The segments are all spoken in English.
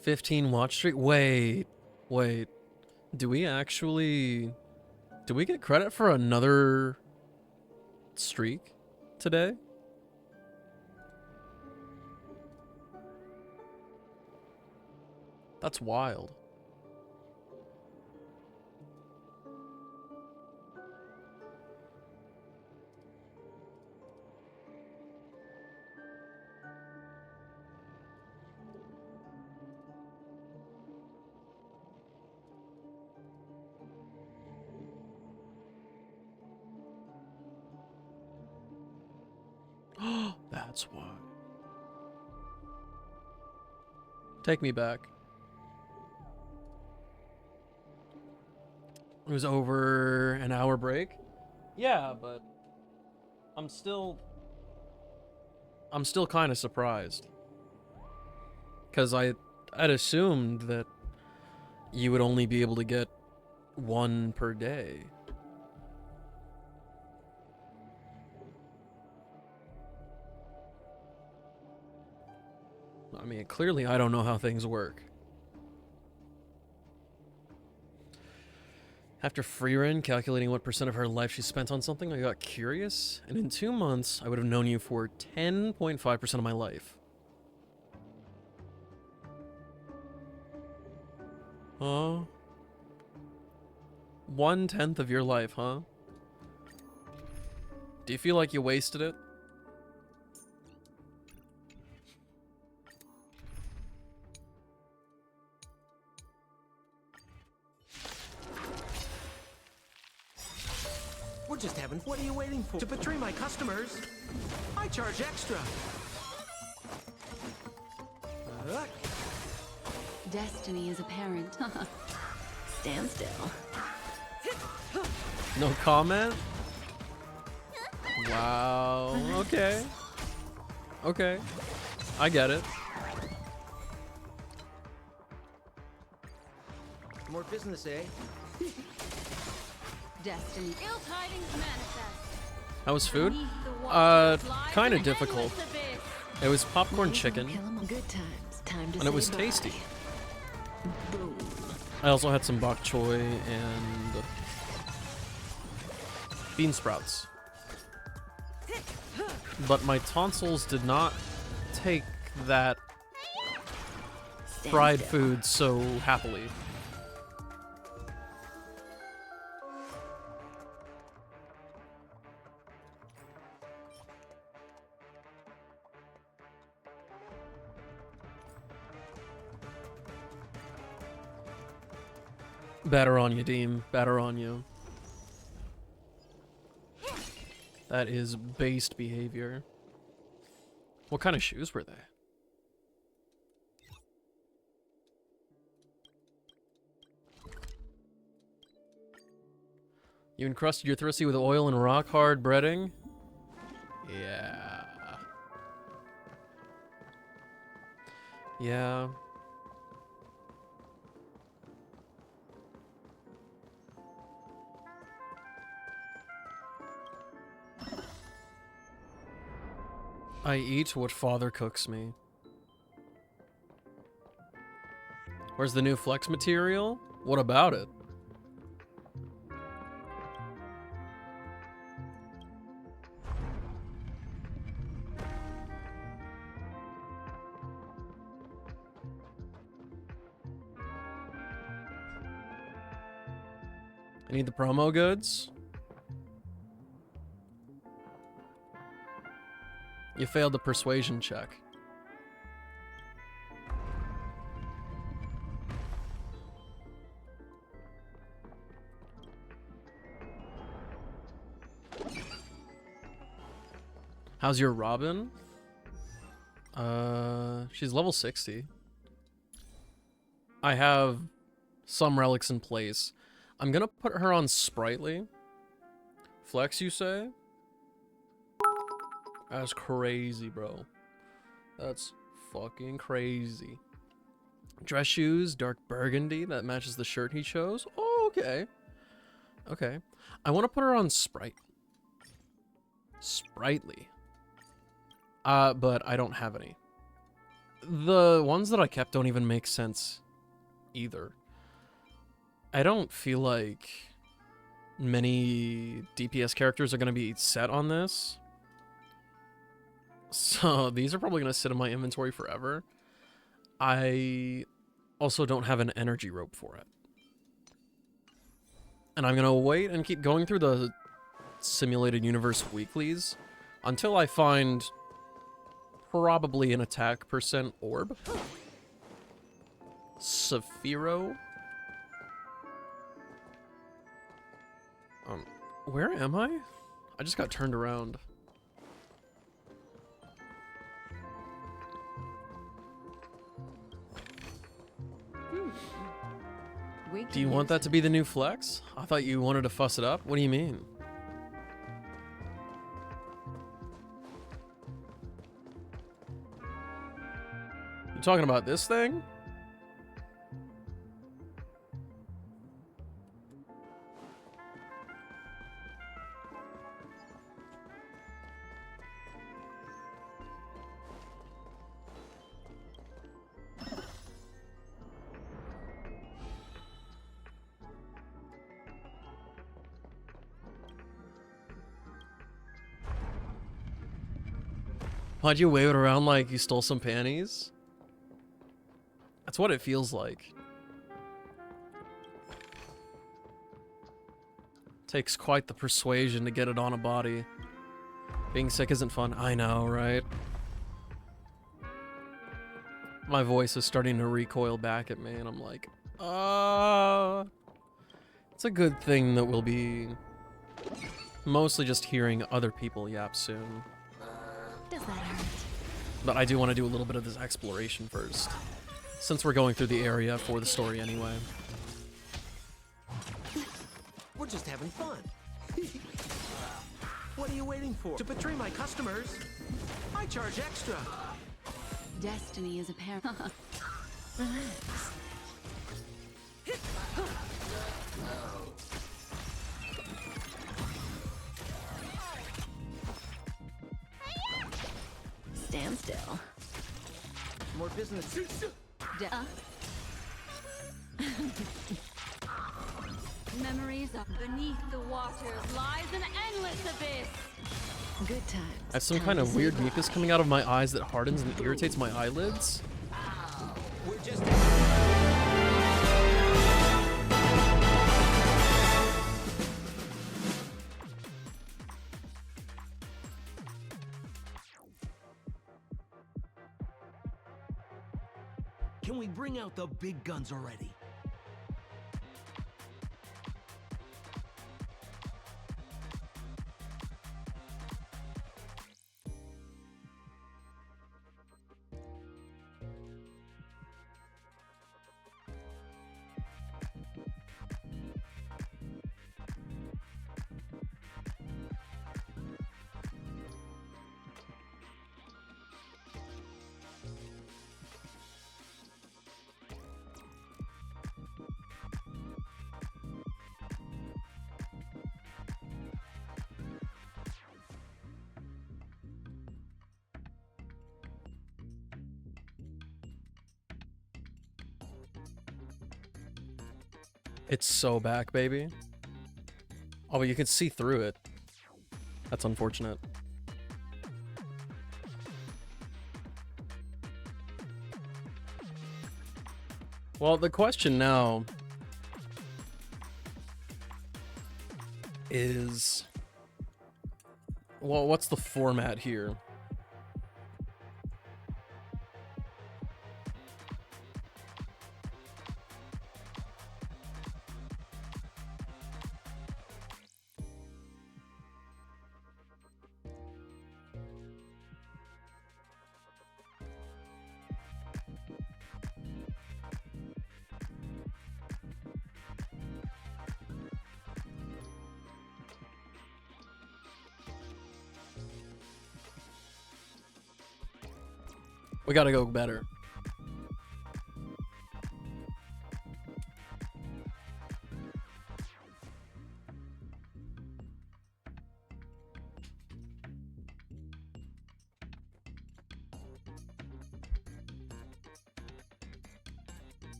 15 watch streak? Wait. Do we get credit for another streak today? That's wild. That's why. Take me back. It was over an hour break? Yeah, but I'm still kind of surprised. Cuz I'd assumed that you would only be able to get one per day. I mean, clearly I don't know how things work. After Freerin calculating what % of her life she spent on something, I got curious, and in 2 months, I would have known you for 10.5% of my life. Huh? 1/10 of your life, huh? Do you feel like you wasted it? We're just having. What are you waiting for? To betray my customers, I charge extra. Destiny is apparent. Stand still. No comment? Wow. Okay. Okay. I get it. More business, eh? Destiny. Ill tidings manifest. How was food? Kind of difficult. It was popcorn chicken, Good times. Time to and it say was bye. tasty. Boom. I also had some bok choy and bean sprouts. But my tonsils did not take that Stand fried still. food so happily. Batter on you, Deem. Batter on you. That is based behavior. What kind of shoes were they? You encrusted your thristy with oil and rock hard breading? Yeah. Yeah. I eat what father cooks me. Where's the new flex material? What about it? I need the promo goods. You failed the persuasion check. How's your Robin? She's level 60. I have some relics in place. I'm gonna put her on Sprightly. Flex, you say? That's crazy, bro. That's fucking crazy. Dress shoes, dark burgundy. That matches the shirt he chose. Oh, okay. Okay. I want to put her on Sprightly. But I don't have any. The ones that I kept don't even make sense either. I don't feel like many DPS characters are going to be set on this. So these are probably going to sit in my inventory forever. I also don't have an energy rope for it. And I'm going to wait and keep going through the simulated universe weeklies until I find probably an attack percent orb. Saphiro. Where am I? I just got turned around. Do you want that to be the new flex? I thought you wanted to fuss it up. What do you mean? You talking about this thing? Why'd you wave it around like you stole some panties? That's what it feels like. Takes quite the persuasion to get it on a body. Being sick isn't fun. I know, right? My voice is starting to recoil back at me, and I'm like, it's a good thing that we'll be mostly just hearing other people yap soon. Does that hurt? But I do want to do a little bit of this exploration first, since we're going through the area for the story anyway. We're just having fun. What are you waiting for? To betray my customers? I charge extra. Destiny is apparent. Relax. Stand still. More business. Memories of beneath the waters lies an endless abyss. Good times. I have some kind of weird mucus coming out of my eyes that hardens and irritates my eyelids. We're just. Can we bring out the big guns already? It's so back, baby. Oh, but you can see through it. That's unfortunate. Well, the question now is, well, what's the format here? We gotta go better.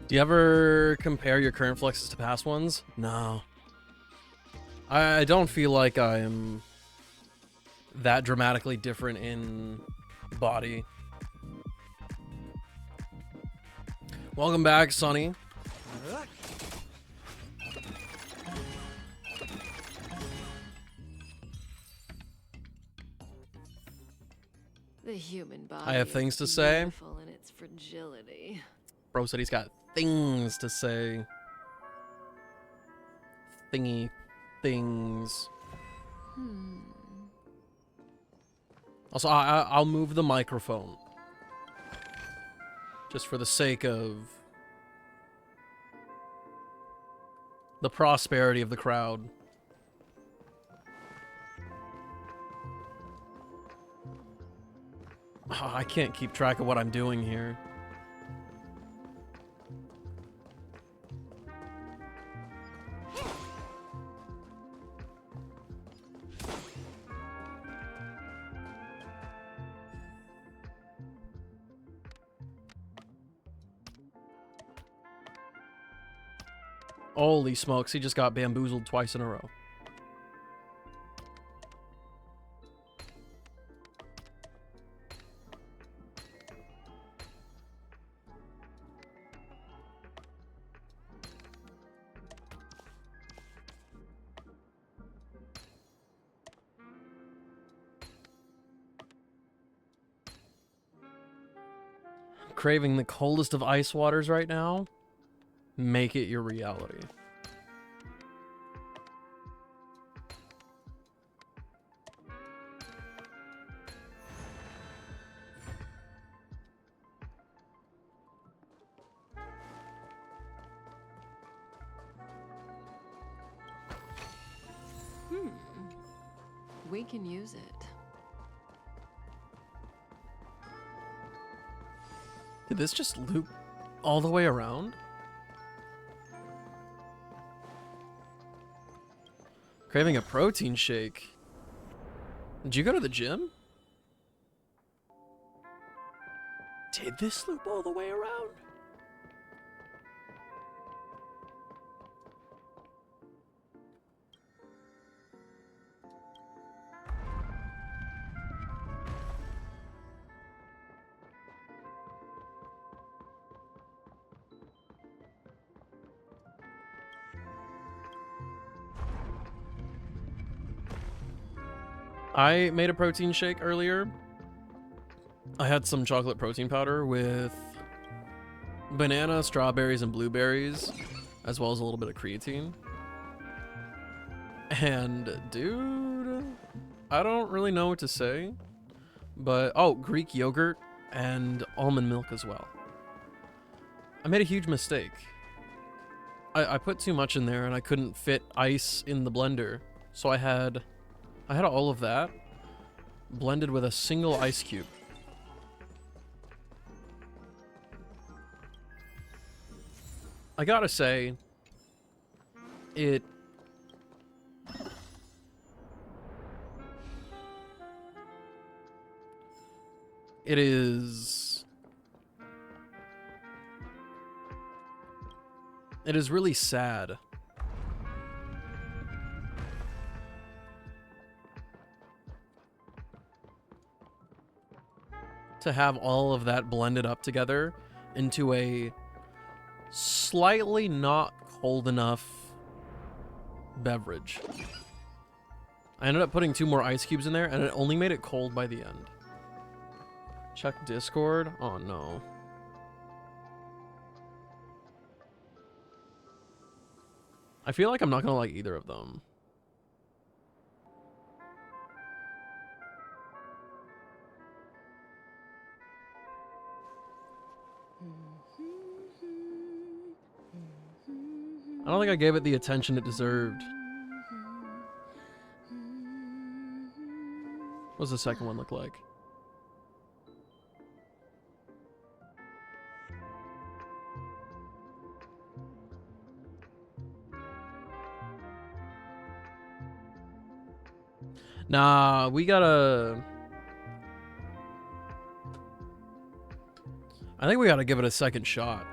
Do you ever compare your current flexes to past ones? No. I don't feel like I'm that dramatically different in body. Welcome back, Sonny. The human body I have is things to say. beautiful in its fragility. Bro said he's got things to say. Thingy things. Also, I'll move the microphone. Just for the sake of the prosperity of the crowd. Oh, I can't keep track of what I'm doing here. Holy smokes, he just got bamboozled twice in a row. Craving the coldest of ice waters right now? Make it your reality. We can use it. Did this just loop all the way around? Craving a protein shake. Did you go to the gym? Did this loop all the way around? I made a protein shake earlier. I had some chocolate protein powder with banana, strawberries, and blueberries, as well as a little bit of creatine. And dude, I don't really know what to say, but oh, Greek yogurt and almond milk as well. I made a huge mistake. I put too much in there and I couldn't fit ice in the blender, so I had all of that blended with a single ice cube. I gotta say, it is really sad to have all of that blended up together into a slightly not cold enough beverage. I ended up putting 2 more ice cubes in there and it only made it cold by the end. Check Discord. Oh no. I feel like I'm not gonna like either of them. I don't think I gave it the attention it deserved. What does the second one look like? Nah, we gotta... I think we gotta give it a second shot.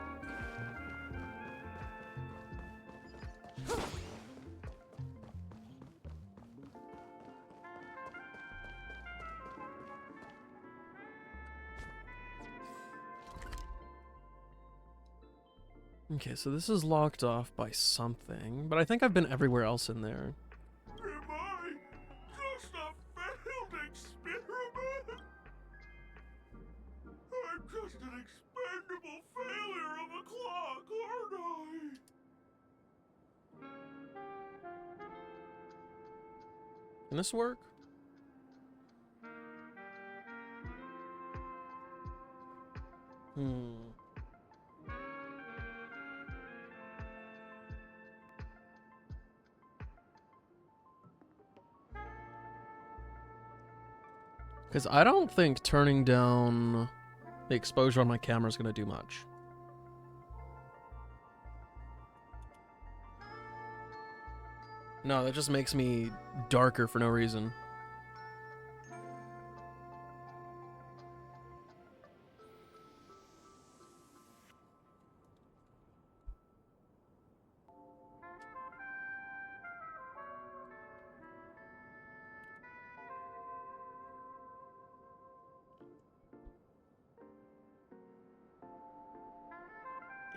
Okay, so this is locked off by something, but I think I've been everywhere else in there. Am I just a failed experiment? I'm just an expendable failure of a clock, aren't I? Can this work? Hmm. Because I don't think turning down the exposure on my camera is going to do much. No, that just makes me darker for no reason.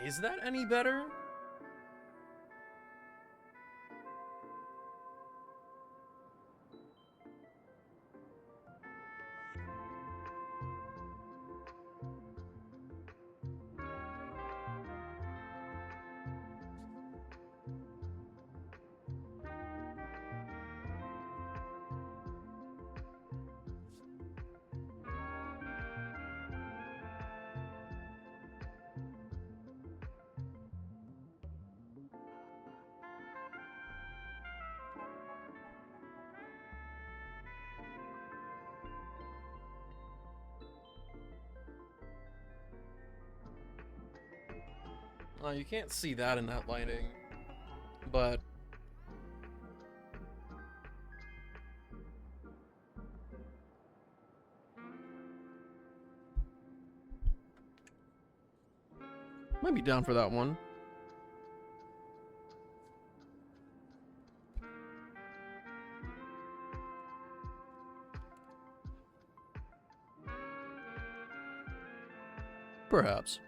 Is that any better? Oh, you can't see that in that lighting, but might be down for that one. Perhaps.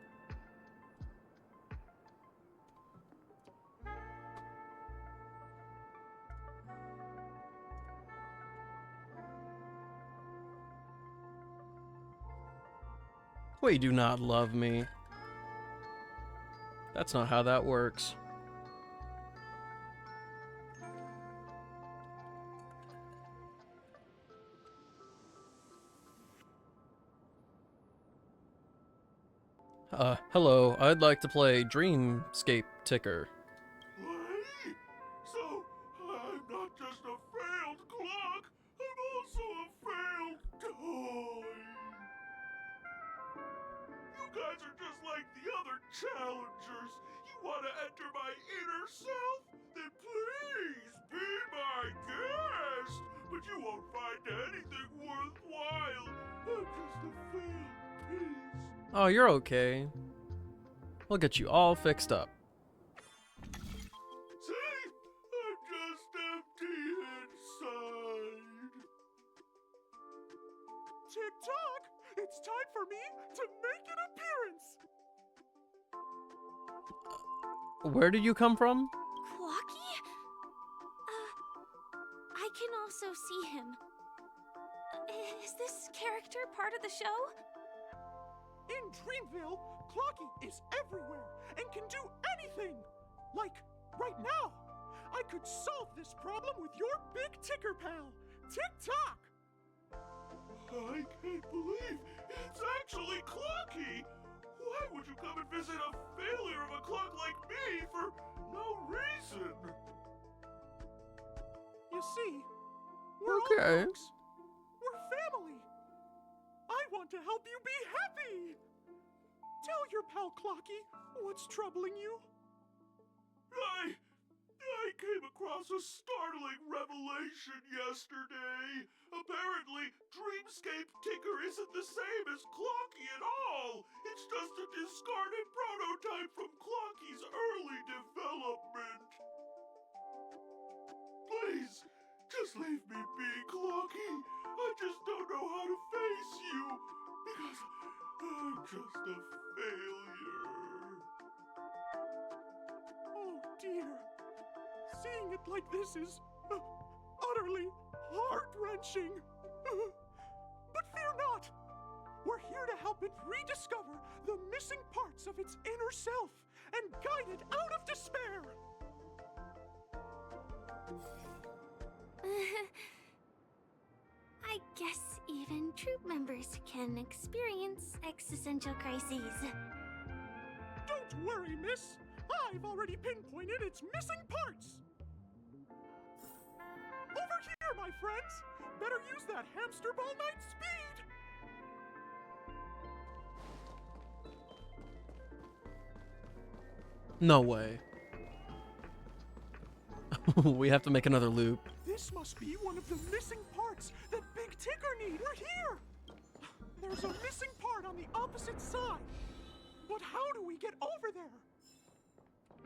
Wait, you do not love me. That's not how that works. Hello, I'd like to play Dreamscape Ticker. Play? So, I'm not just a failed clock, I'm also a failed toy. You guys are just like the other challengers. You want to enter my inner self? Then please be my guest. But you won't find anything worthwhile. I'm just a failed piece. Oh, you're okay. We'll get you all fixed up. See? I'm just empty inside. Tick-tock! It's time for me to make an appearance! Where did you come from? Clocky? I can also see him. Is this character part of the show? In Dreamville, Clocky is everywhere and can do anything! Like, right now! I could solve this problem with your big ticker pal, Tick-tock! I can't believe it's actually Clocky! Why would you come and visit a failure of a clock like me for no reason? You see, we're all Okay. clocks. We're family. I want to help you be happy. Tell your pal Clocky what's troubling you. I came across a startling revelation yesterday. Apparently, Dreamscape Ticker isn't the same as Clocky at all. It's just a discarded prototype from Clocky's early development. Please, just leave me be, Clocky. I just don't know how to face you because I'm just a failure. Seeing it like this is utterly heart-wrenching. But fear not. We're here to help it rediscover the missing parts of its inner self and guide it out of despair. I guess even troop members can experience existential crises. Don't worry, miss. I've already pinpointed its missing parts. Over here, my friends. Better use that hamster ball knight speed. No way. We have to make another loop. This must be one of the missing parts that Big Tigger need. We're here. There's a missing part on the opposite side. But how do we get over there?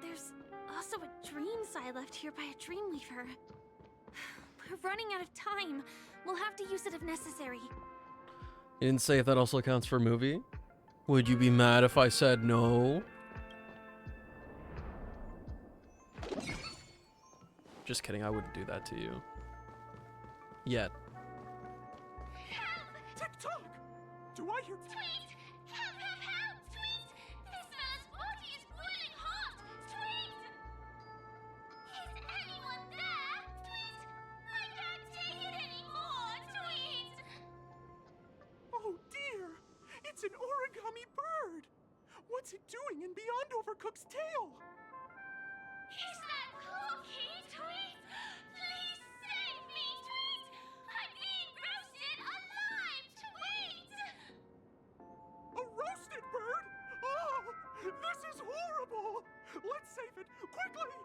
There's also a dream side left here by a Dreamweaver. We're running out of time. We'll have to use it if necessary. You didn't say if that also counts for movie? Would you be mad if I said no? Just kidding, I wouldn't do that to you. Yet. Tick-tock! Do I hear... Tweet! Help, help, help! Tweet! This man's body is boiling hot! Tweet! Is anyone there? Tweet! I can't take it anymore! Tweet! Oh dear! It's an origami bird! What's it doing in Beyond Overcook's tail? Is that Corky? Tweet! Please save me! Tweet! I'm being roasted alive! Tweet! A roasted bird? Oh! This is horrible! Let's save it! Quickly!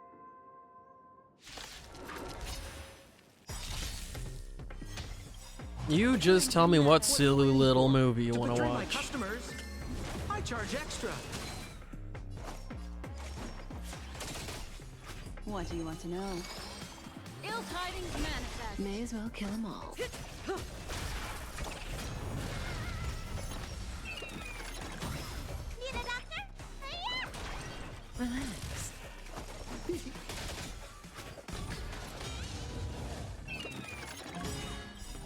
You just tell me what silly little movie you want to betray my watch. customers, I charge extra. What do you want to know? Ill tidings manifest. May as well kill them all. Need a doctor? Yeah! Relax.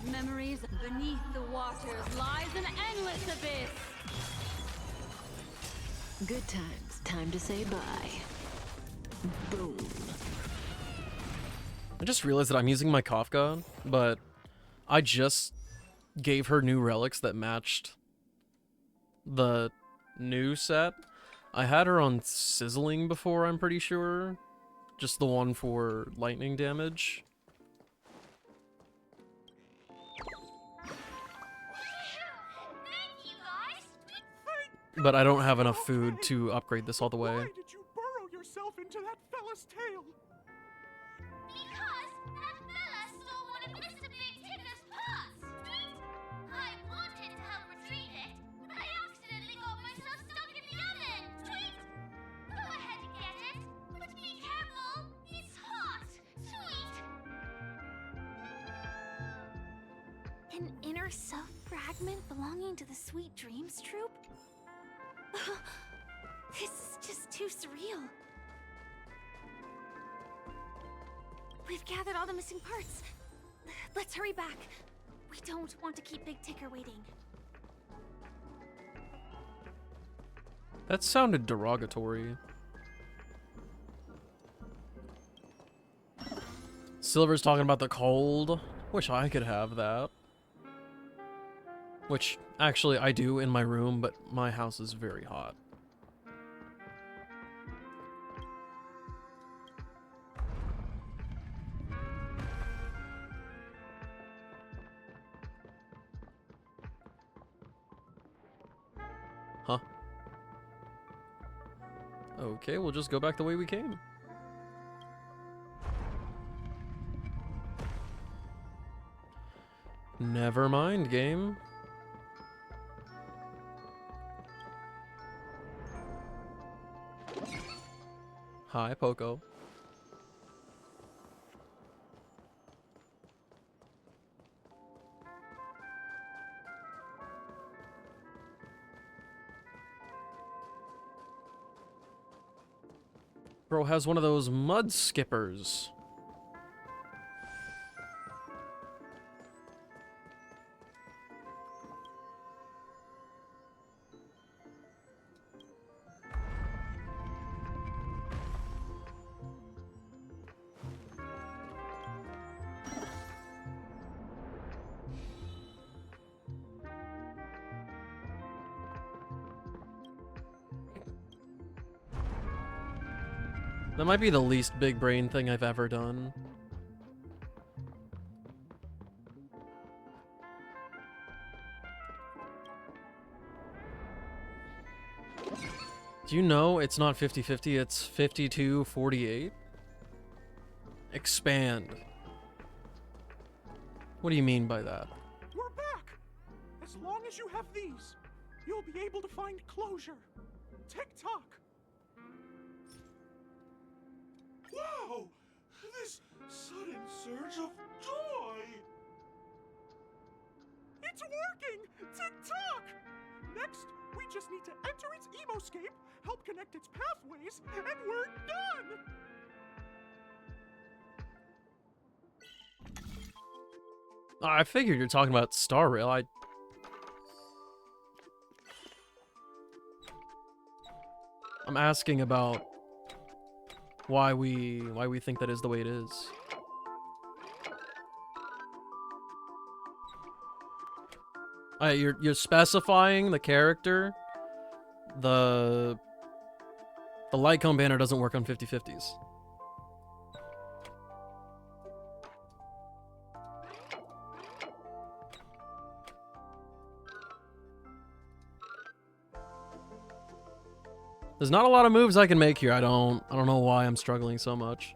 Memories beneath the waters lies an endless abyss. Good times. Time to say bye. Boom. I just realized that I'm using my Kafka, but I just gave her new relics that matched the new set. I had her on Sizzling before, I'm pretty sure. Just the one for lightning damage. Thank you, guys! But I don't have enough food to upgrade this all the way. Why did you burrow yourself into that fella's tail? Because that fella stole one of Mr. Big Tigger's parts! Tweet! I wanted to help retrieve it, but I accidentally got myself stuck in the oven! Tweet! Go ahead and get it, but be careful! It's hot! Tweet! An inner self fragment belonging to the Sweet Dreams troupe? This is just too surreal. We've gathered all the missing parts. Let's hurry back. We don't want to keep Big Tigger waiting. That sounded derogatory. Silver's talking about the cold. Wish I could have that. Which, actually, I do in my room, but my house is very hot. Huh? Okay, we'll just go back the way we came. Never mind, game. Hi, Poco. Bro has one of those mud skippers. That might be the least big brain thing I've ever done. Do you know it's not 50-50, it's 52-48? Expand. What do you mean by that? We're back! As long as you have these, you'll be able to find closure. Tick-tock! Wow! This sudden surge of joy! It's working! Tick-tock! Next, we just need to enter its emoscape, help connect its pathways, and we're done! I figured you're talking about Star Rail. I'm asking about why we think that is the way it is. You're specifying the character. The light cone banner doesn't work on 50-50s. There's not a lot of moves I can make here. I don't know why I'm struggling so much.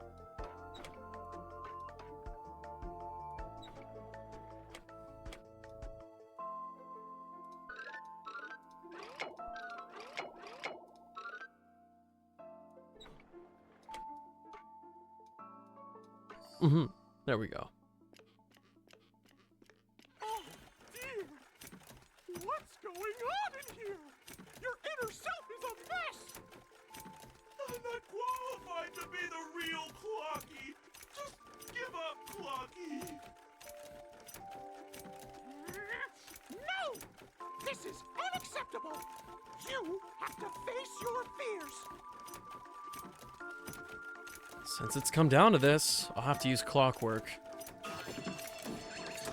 There we go. Oh, dear! What's going on in here? Your inner self is a mess! I'm not qualified to be the real Clocky! Just give up, Clocky! No! This is unacceptable! You have to face your fears! Since it's come down to this, I'll have to use clockwork. Success!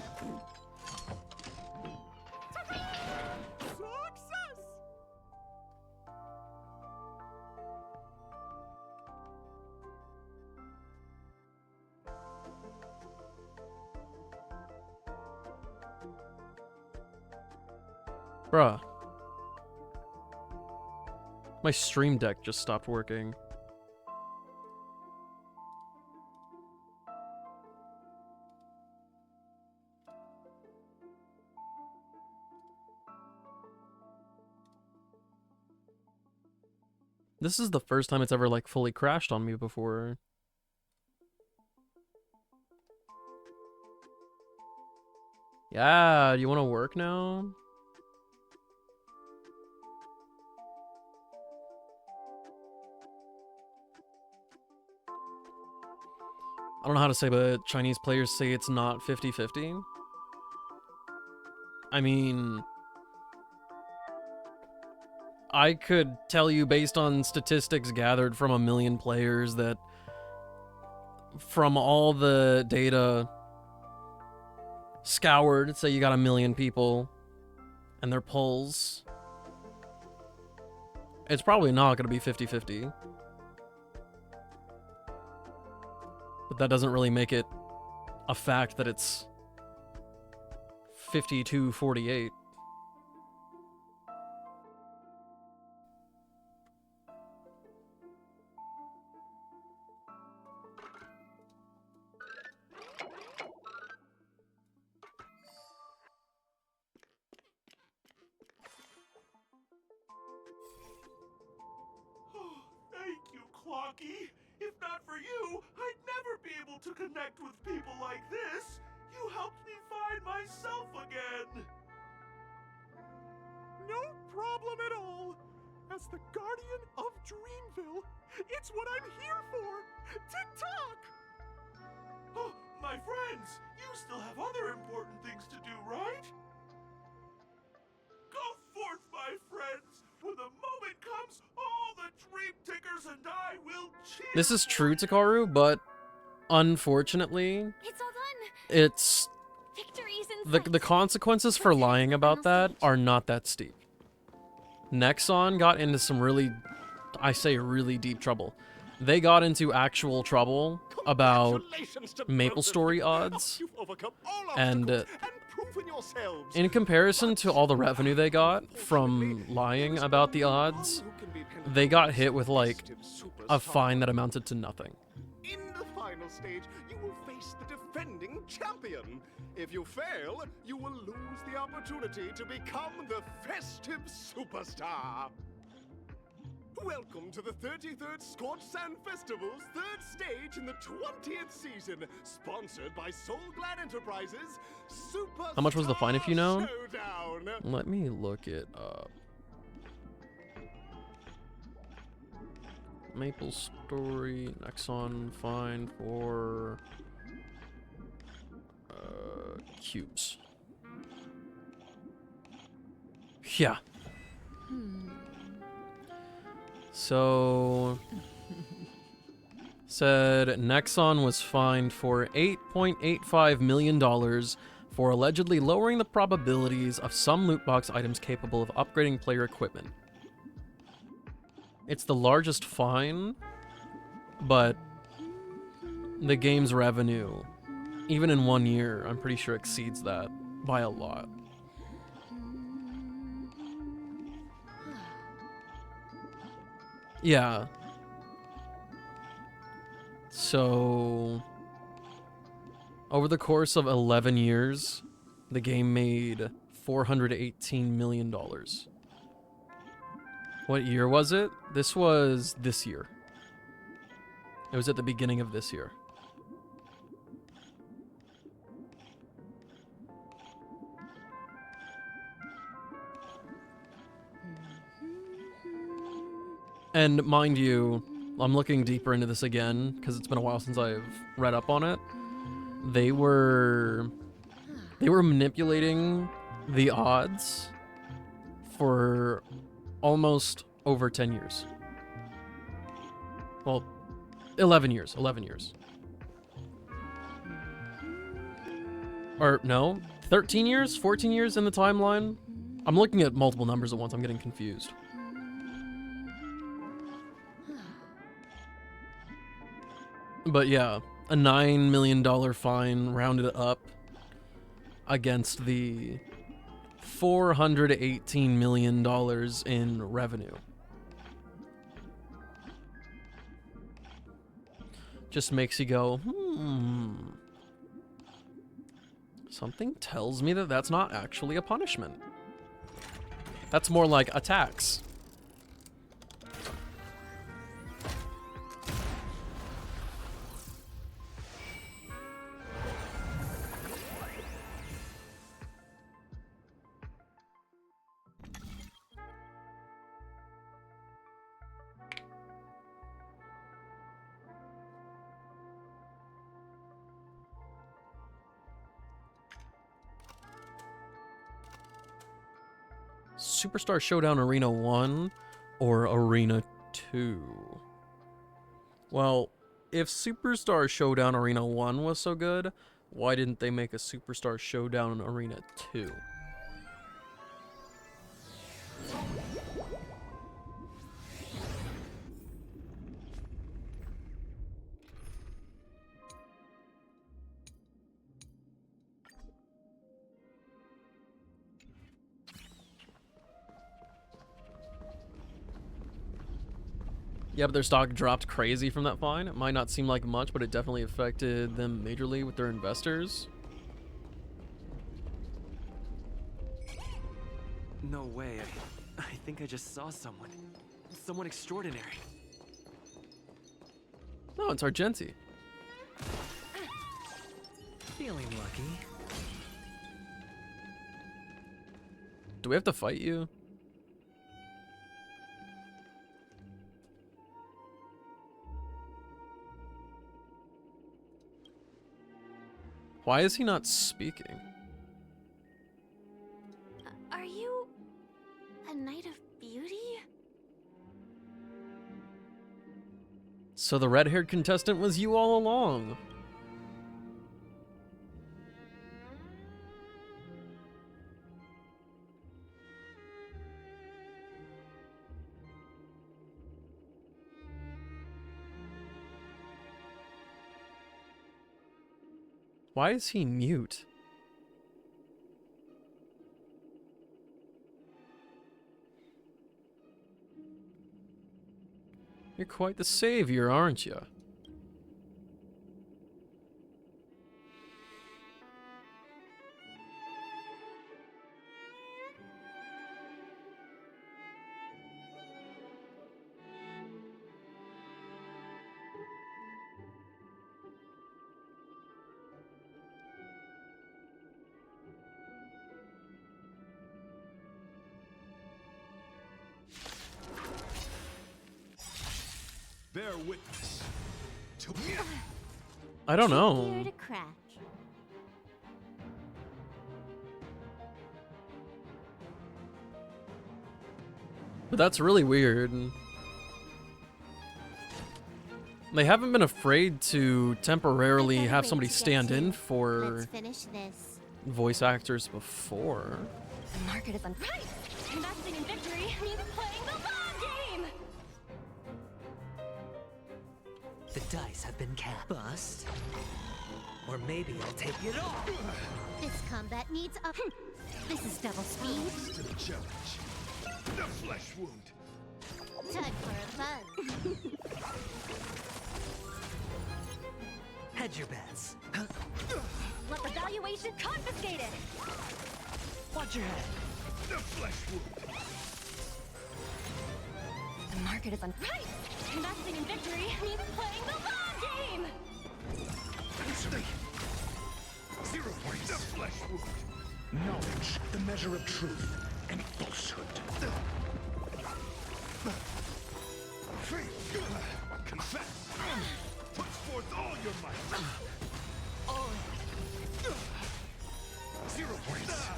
Bruh. My stream deck just stopped working. This is the first time it's ever, like, fully crashed on me before. Yeah, do you want to work now? I don't know how to say, but Chinese players say it's not 50-50. I mean, I could tell you based on statistics gathered from 1 million players that from all the data scoured, say you got 1 million people and their polls, it's probably not going to be 50-50. But that doesn't really make it a fact that it's 52-48. Thank you, Clocky. If not for you, I'd never be able to connect with people like this. You helped me find myself again. No problem at all. As the guardian of Dreamville, it's what I'm here for! Tick-tock! Oh, my friends, you still have other important things to do, right? Go forth, my friends! When the moment comes, all the Dream Tickers and I will cheer. This is true, Takaru, but unfortunately, It's all done. it's Victory's in the consequences for lying about that are not that steep. Nexon got into some really, I say really deep trouble. They got into actual trouble about MapleStory odds, You've overcome all and obstacles and proven yourselves. in comparison to all the revenue they got from lying about the odds, they got hit with like a fine that amounted to nothing. In the final stage, you will face the defending champion. If you fail, you will lose the opportunity to become the festive superstar. Welcome to the 33rd Scorched Sand Festival's 3rd stage in the 20th season, sponsored by Soul Glad Enterprises. Superstar How much was the fine, if you know? Showdown. Let me look it up. MapleStory Nexon fine for cubes. Yeah. So said Nexon was fined for $8.85 million for allegedly lowering the probabilities of some loot box items capable of upgrading player equipment. It's the largest fine, but the game's revenue, even in 1 year, I'm pretty sure exceeds that by a lot. Yeah. So, over the course of 11 years, the game made $418 million. What year was it? This was this year. It was at the beginning of this year. And mind you, I'm looking deeper into this again because it's been a while since I've read up on it. They were manipulating the odds for almost over 10 years. Well, 11 years. 11 years. Or no, 13 years? 14 years in the timeline? I'm looking at multiple numbers at once. I'm getting confused. But yeah, a $9 million fine rounded up against the $418 million in revenue. Just makes you go, something tells me that that's not actually a punishment. That's more like a tax. Superstar Showdown Arena 1 or Arena 2? Well, if Superstar Showdown Arena 1 was so good, why didn't they make a Superstar Showdown Arena 2? Yeah, but their stock dropped crazy from that fine. It might not seem like much, but it definitely affected them majorly with their investors. No way. I think I just saw someone. Someone extraordinary. No, it's Argenti. Feeling lucky. Do we have to fight you? Why is he not speaking? Are you a Knight of Beauty? So the red-haired contestant was you all along. Why is he mute? You're quite the savior, aren't you? Bear witness to me. I don't Here know. to crack. But that's really weird. They haven't been afraid to temporarily I've got a have race somebody to get stand to. in for Let's finish this. voice actors before. The market is on. Right! Investing in victory means playing the long game! The dice have been cast. Bust. Or maybe I'll take it all. This combat needs a. This is double speed. To the challenge. The flesh wound. Time for a fun. Hedge your bets. Let the valuation confiscated! Watch your head. The flesh wound. The market is on. Right! Investing in victory means playing the long game! Answer me. 0 points. The flesh wound. Knowledge, the measure of truth and falsehood. Free. Confess. Put forth all your might. 0 points.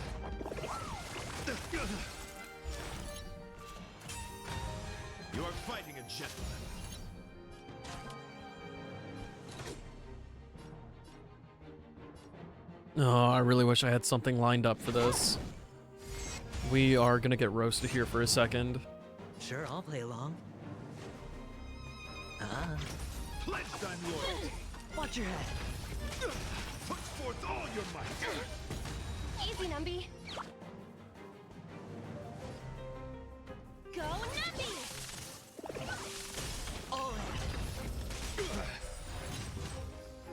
You are fighting a gentleman. Oh, I really wish I had something lined up for this. We are gonna get roasted here for a second. Sure, I'll play along. Pledged on loyalty. Watch your head. Put forth all your might. Easy, Numby. Go, Numby!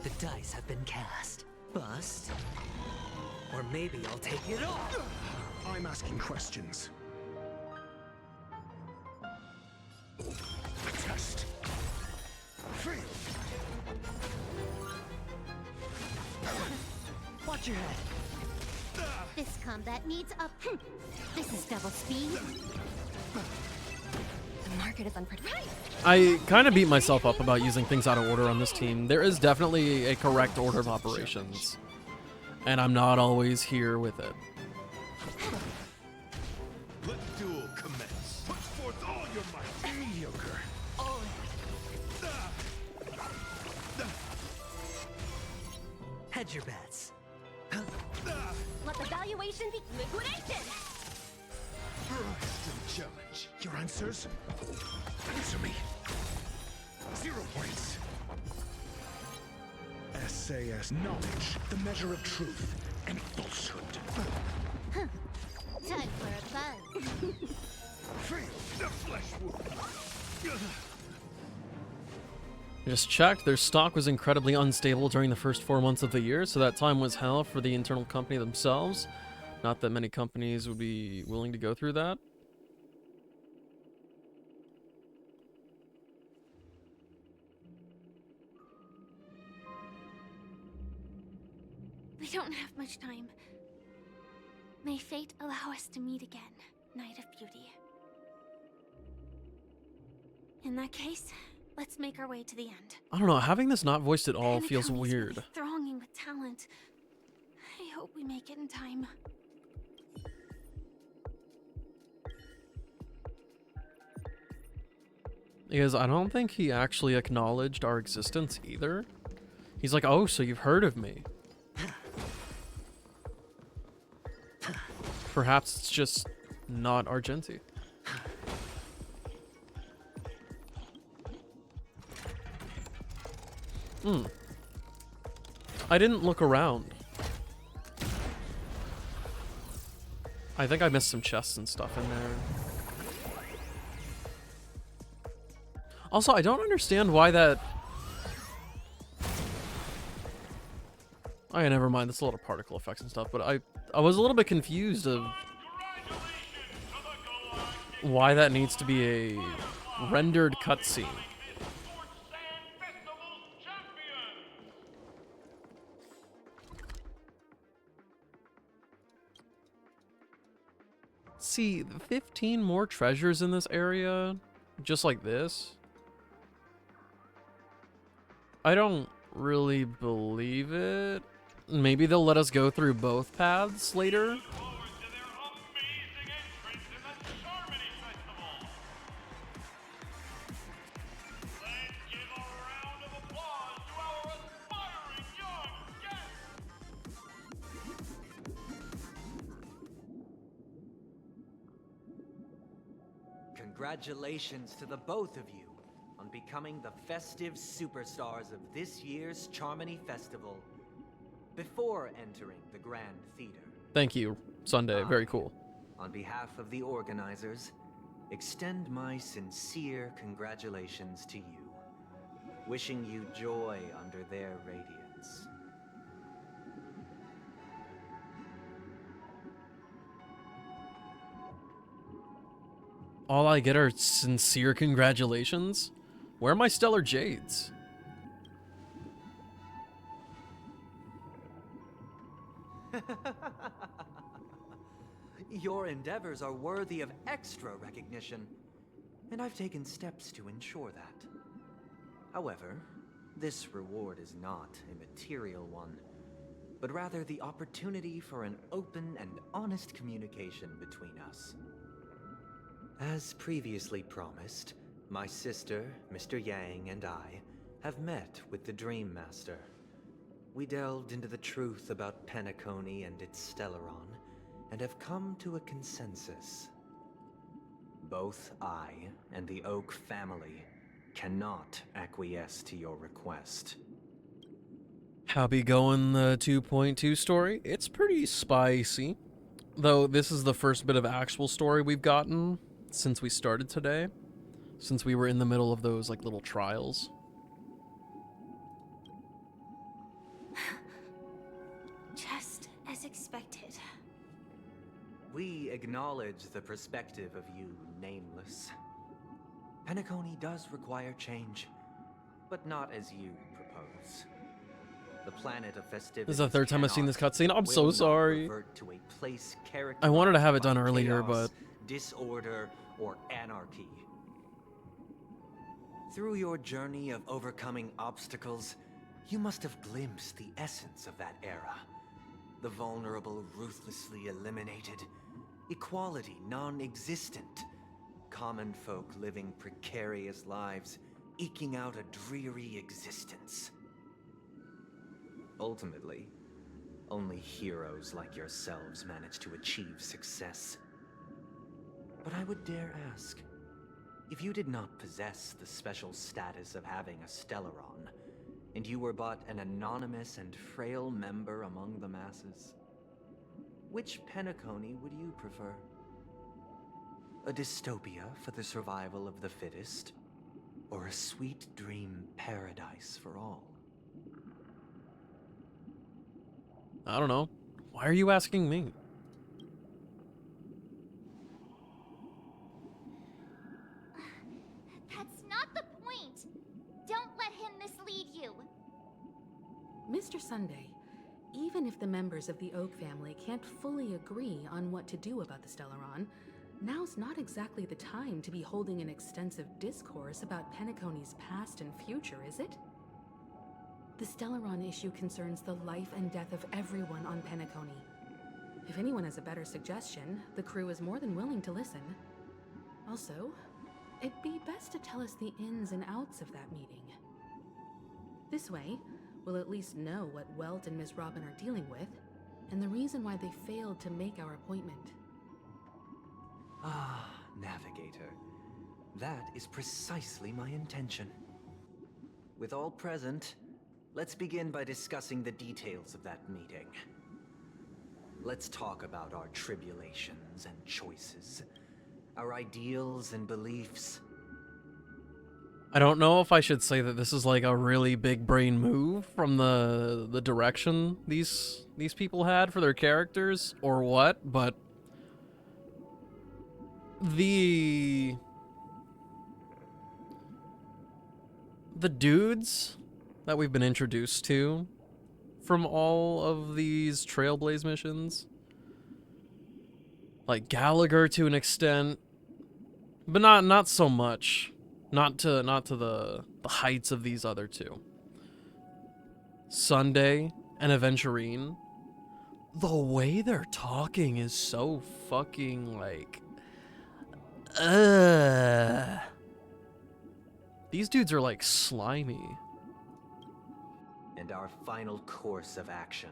The dice have been cast. Bust. Or maybe I'll take it all. I'm asking questions. A test. Free. Watch your head. This combat needs a. This is double speed. The market is unpredictable. Right! I kind of beat myself up about using things out of order on this team. There is definitely a correct order of operations, and I'm not always here with it. Let duel commence. Put forth all your might. Mediocre. Hedge your bets. Let the valuation be liquidation! Rise to the challenge. Your answers? Answer me. 0 points. SAS. Knowledge, the measure of truth and falsehood. Time for a fun. Free. The flesh wound. Just checked, their stock was incredibly unstable during the first 4 months of the year, so that time was hell for the internal company themselves. Not that many companies would be willing to go through that. We don't have much time. May fate allow us to meet again, Knight of Beauty. In that case, let's make our way to the end. I don't know, having this not voiced at all The feels Anatomy's really weird. thronging with talent, hope we make it in time. Because I don't think he actually acknowledged our existence either. He's like, oh, so you've heard of me. Perhaps it's just not Argenti. I didn't look around. I think I missed some chests and stuff in there. Also, I don't understand why that... Oh, yeah, never mind. That's a lot of particle effects and stuff, but I was a little bit confused of why that needs to be a rendered cutscene. See, 15 more treasures in this area, just like this. I don't really believe it. Maybe they'll let us go through both paths later. Congratulations to the both of you on becoming the festive superstars of this year's Charmony Festival. Before entering the Grand Theater, Thank you, Sunday. Very cool. on behalf of the organizers, extend my sincere congratulations to you, wishing you joy under their radiance. All I get are sincere congratulations? Where are my stellar jades? Your endeavors are worthy of extra recognition, and I've taken steps to ensure that. However, this reward is not a material one, but rather the opportunity for an open and honest communication between us. As previously promised, my sister, Mr. Yang, and I have met with the Dream Master. We delved into the truth about Penacony and its Stellaron, and have come to a consensus. Both I and the Oak family cannot acquiesce to your request. How be going, the 2.2 story? It's pretty spicy. Though this is the first bit of actual story we've gotten since we started today. Since we were in the middle of those, like, little trials. Just as expected. We acknowledge the perspective of you, Nameless. Penacony does require change, but not as you propose. The planet of festivities This is the third time I've seen this cutscene. I'm so will not sorry. revert to a place I wanted to have it characterized done by earlier, chaos, but disorder or anarchy. Through your journey of overcoming obstacles, you must have glimpsed the essence of that era. The vulnerable ruthlessly eliminated, equality non-existent, common folk living precarious lives, eking out a dreary existence. Ultimately, only heroes like yourselves manage to achieve success. But I would dare ask, if you did not possess the special status of having a Stellaron, and you were but an anonymous and frail member among the masses, which Penacony would you prefer? A dystopia for the survival of the fittest, or a sweet dream paradise for all? I don't know. Why are you asking me? That's not the point. Don't let him mislead you. Mr. Sunday, even if the members of the Oak family can't fully agree on what to do about the Stellaron, now's not exactly the time to be holding an extensive discourse about Penacony's past and future, is it? The Stellaron issue concerns the life and death of everyone on Penacony. If anyone has a better suggestion, the crew is more than willing to listen. Also, it'd be best to tell us the ins and outs of that meeting. This way, we'll at least know what Welt and Miss Robin are dealing with, and the reason why they failed to make our appointment. Ah, Navigator. That is precisely my intention. With all present, let's begin by discussing the details of that meeting. Let's talk about our tribulations and choices, our ideals and beliefs. I don't know if I should say that this is like a really big brain move from the direction these people had for their characters or what, but the dudes that we've been introduced to from all of these Trailblaze missions, like Gallagher to an extent, but not so much. Not to the heights of these other two. Sunday and Aventurine, the way they're talking is so fucking like, these dudes are like slimy. And our final course of action,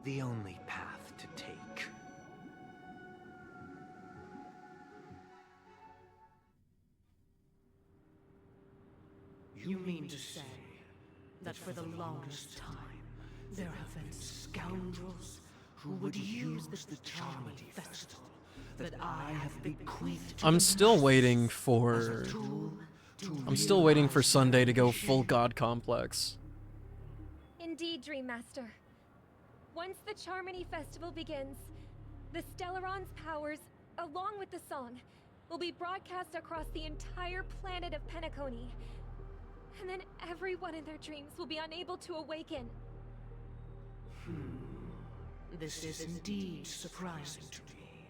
the only path to take. You mean to say that for the longest time, there have been scoundrels who would use the Charmony Festival that I have bequeathed to I'm the still masses waiting as for a tool to I'm still waiting for realize Sunday to their go full mission. god complex. Indeed, Dream Master. Once the Charmony Festival begins, the Stellaron's powers, along with the song, will be broadcast across the entire planet of Penacony. And then everyone in their dreams will be unable to awaken. This is indeed surprising to me.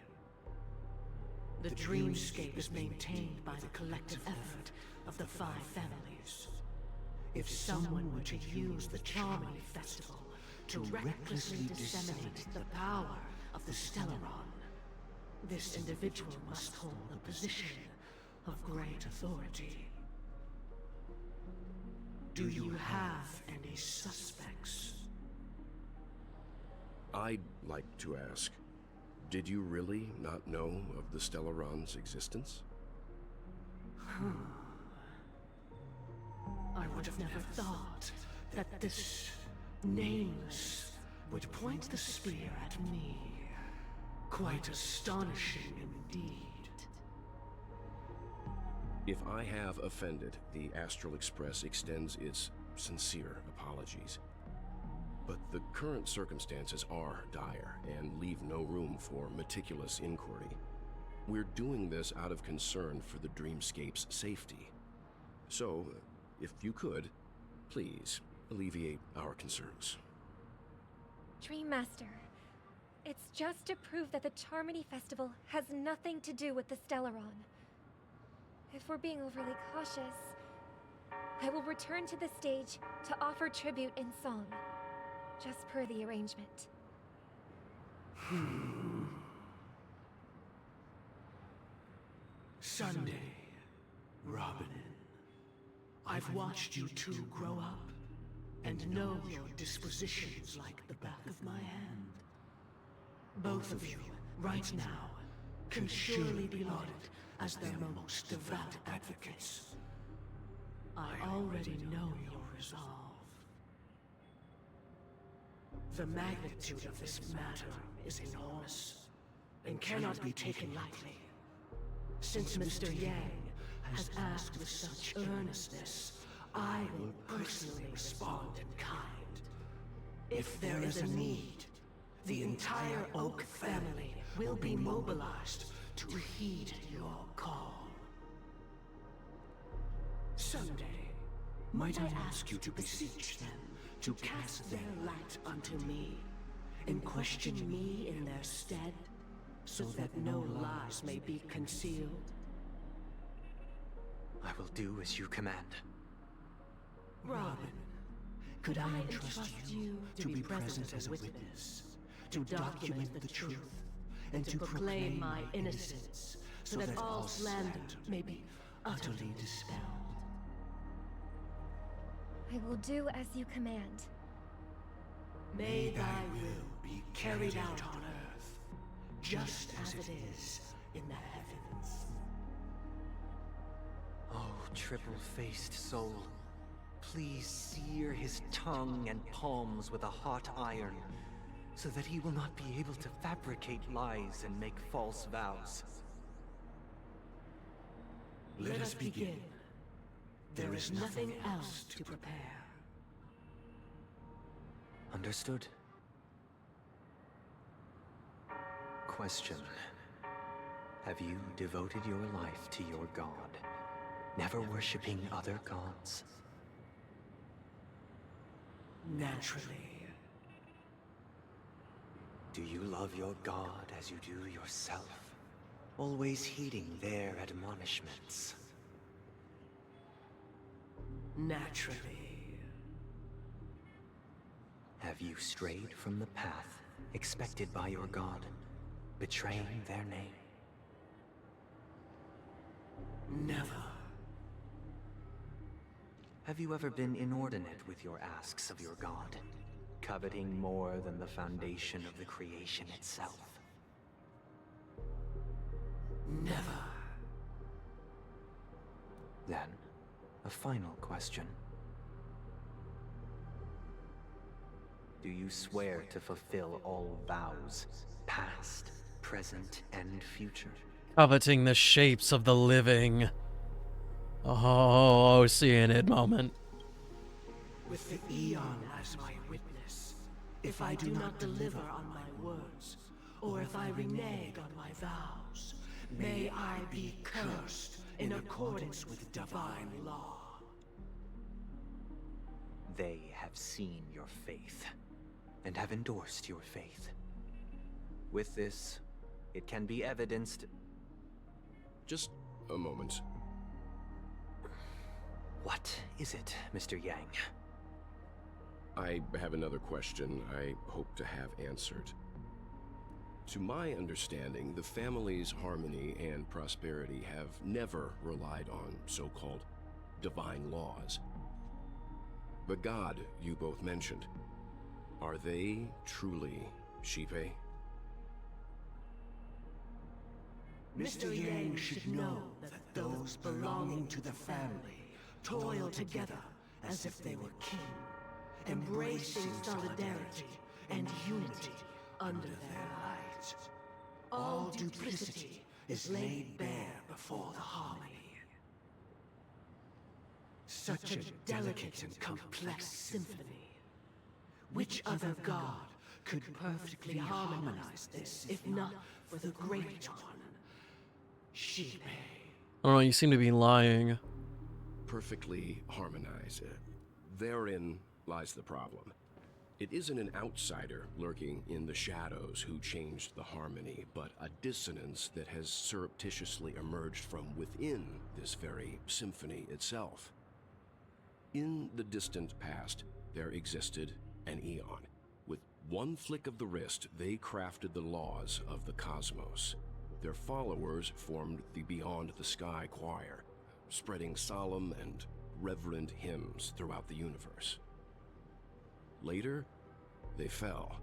The dreamscape is maintained by the collective effort of the 5 families. If someone were to use the Charmony Festival to recklessly disseminate the power of the Stellaron, this individual must hold a position of great authority. Do you have any suspects? I'd like to ask, did you really not know of the Stellaron's existence? I would have never thought that this nameless would point the spear at me. Quite astonishing indeed. If I have offended, the Astral Express extends its sincere apologies. But the current circumstances are dire and leave no room for meticulous inquiry. We're doing this out of concern for the Dreamscape's safety. So, if you could, please alleviate our concerns. Dream Master, it's just to prove that the Charmony Festival has nothing to do with the Stellaron. If we're being overly cautious, I will return to the stage to offer tribute in song, just per the arrangement. Sunday, Robin, I've watched you two grow up and know your dispositions like the back of my hand. Both of you, right now, can surely be lauded as their most devout advocates. I already know your resolve. The magnitude of this matter is enormous and cannot be taken lightly. Since Mr. Yang has asked with such earnestness, I will personally respond in kind. If there is a need, the entire Oak family will be mobilized to heed your call. Someday, might I ask you to beseech them to cast their light unto me, and question me in their stead, so that no lies may be concealed? I will do as you command. Robin, Could I entrust you to be present as a witness, to document the truth, and to proclaim my innocence, so that all slander may be utterly dispelled? I will do as you command. May thy will be carried out on earth, just as it is in the heavens. Oh, triple-faced soul, please sear his tongue and palms with a hot iron, so that he will not be able to fabricate lies and make false vows. Let us begin. There is nothing else to prepare. Understood. Question. Have you devoted your life to your god, never worshipping other gods? Naturally. Do you love your god as you do yourself, always heeding their admonishments? Naturally. Have you strayed from the path expected by your god, betraying their name? Never. Have you ever been inordinate with your asks of your god, coveting more than the foundation of the creation itself? Never. Then, a final question. Do you swear to fulfill all vows, past, present, and future? Coveting the shapes of the living. Oh, Oceanid moment. With the Eon as my witness, if I do not deliver on my words, or if I renege on my vows, may I be cursed in accordance with divine law. They have seen your faith, and have endorsed your faith. With this, it can be evidenced... Just a moment. What is it, Mr. Yang? I have another question I hope to have answered. To my understanding, the family's harmony and prosperity have never relied on so-called divine laws. The god you both mentioned, are they truly Shipe? Mr. Yang should know that those belonging to the family toil together as if they were kin, embracing solidarity and unity under their light. All duplicity is laid bare before the harmony. Such a delicate and complex symphony. Which other god could perfectly harmonize this, if not for the great one? Shipe. Oh, you seem to be lying. Perfectly harmonize. Therein lies the problem. It isn't an outsider lurking in the shadows who changed the harmony, but a dissonance that has surreptitiously emerged from within this very symphony itself. In the distant past, there existed an Eon. With one flick of the wrist, they crafted the laws of the cosmos. Their followers formed the Beyond the Sky Choir, spreading solemn and reverent hymns throughout the universe. Later, they fell.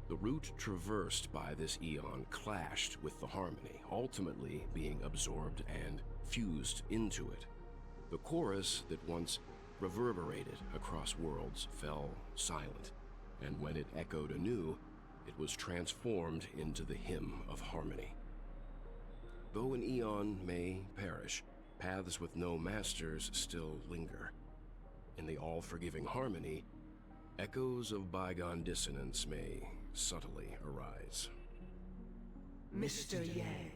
The route traversed by this Eon clashed with the harmony, ultimately being absorbed and fused into it. The chorus that once reverberated across worlds fell silent, and when it echoed anew, it was transformed into the hymn of harmony. Though an Eon may perish, paths with no masters still linger. In the all-forgiving harmony, echoes of bygone dissonance may subtly arise. Mr. Yang.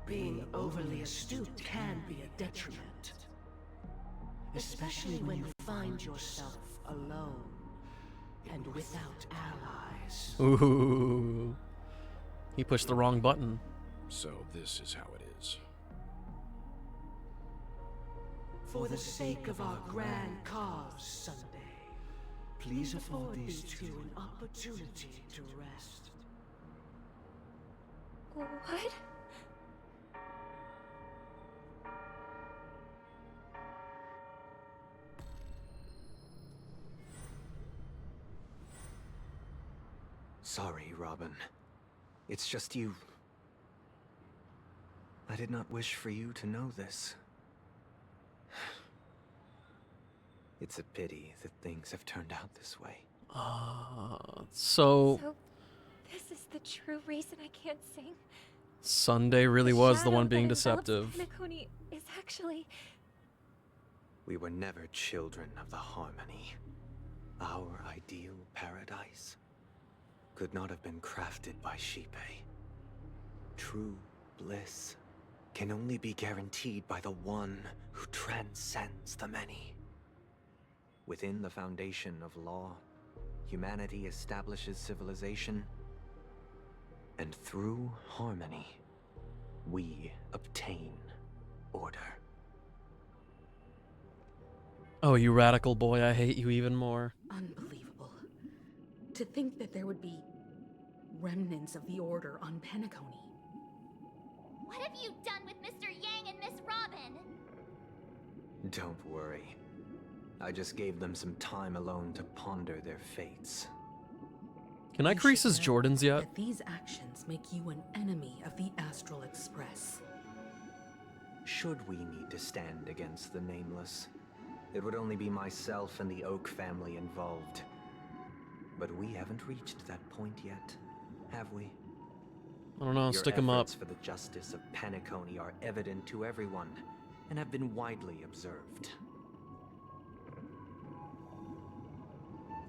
Being overly astute can be a detriment. Especially when you find yourself alone and without allies. Ooh. He pushed the wrong button. So this is how it is. For the sake of our grand cause, Sunday, please afford these two an opportunity to rest. What? Sorry, Robin. It's just you. I did not wish for you to know this. It's a pity that things have turned out this way. So This is the true reason I can't sing? Sunday really was the one being shadow that deceptive. envelops Penacony is actually... We were never children of the harmony. Our ideal paradise could not have been crafted by Shipe. True bliss can only be guaranteed by the one who transcends the many. Within the foundation of law, humanity establishes civilization, and through harmony, we obtain order. Oh, you radical boy, I hate you even more. Unbelievable. To think that there would be remnants of the Order on Penacony. What have you done with Mr. Yang and Miss Robin? Don't worry. I just gave them some time alone to ponder their fates. Can I crease his Jordans yet? That these actions make you an enemy of the Astral Express. Should we need to stand against the Nameless, it would only be myself and the Oak family involved. But we haven't reached that point yet, have we? I don't know, stick him up. Your efforts for the justice of Penacony are evident to everyone, and have been widely observed.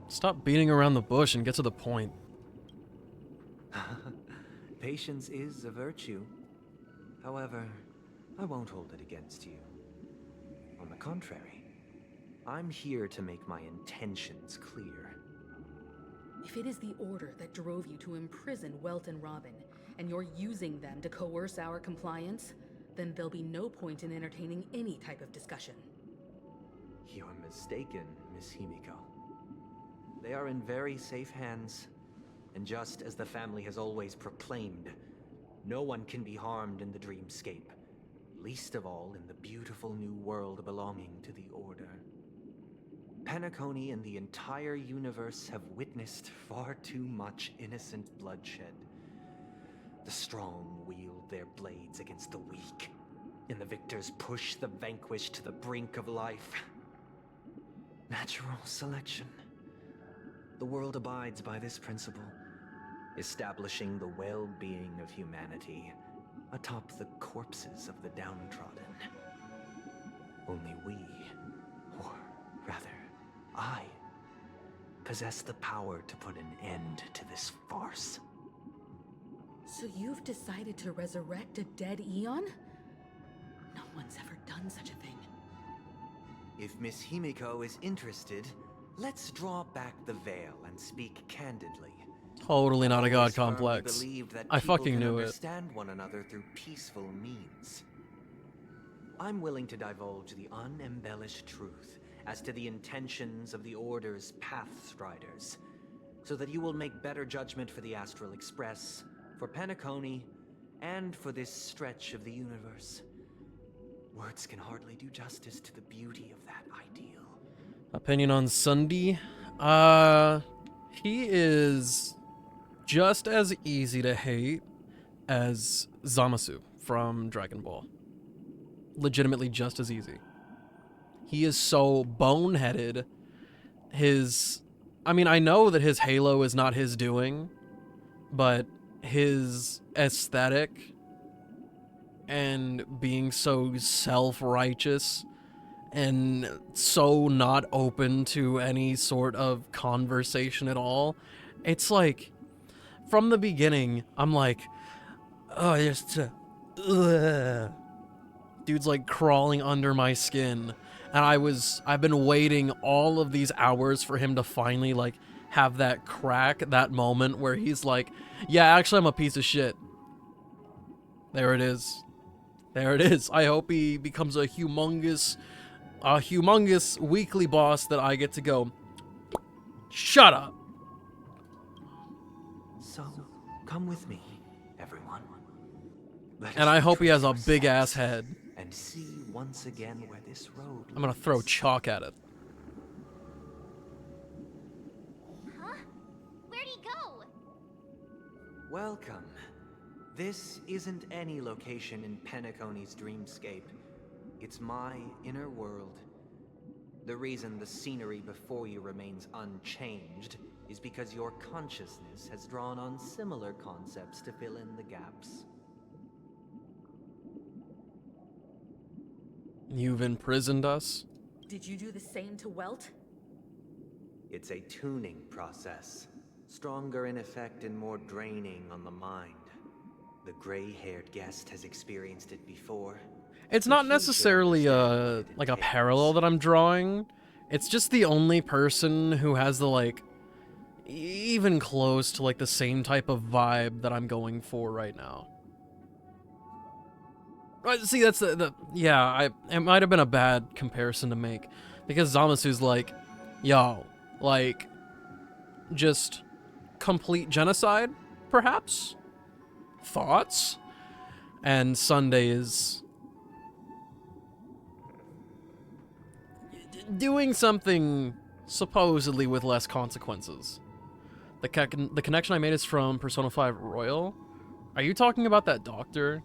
Stop beating around the bush and get to the point. Patience is a virtue. However, I won't hold it against you. On the contrary, I'm here to make my intentions clear. If it is the Order that drove you to imprison Welt and Robin, and you're using them to coerce our compliance, then there'll be no point in entertaining any type of discussion. You're mistaken, Miss Himiko. They are in very safe hands, and just as the family has always proclaimed, no one can be harmed in the dreamscape, least of all in the beautiful new world belonging to the Order. Penacony and the entire universe have witnessed far too much innocent bloodshed. The strong wield their blades against the weak, and the victors push the vanquished to the brink of life. Natural selection. The world abides by this principle, establishing the well-being of humanity atop the corpses of the downtrodden. Only we, or rather, I, possess the power to put an end to this farce. So you've decided to resurrect a dead Eon? No one's ever done such a thing. If Miss Himiko is interested, let's draw back the veil and speak candidly. Totally not a god Always firmly complex. believed that I people fucking can knew it. understand one another through peaceful means. I'm willing to divulge the unembellished truth as to the intentions of the Order's Pathstriders, so that you will make better judgment for the Astral Express, for Penacony, and for this stretch of the universe. Words can hardly do justice to the beauty of that ideal. Opinion on Sunday? He is just as easy to hate as Zamasu from Dragon Ball. Legitimately just as easy. He is so boneheaded. I mean, I know that his Halo is not his doing, but his aesthetic and being so self-righteous and so not open to any sort of conversation at all, it's like, from the beginning, I'm like, oh, just, dude's like crawling under my skin. And I've been waiting all of these hours for him to finally like have that crack, that moment where he's like, yeah, actually I'm a piece of shit. There it is. There it is. I hope he becomes a humongous a humongous weekly boss that I get to go, shut up. So, come with me, everyone. And I hope he has a big ass head. And see once again where this road I'm gonna throw chalk at it. Huh? Where'd he go? Welcome. This isn't any location in Penacony's dreamscape. It's my inner world. The reason the scenery before you remains unchanged is because your consciousness has drawn on similar concepts to fill in the gaps. You've imprisoned us? Did you do the same to Welt? It's a tuning process. Stronger in effect and more draining on the mind. The gray-haired guest has experienced it before. It's not necessarily like a parallel that I'm drawing. It's just the only person who has the, like, even close to, like, the same type of vibe that I'm going for right now. See, that's yeah, it might have been a bad comparison to make. Because Zamasu's like, yo, like, just complete genocide, perhaps? Thoughts? And Sunday is doing something supposedly with less consequences. The connection I made is from Persona 5 Royal. Are you talking about that doctor?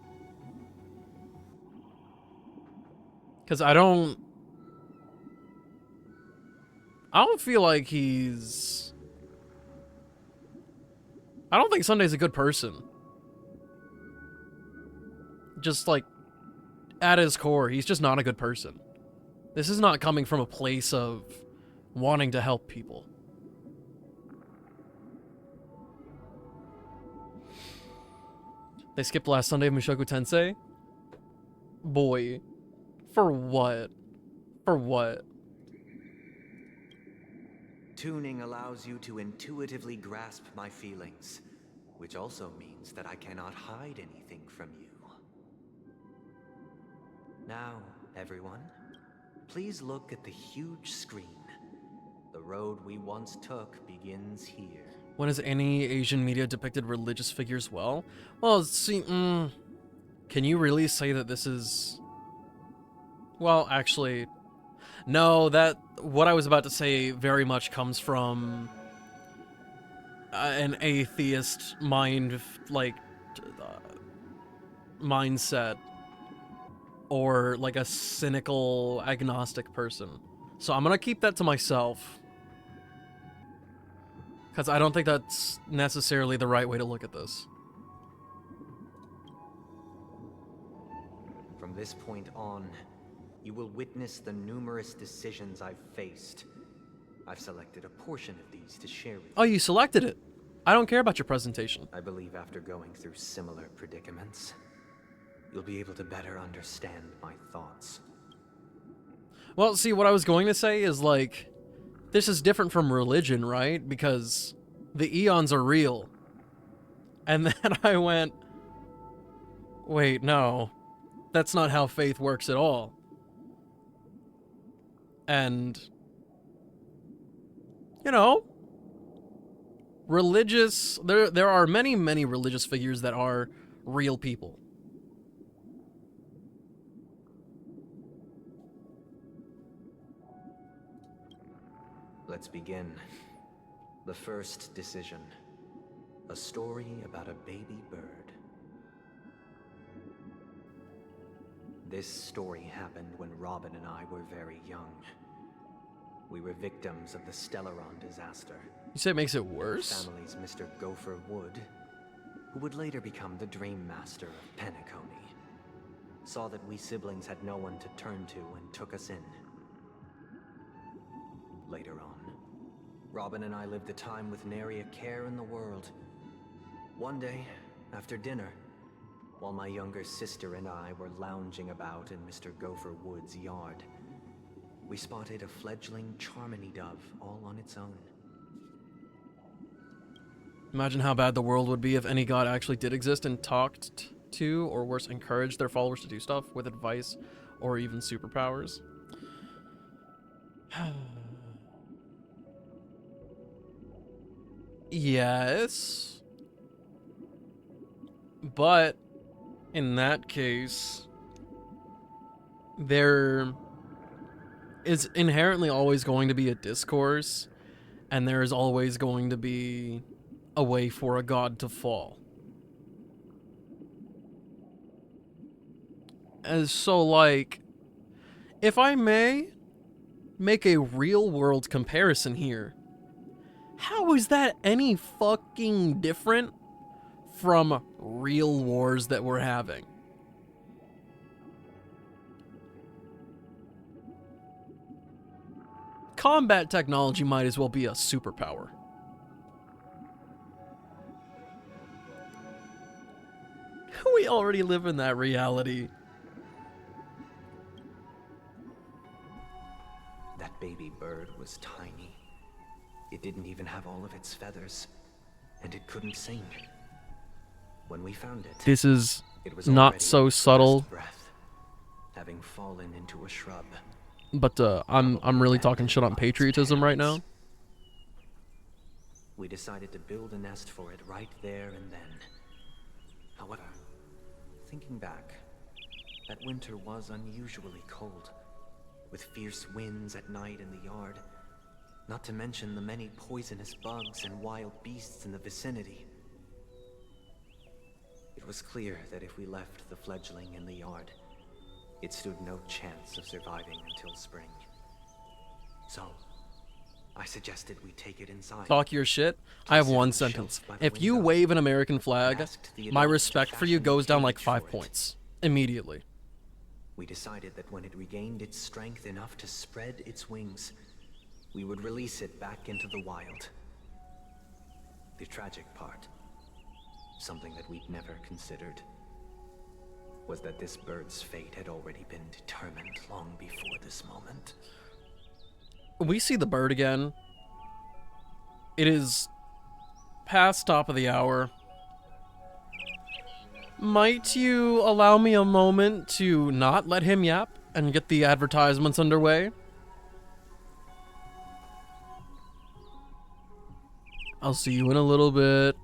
Because I don't feel like he's... I don't think Sunday's a good person. Just, like, at his core, he's just not a good person. This is not coming from a place of wanting to help people. They skipped last Sunday of Mushoku Tensei? Boy. For what? For what? Tuning allows you to intuitively grasp my feelings, which also means that I cannot hide anything from you. Now, everyone, please look at the huge screen. The road we once took begins here. When has any Asian media depicted religious figures well? Well, see, can you really say that this is... Well, actually, no, what I was about to say very much comes from an atheist mindset, or like a cynical agnostic person. So I'm gonna keep that to myself, because I don't think that's necessarily the right way to look at this. From this point on, you will witness the numerous decisions I've faced. I've selected a portion of these to share with you. Oh, you selected it. I don't care about your presentation. I believe after going through similar predicaments, you'll be able to better understand my thoughts. Well, see, what I was going to say is, like, this is different from religion, right? Because the eons are real. And then I went, wait, no. That's not how faith works at all. And, you know, religious, there are many, many religious figures that are real people. Let's begin. The first decision. A story about a baby bird. This story happened when Robin and I were very young. We were victims of the Stellaron disaster. You say it makes it worse? Family's Mr. Gopher Wood, who would later become the Dream Master of Penacony, saw that we siblings had no one to turn to and took us in. Later on, Robin and I lived a time with nary a care in the world. One day, after dinner, while my younger sister and I were lounging about in Mr. Gopher Wood's yard, we spotted a fledgling Charmony dove all on its own. Imagine how bad the world would be if any god actually did exist and talked to, or worse, encouraged their followers to do stuff with advice or even superpowers. Yes. But in that case, there is inherently always going to be a discourse, and there is always going to be a way for a god to fall. And so, like, if I may make a real world comparison here, how is that any fucking different from real wars that we're having? Combat technology might as well be a superpower. We already live in that reality. That baby bird was tiny. It didn't even have all of its feathers, and it couldn't sing. When we found it, This is it was not already so on its subtle, last breath, having fallen into a shrub. but I'm really talking shit on patriotism right now. We decided to build a nest for it right there and then. However, thinking back, that winter was unusually cold, with fierce winds at night in the yard, not to mention the many poisonous bugs and wild beasts in the vicinity. It was clear that if we left the fledgling in the yard, it stood no chance of surviving until spring. So, I suggested we take it inside. Talk your shit. I have one sentence. If you wave an American flag, my respect for you goes down like 5 points. Immediately. We decided that when it regained its strength enough to spread its wings, we would release it back into the wild. The tragic part, something that we'd never considered, was that this bird's fate had already been determined long before this moment. We see the bird again. It is past top of the hour. Might you allow me a moment to not let him yap and get the advertisements underway? I'll see you in a little bit.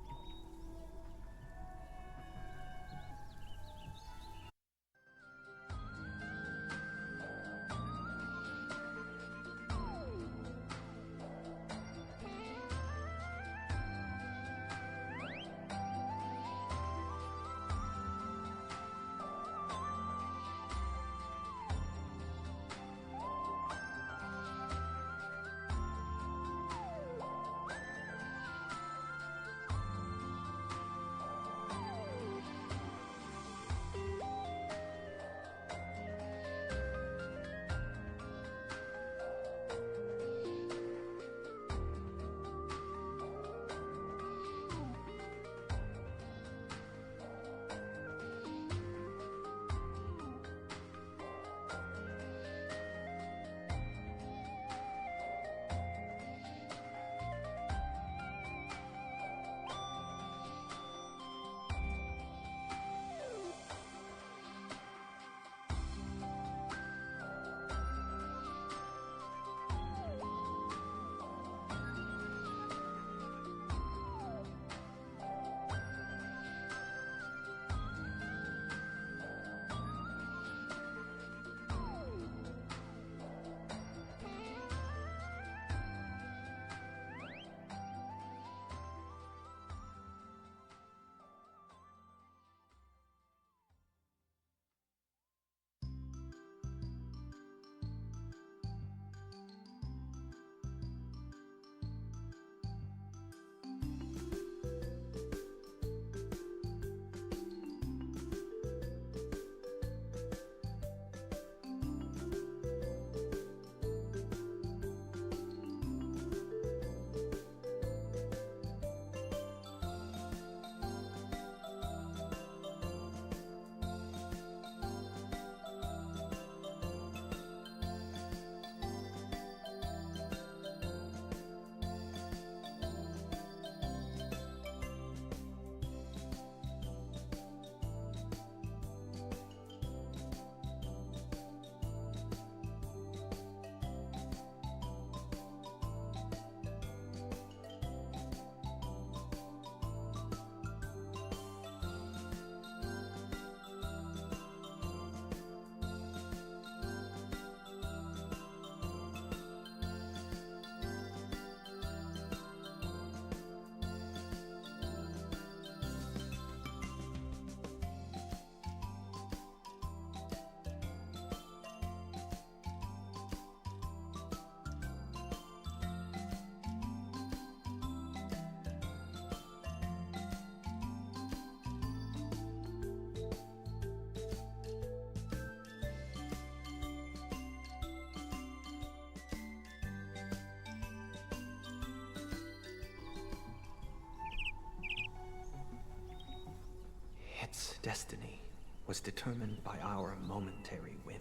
destiny was determined by our momentary whim.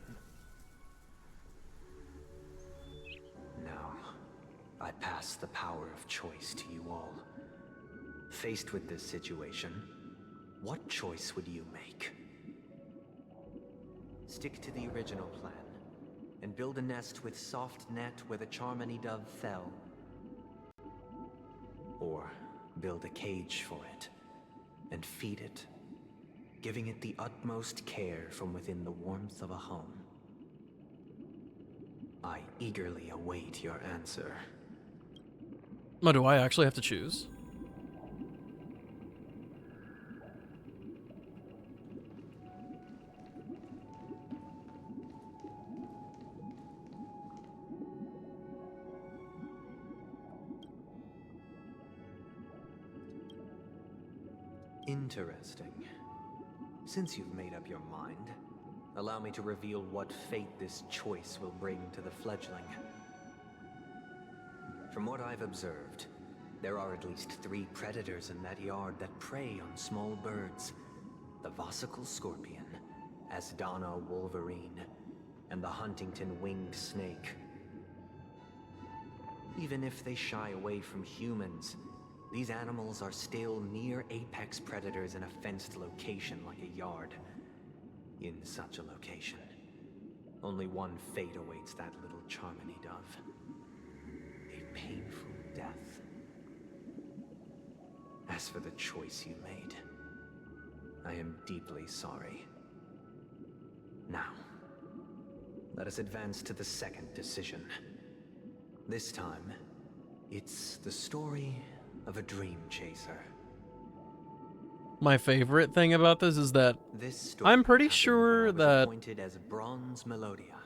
Now, I pass the power of choice to you all. Faced with this situation, what choice would you make? Stick to the original plan, and build a nest with soft net where the Charmony dove fell. Or build a cage for it, and feed it, giving it the utmost care from within the warmth of a home. I eagerly await your answer. Oh, do I actually have to choose? Interesting. Since you've made up your mind, allow me to reveal what fate this choice will bring to the fledgling. From what I've observed, there are at least 3 predators in that yard that prey on small birds. The Vossicle scorpion, Asdana wolverine, and the Huntington winged snake. Even if they shy away from humans, these animals are still near apex predators in a fenced location like a yard. In such a location, only one fate awaits that little Charmony dove. A painful death. As for the choice you made, I am deeply sorry. Now, let us advance to the second decision. This time, it's the story of a dream chaser. My favorite thing about this is that I'm pretty sure that appointed as Bronze Melodia,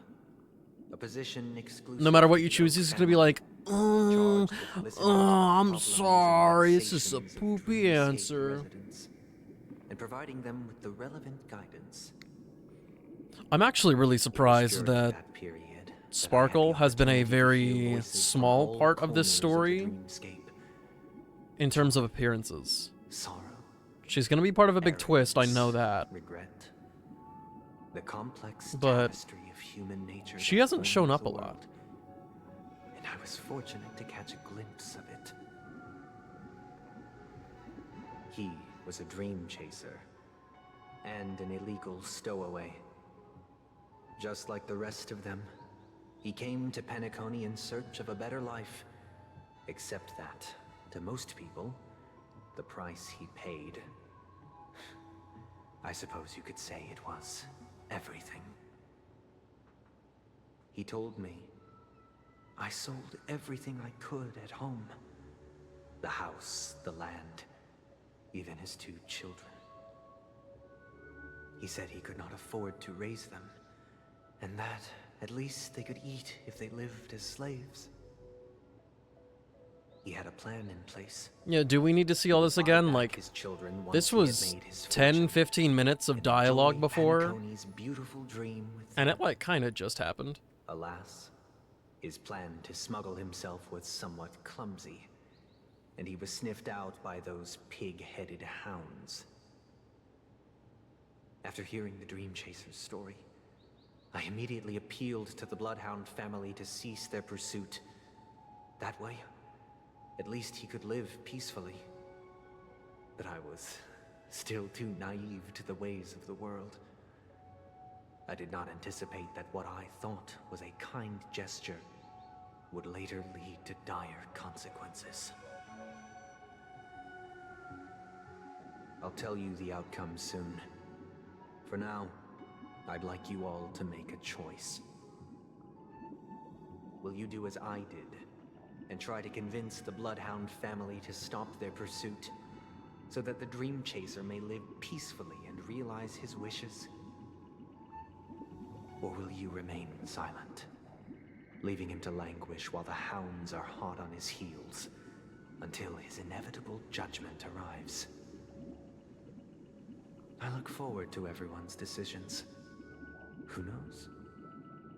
a position exclusive no matter what to you the choose, Oak he's gonna be family, like, charged with listening to the I'm problems sorry, and this is a vexations of poopy Dreamscape answer. residents, and providing them with the relevant guidance. I'm actually really It was surprised during that period that I had Sparkle the has been a opportunity to hear very voices from small all part of this corners story the dreamscape. in terms of appearances. Sorrow, She's gonna be part of a big twist, I know arrogance, that. regret, the complex But tapestry of human nature she that hasn't shown forms up the a lot. world. And I was fortunate to catch a glimpse of it. He was a dream chaser and an illegal stowaway. Just like the rest of them, he came to Penacony in search of a better life. Except that, to most people, the price he paid, I suppose you could say it was everything. He told me, I sold everything I could at home. The house, the land, even his 2 children. He said he could not afford to raise them, and that at least they could eat if they lived as slaves. He had a plan in place. Yeah, do we need to see all this again? Like, this was 10-15 minutes of dialogue before, and it, like, kind of just happened. Alas, his plan to smuggle himself was somewhat clumsy, and he was sniffed out by those pig-headed hounds. After hearing the Dream Chaser's story, I immediately appealed to the Bloodhound family to cease their pursuit. That way, at least he could live peacefully. But I was still too naive to the ways of the world. I did not anticipate that what I thought was a kind gesture would later lead to dire consequences. I'll tell you the outcome soon. For now, I'd like you all to make a choice. Will you do as I did, and try to convince the Bloodhound family to stop their pursuit, so that the Dream Chaser may live peacefully and realize his wishes? Or will you remain silent, leaving him to languish while the hounds are hot on his heels, until his inevitable judgment arrives? I look forward to everyone's decisions. Who knows?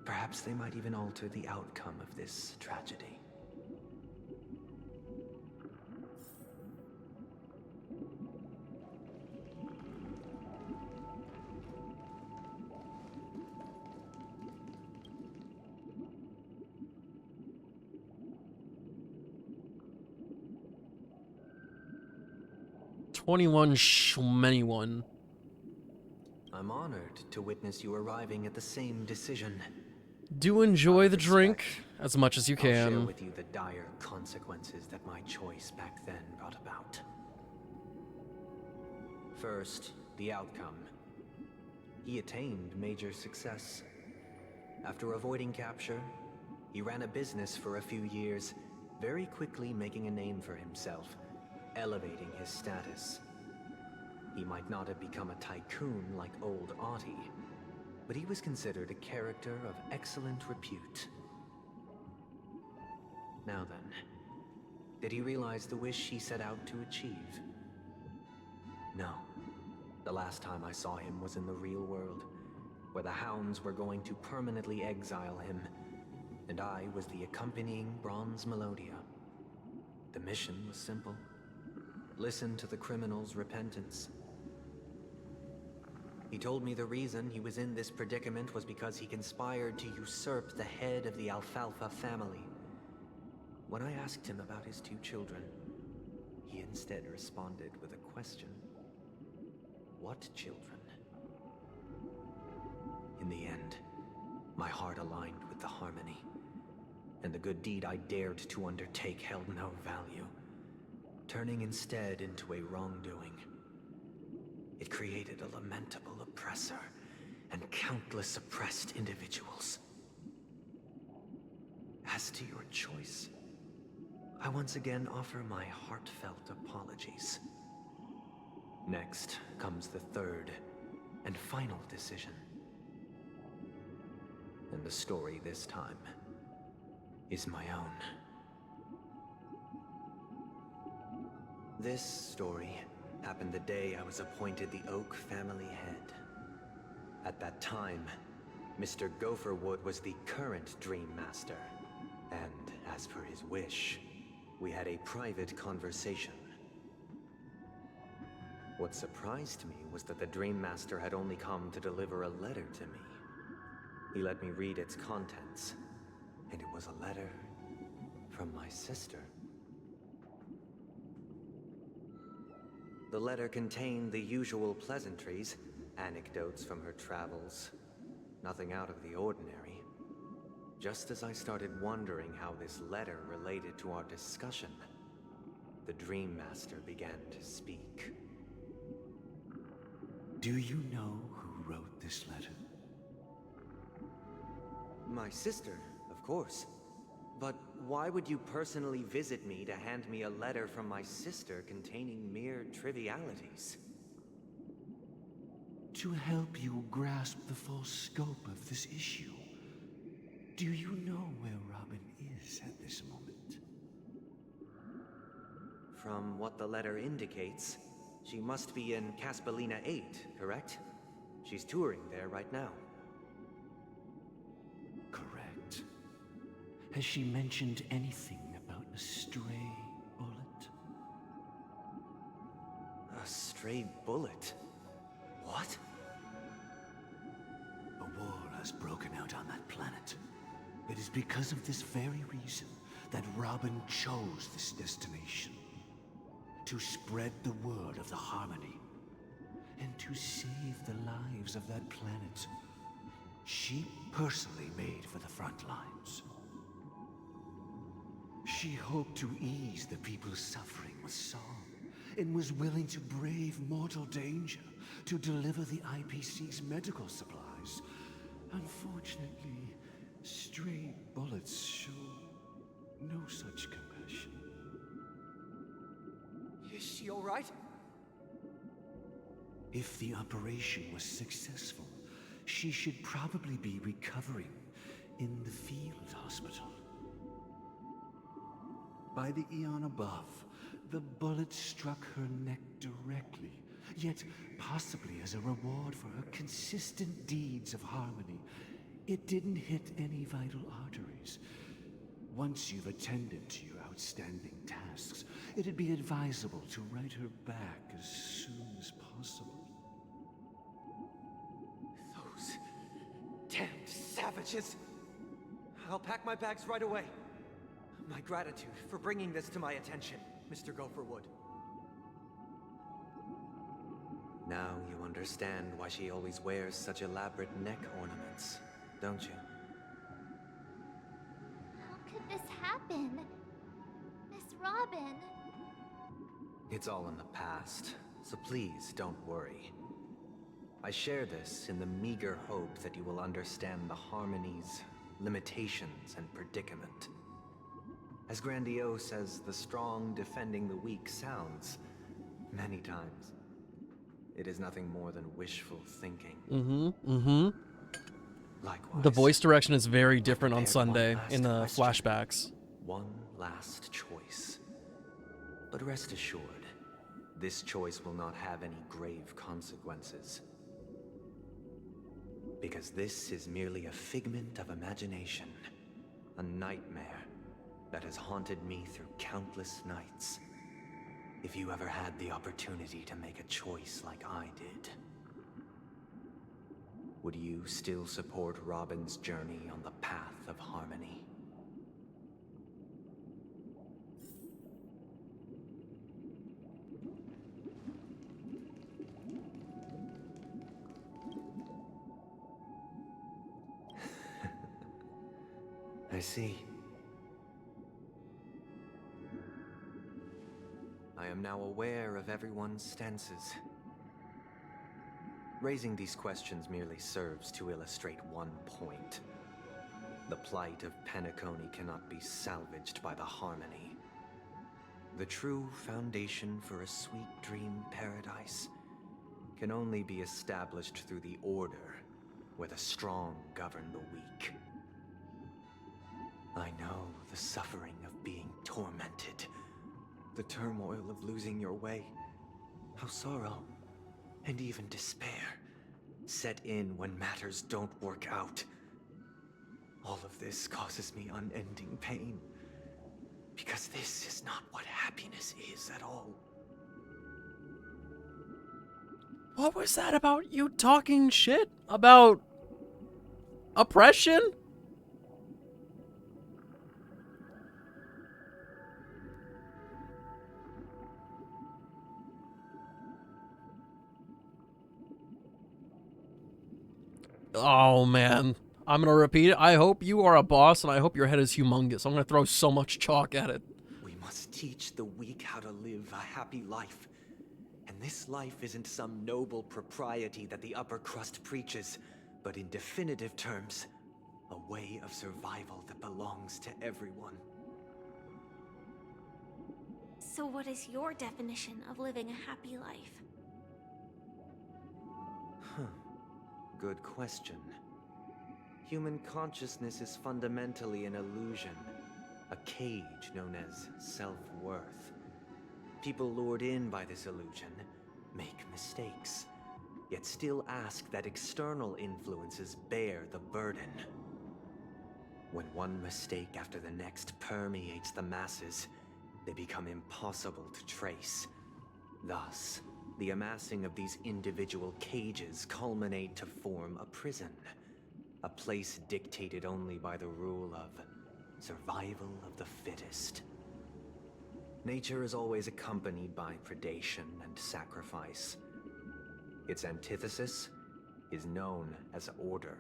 Perhaps they might even alter the outcome of this tragedy. 21. I'm honored to witness you arriving at the same decision. Do enjoy the drink as much as you I'll share can. with you the dire consequences that my choice back then brought about. First, the outcome. He attained major success. After avoiding capture, he ran a business for a few years, very quickly making a name for himself, elevating his status. He might not have become a tycoon like old Audie, but he was considered a character of excellent repute. Now then, did he realize the wish he set out to achieve? No. The last time I saw him was in the real world, where the Hounds were going to permanently exile him, and I was the accompanying Bronze Melodia. The mission was simple. Listen to the criminal's repentance. He told me the reason he was in this predicament was because he conspired to usurp the head of the Alfalfa family. When I asked him about his 2 children, he instead responded with a question. What children? In the end, my heart aligned with the harmony, and the good deed I dared to undertake held no value, turning instead into a wrongdoing. It created a lamentable oppressor and countless oppressed individuals. As to your choice, I once again offer my heartfelt apologies. Next comes the third and final decision. And the story this time is my own. This story happened the day I was appointed the Oak family head. At that time, Mr. Gopherwood was the current Dream Master, and as per his wish, we had a private conversation. What surprised me was that the Dream Master had only come to deliver a letter to me. He let me read its contents, and it was a letter from my sister. The letter contained the usual pleasantries, anecdotes from her travels, nothing out of the ordinary. Just as I started wondering how this letter related to our discussion, the Dream Master began to speak. Do you know who wrote this letter? My sister, of course. But why would you personally visit me to hand me a letter from my sister containing mere trivialities? To help you grasp the full scope of this issue. Do you know where Robin is at this moment? From what the letter indicates, she must be in Caspelina 8, correct? She's touring there right now. Correct. Has she mentioned anything about a stray bullet? A stray bullet? What? A war has broken out on that planet. It is because of this very reason that Robin chose this destination. To spread the word of the harmony. And to save the lives of that planet. She personally made for the front lines. She hoped to ease the people's suffering with song, and was willing to brave mortal danger to deliver the IPC's medical supplies. Unfortunately, stray bullets show no such compassion. Is she all right? If the operation was successful, she should probably be recovering in the field hospital. By the eon above, the bullet struck her neck directly, yet possibly as a reward for her consistent deeds of harmony. It didn't hit any vital arteries. Once you've attended to your outstanding tasks, it'd be advisable to write her back as soon as possible. Those damned savages! I'll pack my bags right away. My gratitude for bringing this to my attention, Mr. Gopherwood. Now you understand why she always wears such elaborate neck ornaments, don't you? How could this happen? Miss Robin. It's all in the past, so please don't worry. I share this in the meager hope that you will understand the harmony's limitations and predicament. As grandiose as the strong defending the weak sounds, many times, it is nothing more than wishful thinking. Likewise, The voice direction is very different on Sunday in the flashbacks. one last choice. But rest assured, this choice will not have any grave consequences. Because this is merely a figment of imagination, a nightmare that has haunted me through countless nights. If you ever had the opportunity to make a choice like I did, would you still support Robin's journey on the path of harmony? I see. I am now aware of everyone's stances. Raising these questions merely serves to illustrate one point. The plight of Penacony cannot be salvaged by the harmony. The true foundation for a sweet dream paradise can only be established through the order, where the strong govern the weak. I know the suffering of being tormented, the turmoil of losing your way, how sorrow and even despair set in when matters don't work out. All of this causes me unending pain, because this is not what happiness is at all. What was that about you talking shit about oppression? Oh man, I'm gonna repeat it. I hope you are a boss, and I hope your head is humongous. I'm gonna throw so much chalk at it. We must teach the weak how to live a happy life. And this life isn't some noble propriety that the upper crust preaches, but in definitive terms, a way of survival that belongs to everyone. So what is your definition of living a happy life? Good question. Human consciousness is fundamentally an illusion, a cage known as self-worth. People lured in by this illusion make mistakes, yet still ask that external influences bear the burden. When one mistake after the next permeates the masses, they become impossible to trace. Thus, the amassing of these individual cages culminate to form a prison, a place dictated only by the rule of survival of the fittest. Nature is always accompanied by predation and sacrifice. Its antithesis is known as order.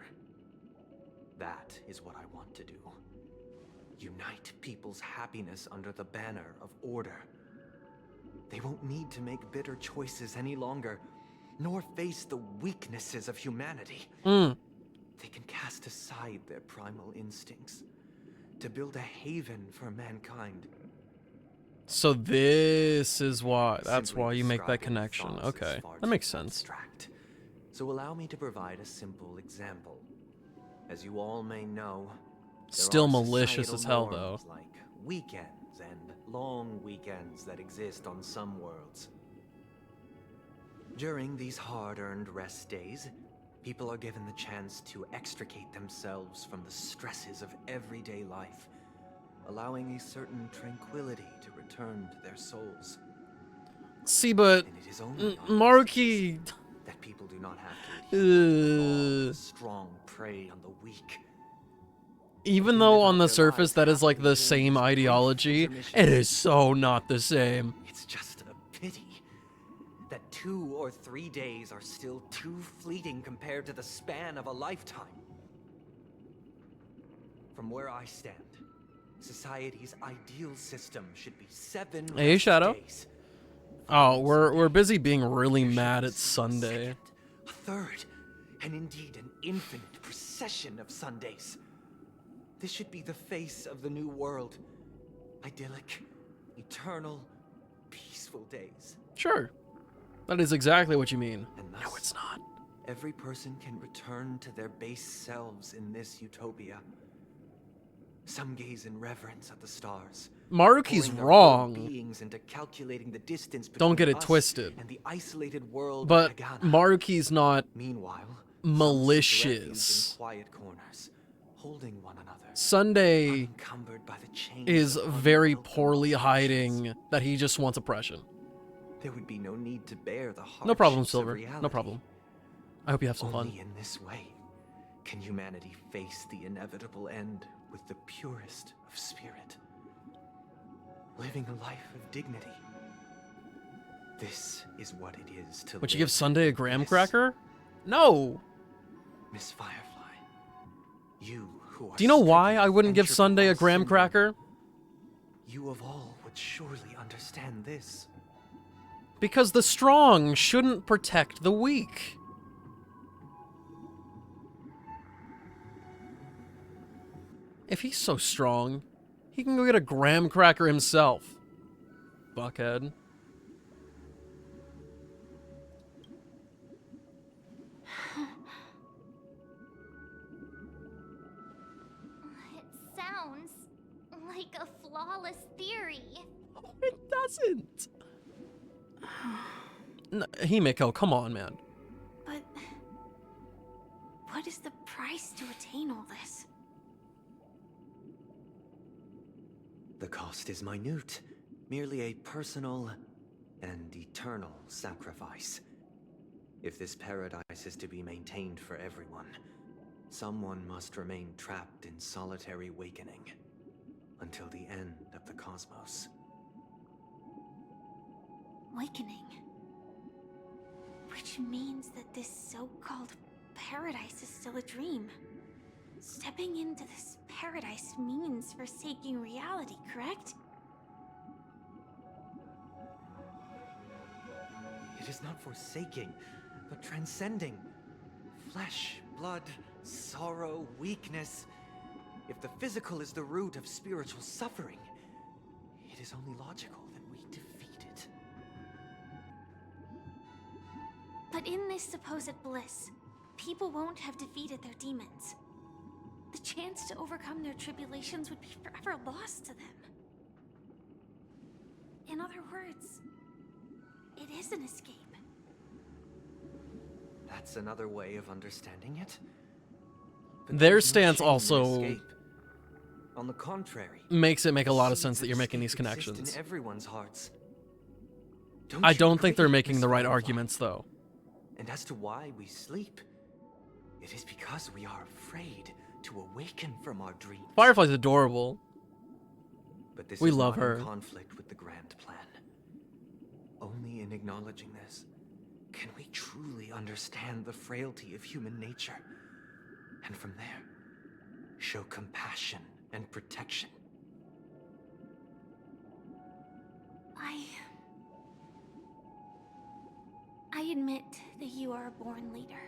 That is what I want to do. Unite people's happiness under the banner of order. They won't need to make bitter choices any longer, nor face the weaknesses of humanity. They can cast aside their primal instincts to build a haven for mankind. So this is why, that's why you make that connection. Okay, that makes sense. So allow me to provide a simple example. As you all may know, still malicious as hell though. Like weekends and long weekends that exist on some worlds. During these hard-earned rest days, people are given the chance to extricate themselves from the stresses of everyday life, allowing a certain tranquility to return to their souls. See, but Maruki, that people do not have to strong prey on the weak. Even though on the surface that is like the same ideology, it is so not the same. It's just a pity that 2 or 3 days are still too fleeting compared to the span of a lifetime. From where I stand, society's ideal system should be 7 Hey, rest Shadow. days. Oh, we're busy being really mad at Sunday. A third, and indeed an infinite procession of Sundays. This should be the face of the new world. Idyllic, eternal, peaceful days. Sure. That is exactly what you mean. And thus, No, it's not. every person can return to their base selves in this utopia. Some gaze in reverence at the stars. Maruki's pouring their wrong. whole beings into calculating the distance Don't get between it us twisted. and the isolated world But of Hagana. Maruki's not Meanwhile, malicious. in quiet corners, holding one another. Sunday Unencumbered by the chains is of very unwelcome poorly obligations. hiding that he just wants oppression. There would be no need to bear the No problem, hardships of Silver. reality. No problem. I hope you have some Only fun. in this way can humanity face the inevitable end with the purest of spirit. Living a life of dignity. This is what it is to Would you live give Sunday a graham this. cracker? No. Miss Firefly, you who are Do you know why stricken I wouldn't give entropy Sunday a graham syndrome, cracker? You of all would surely understand this. Because the strong shouldn't protect the weak. If he's so strong, he can go get a graham cracker himself. Fuckhead. It sounds like a flawless theory. It doesn't. No, Himeko, come on, man. But what is the price to attain all this? The cost is minute, merely a personal and eternal sacrifice. If this paradise is to be maintained for everyone, someone must remain trapped in solitary awakening until the end of the cosmos. Awakening. Which means that this so-called paradise is still a dream. Stepping into this paradise means forsaking reality, correct? It is not forsaking, but transcending. Flesh, blood, sorrow, weakness. If the physical is the root of spiritual suffering, it is only logical that we defeat it. But in this supposed bliss, people won't have defeated their demons. The chance to overcome their tribulations would be forever lost to them. In other words, it is an escape. That's another way of understanding it. Their there's no stance shame in also escape. On the contrary, makes it make a lot of seeds sense that you're making these escape exist connections. in everyone's hearts. I you don't think they're agree, making Miss the right Firefly? arguments, though. And as to why we sleep, it is because we are afraid to awaken from our dreams. Firefly's adorable. But this We is love not her. in conflict with the grand plan. Only in acknowledging this can we truly understand the frailty of human nature, and from there, show compassion and protection. I admit that you are a born leader.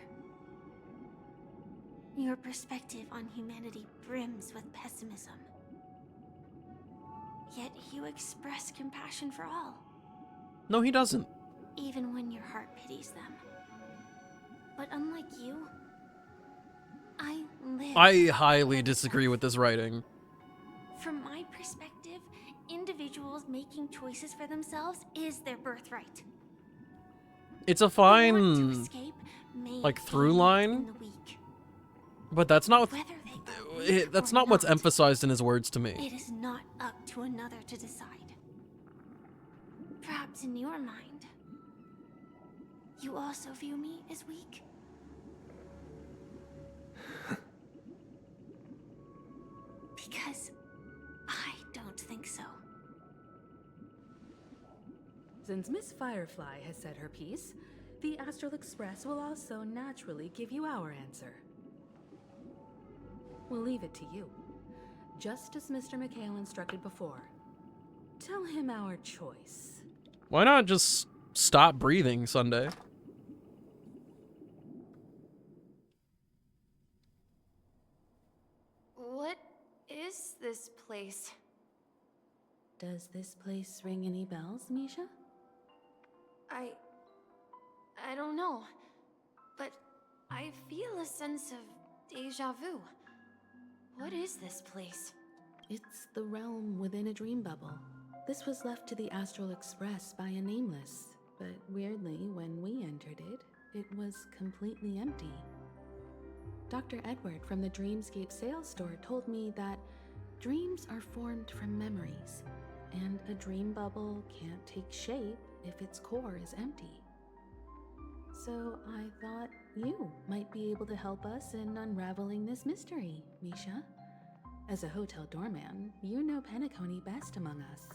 Your perspective on humanity brims with pessimism. Yet you express compassion for all, No, he doesn't. even when your heart pities them. But unlike you, I live. I highly disagree with this writing. From my perspective, individuals making choices for themselves is their birthright. It's a The want to fine, escape may like, feed through in line, the weak. but that's not Whether they believe that's or not what's emphasized in his words to me. It is not up to another to decide. Perhaps in your mind, you also view me as weak. Because I don't think so. Since Miss Firefly has said her piece, the Astral Express will also naturally give you our answer. We'll leave it to you. Just as Mr. McHale instructed before. Tell him our choice. Why not just stop breathing, Sunday? What is this place? Does this place ring any bells, Misha? I don't know, but I feel a sense of deja vu. What is this place? It's the realm within a dream bubble. This was left to the Astral Express by a nameless, but weirdly, when we entered it, it was completely empty. Dr. Edward from the Dreamscape sales store told me that dreams are formed from memories, and a dream bubble can't take shape if its core is empty. So I thought you might be able to help us in unraveling this mystery, Misha. As a hotel doorman, you know Penacony best among us.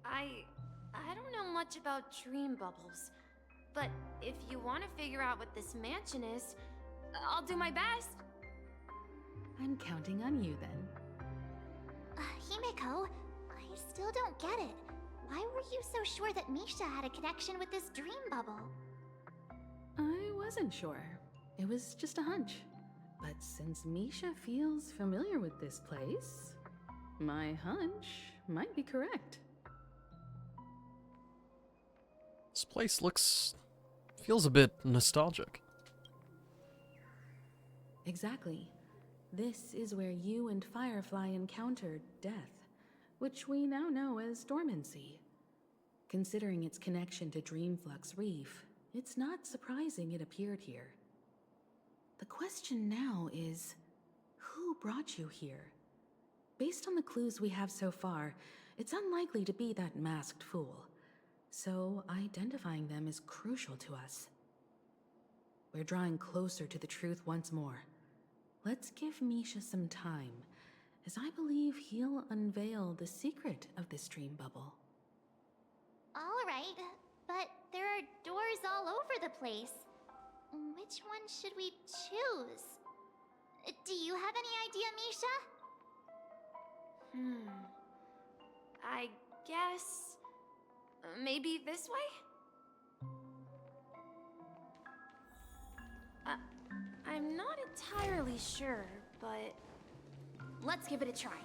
I don't know much about dream bubbles, but if you want to figure out what this mansion is, I'll do my best. I'm counting on you then. Himeko, I still don't get it. Why were you so sure that Misha had a connection with this dream bubble? I wasn't sure. It was just a hunch. But since Misha feels familiar with this place, my hunch might be correct. This place feels a bit nostalgic. Exactly. This is where you and Firefly encountered death, which we now know as dormancy. Considering its connection to Dreamflux Reef, it's not surprising it appeared here. The question now is, who brought you here? Based on the clues we have so far, it's unlikely to be that masked fool. So identifying them is crucial to us. We're drawing closer to the truth once more. Let's give Misha some time, as I believe he'll unveil the secret of this dream bubble. All right, but there are doors all over the place. Which one should we choose? Do you have any idea, Misha? I guess... maybe this way? I'm not entirely sure, but... let's give it a try.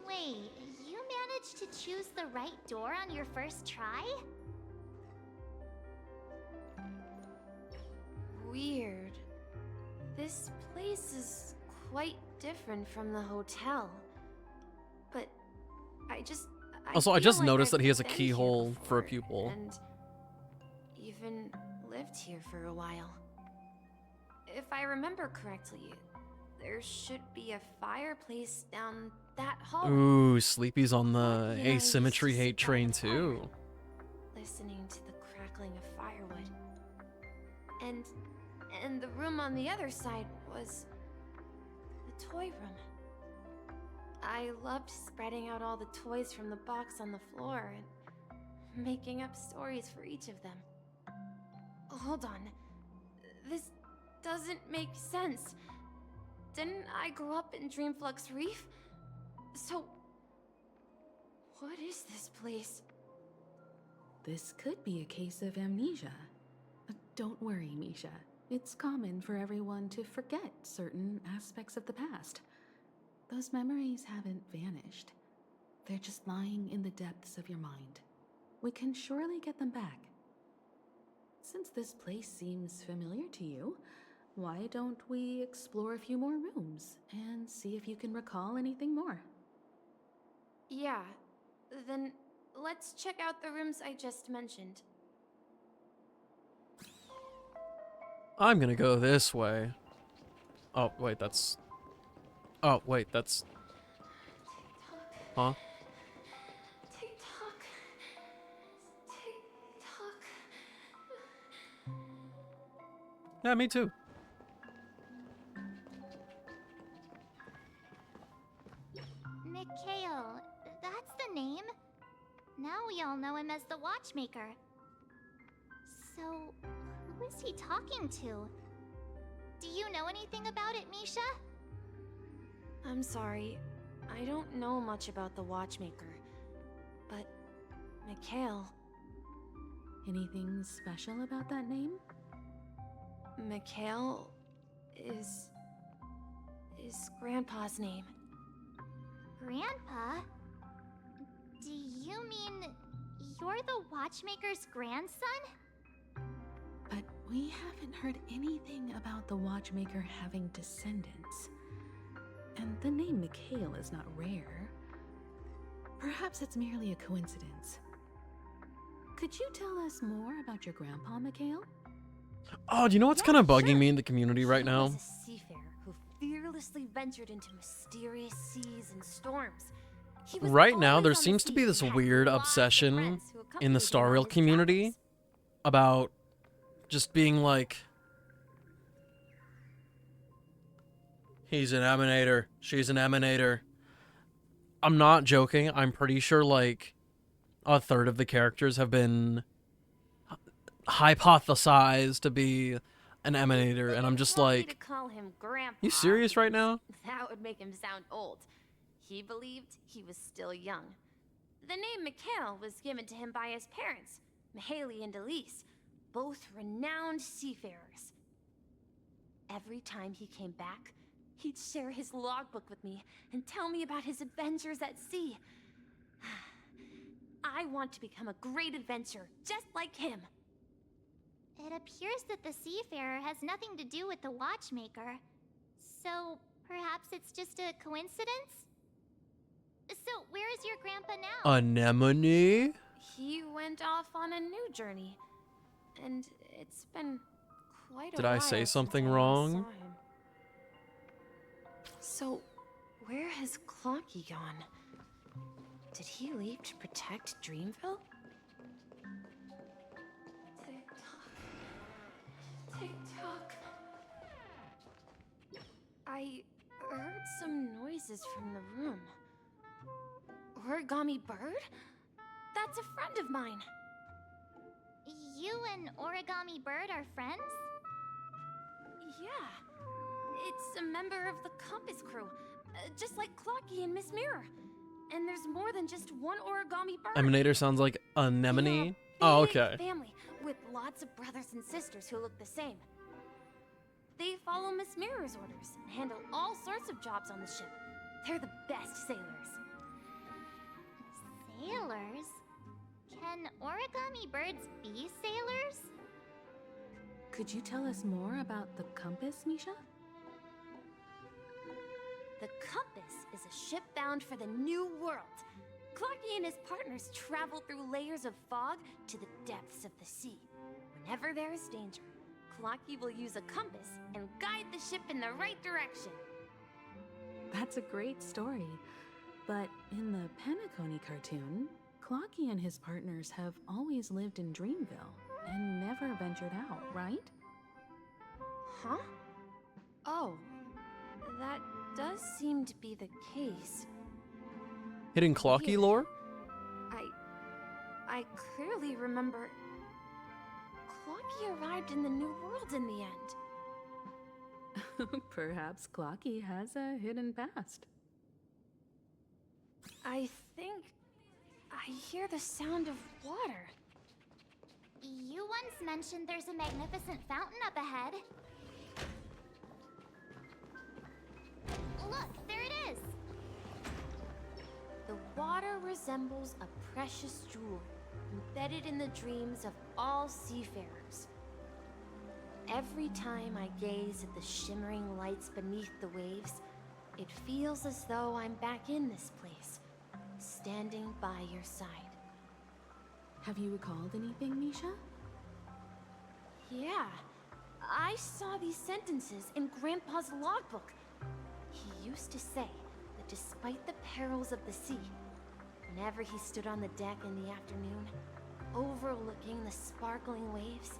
Wait, you managed to choose the right door on your first try? Weird. This place is quite different from the hotel. But I just I noticed that he has a keyhole for a pupil. And even lived here for a while. If I remember correctly, there should be a fireplace down that hall. Ooh, Sleepy's on the Yeah, I used to asymmetry hate sit by train the fire, too. listening to the crackling of firewood. And the room on the other side was the toy room. I loved spreading out all the toys from the box on the floor and making up stories for each of them. Hold on. This doesn't make sense. Didn't I grow up in Dreamflux Reef? So, what is this place? This could be a case of amnesia. Don't worry, Misha. It's common for everyone to forget certain aspects of the past. Those memories haven't vanished. They're just lying in the depths of your mind. We can surely get them back. Since this place seems familiar to you, why don't we explore a few more rooms and see if you can recall anything more? Yeah, then let's check out the rooms I just mentioned. I'm gonna go this way. Oh, wait, that's... Oh, wait, that's... Huh? Tick-tock. Tick-tock. Yeah, me too. Mikhail, that's the name. Now we all know him as the Watchmaker. So, who is he talking to? Do you know anything about it, Misha? I'm sorry. I don't know much about the Watchmaker. But, Mikhail... Anything special about that name? Mikhail is Grandpa's name. Grandpa? Do you mean you're the Watchmaker's grandson? But we haven't heard anything about the Watchmaker having descendants. And the name Mikhail is not rare. Perhaps it's merely a coincidence. Could you tell us more about your grandpa, Mikhail? Oh, do you know what's kind of bugging me in the community right now? He was a seafarer who fearlessly ventured into mysterious seas and storms. He was Right now, always there on the seems to sea be this and had weird lots of obsession friends who in accompanied the him Star on Rail his community travels. about just being like, he's an emanator, she's an emanator. I'm not joking. I'm pretty sure like a third of the characters have been hypothesized to be an emanator, and I'm just Want me like, to call him Grandpa you serious right because now? That would make him sound old. He believed he was still young. The name Mikhail was given to him by his parents, Mihaly and Elise, both renowned seafarers. Every time he came back, he'd share his logbook with me and tell me about his adventures at sea. I want to become a great adventurer, just like him. It appears that the seafarer has nothing to do with the Watchmaker. So, perhaps it's just a coincidence? So, where is your grandpa now? Anemone? He went off on a new journey, and it's been quite a Did while I say since something I last wrong? saw him. So, where has Clocky gone? Did he leave to protect Dreamville? Tick-tock. I heard some noises from the room. Origami Bird? That's a friend of mine. You and Origami Bird are friends? Yeah. It's a member of the Compass crew, just like Clocky and Miss Mirror. And there's more than just one Origami Bird. Emanator sounds like anemone. Oh, okay. Family with lots of brothers and sisters who look the same. They follow Miss Mirror's orders and handle all sorts of jobs on the ship. They're the best sailors. Sailors? Can Origami Birds be sailors? Could you tell us more about the compass, Misha? The Compass is a ship bound for the New World. Clocky and his partners travel through layers of fog to the depths of the sea. Whenever there is danger, Clocky will use a compass and guide the ship in the right direction. That's a great story. But in the Penacony cartoon, Clocky and his partners have always lived in Dreamville and never ventured out, right? Huh? Oh, that does seem to be the case. Hidden Clocky Here. lore? I clearly remember Clocky arrived in the New World in the end. Perhaps Clocky has a hidden past. I think I hear the sound of water. You once mentioned there's a magnificent fountain up ahead. Look, there it is! The water resembles a precious jewel embedded in the dreams of all seafarers. Every time I gaze at the shimmering lights beneath the waves, it feels as though I'm back in this place, standing by your side. Have you recalled anything, Misha? Yeah, I saw these sentences in Grandpa's logbook. He used to say that despite the perils of the sea, whenever he stood on the deck in the afternoon, overlooking the sparkling waves,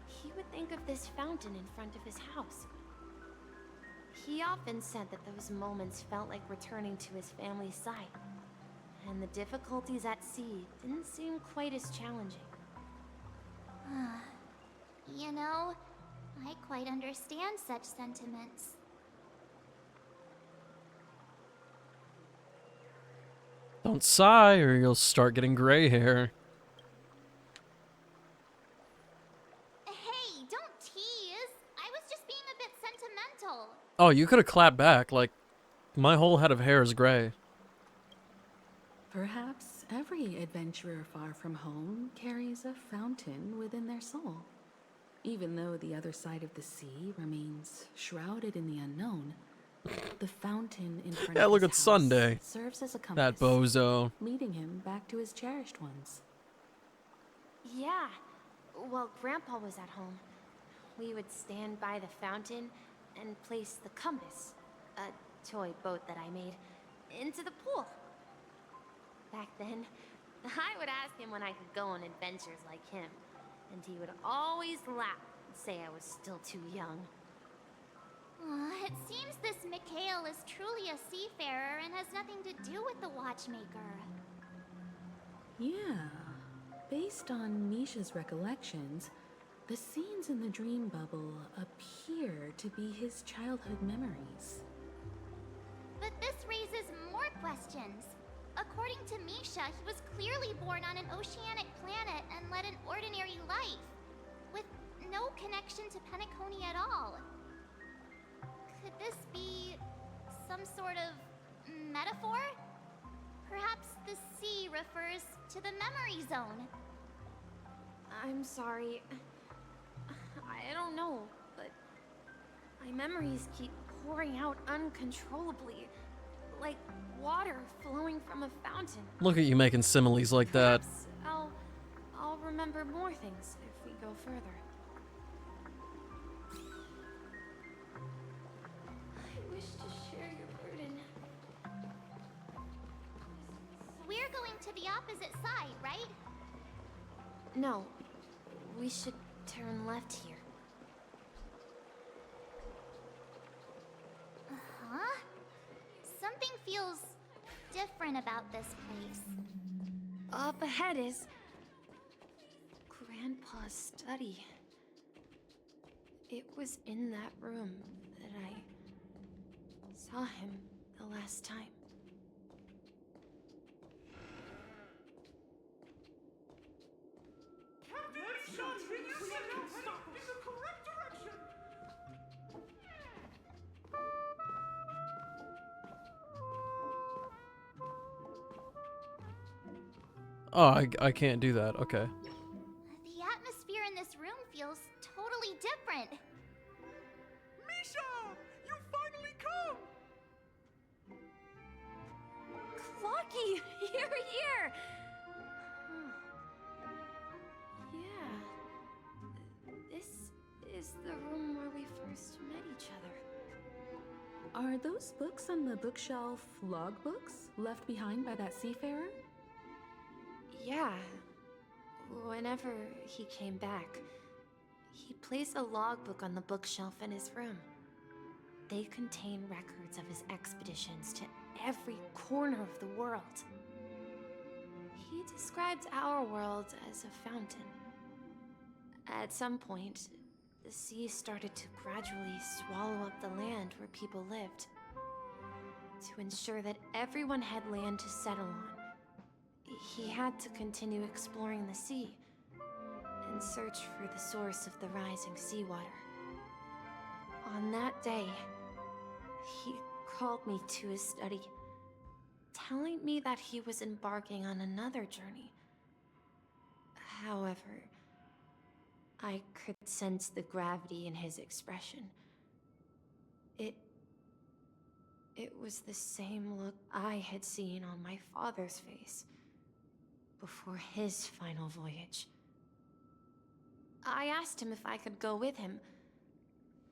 he would think of this fountain in front of his house. He often said that those moments felt like returning to his family's side, and the difficulties at sea didn't seem quite as challenging. You know, I quite understand such sentiments. Don't sigh or you'll start getting gray hair. Hey, don't tease. I was just being a bit sentimental. Oh, you could have clapped back. Like, my whole head of hair is gray. Perhaps every adventurer far from home carries a fountain within their soul. Even though the other side of the sea remains shrouded in the unknown, the fountain in front Yeah, of look his at house Sunday. serves as a compass, That bozo. leading him back to his cherished ones. Yeah, while Grandpa was at home, we would stand by the fountain and place the compass, a toy boat that I made, into the pool. Back then, I would ask him when I could go on adventures like him, and he would always laugh and say I was still too young. It seems this Mikhail is truly a seafarer and has nothing to do with the watchmaker. Yeah, based on Misha's recollections, the scenes in the dream bubble appear to be his childhood memories. But this raises more questions. According to Misha, he was clearly born on an oceanic planet and led an ordinary life, with no connection to Penacony at all. Could this be some sort of metaphor? Perhaps the sea refers to the memory zone. I'm sorry. I don't know, but my memories keep pouring out uncontrollably, like water flowing from a fountain. Look at you making similes like that. Perhaps I'll remember more things if we go further. I wish to share your burden. We're going to the opposite side, right? No, we should turn left here. Huh? Something feels different about this place. Up ahead is Grandpa's study. It was in that room that I saw him the last time. Captain Misha, you said heading in the correct direction. Oh, I can't do that. Okay. The atmosphere in this room feels totally different. Misha, you finally come. Clocky, you're here! Yeah. This is the room where we first met each other. Are those books on the bookshelf logbooks left behind by that seafarer? Yeah. Whenever he came back, he placed a logbook on the bookshelf in his room. They contain records of his expeditions to every corner of the world. He described our world as a fountain. At some point, the sea started to gradually swallow up the land where people lived. To ensure that everyone had land to settle on, he had to continue exploring the sea and search for the source of the rising seawater. On that day, he called me to his study, telling me that he was embarking on another journey. However, I could sense the gravity in his expression. It was the same look I had seen on my father's face before his final voyage. I asked him if I could go with him,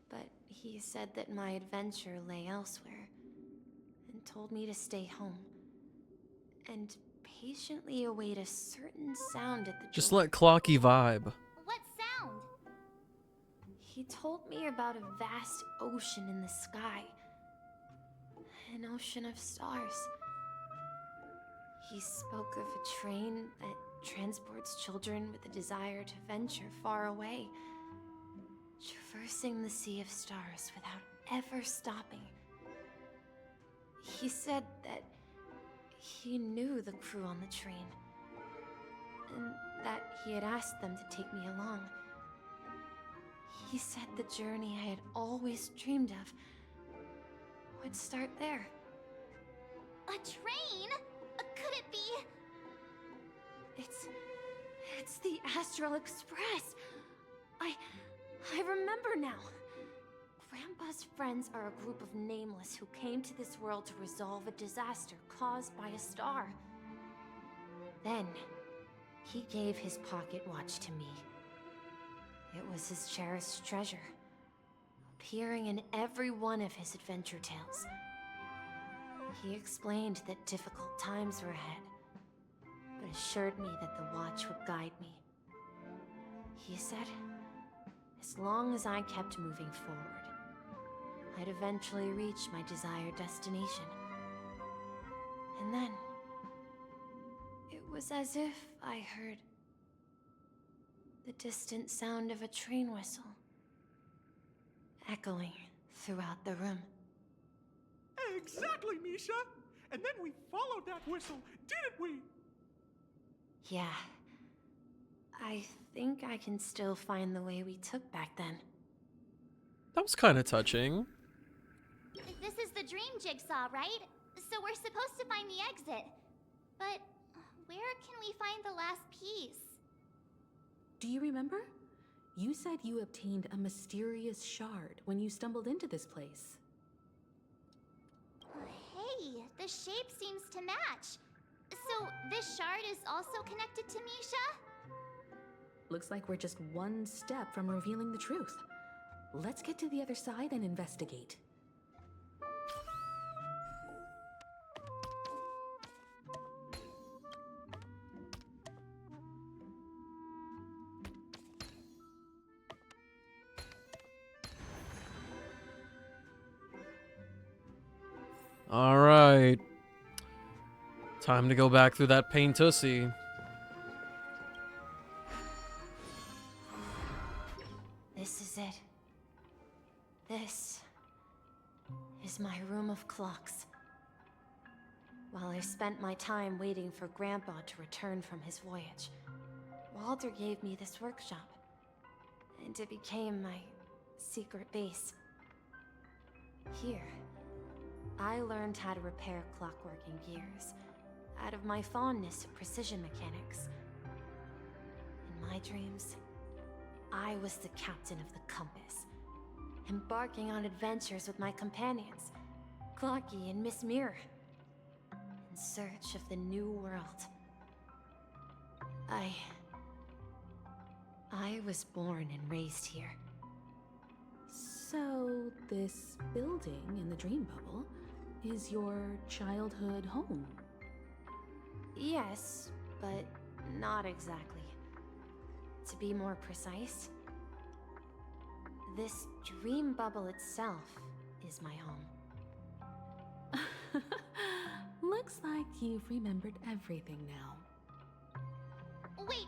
but he said that my adventure lay elsewhere, and told me to stay home, and patiently await a certain sound at the door. Just let Clocky vibe. What sound? He told me about a vast ocean in the sky, an ocean of stars. He spoke of a train that transports children with a desire to venture far away, traversing the sea of stars without ever stopping. He said that he knew the crew on the train, and that he had asked them to take me along. He said the journey I had always dreamed of would start there. A train? Could it be? It's the Astral Express. I remember now. Grandpa's friends are a group of nameless who came to this world to resolve a disaster caused by a star. Then, he gave his pocket watch to me. It was his cherished treasure, appearing in every one of his adventure tales. He explained that difficult times were ahead, but assured me that the watch would guide me. He said, as long as I kept moving forward, I'd eventually reach my desired destination. And then, it was as if I heard the distant sound of a train whistle, echoing throughout the room. Exactly, Misha! And then we followed that whistle, didn't we? Yeah. I think I can still find the way we took back then. That was kind of touching. This is the dream jigsaw, right? So we're supposed to find the exit. But where can we find the last piece? Do you remember? You said you obtained a mysterious shard when you stumbled into this place. Hey, the shape seems to match. So this shard is also connected to Misha? Looks like we're just one step from revealing the truth. Let's get to the other side and investigate. All right. Time to go back through that pain tussie. This is it. This is my room of clocks. While I spent my time waiting for Grandpa to return from his voyage, Walter gave me this workshop, and it became my secret base. Here, I learned how to repair clockwork and gears, out of my fondness of precision mechanics. In my dreams, I was the captain of the compass, embarking on adventures with my companions, Clocky and Miss Mirror, in search of the new world. I was born and raised here. So, this building in the dream bubble is your childhood home? Yes, but not exactly. To be more precise, this dream bubble itself is my home. Looks like you've remembered everything now. Wait.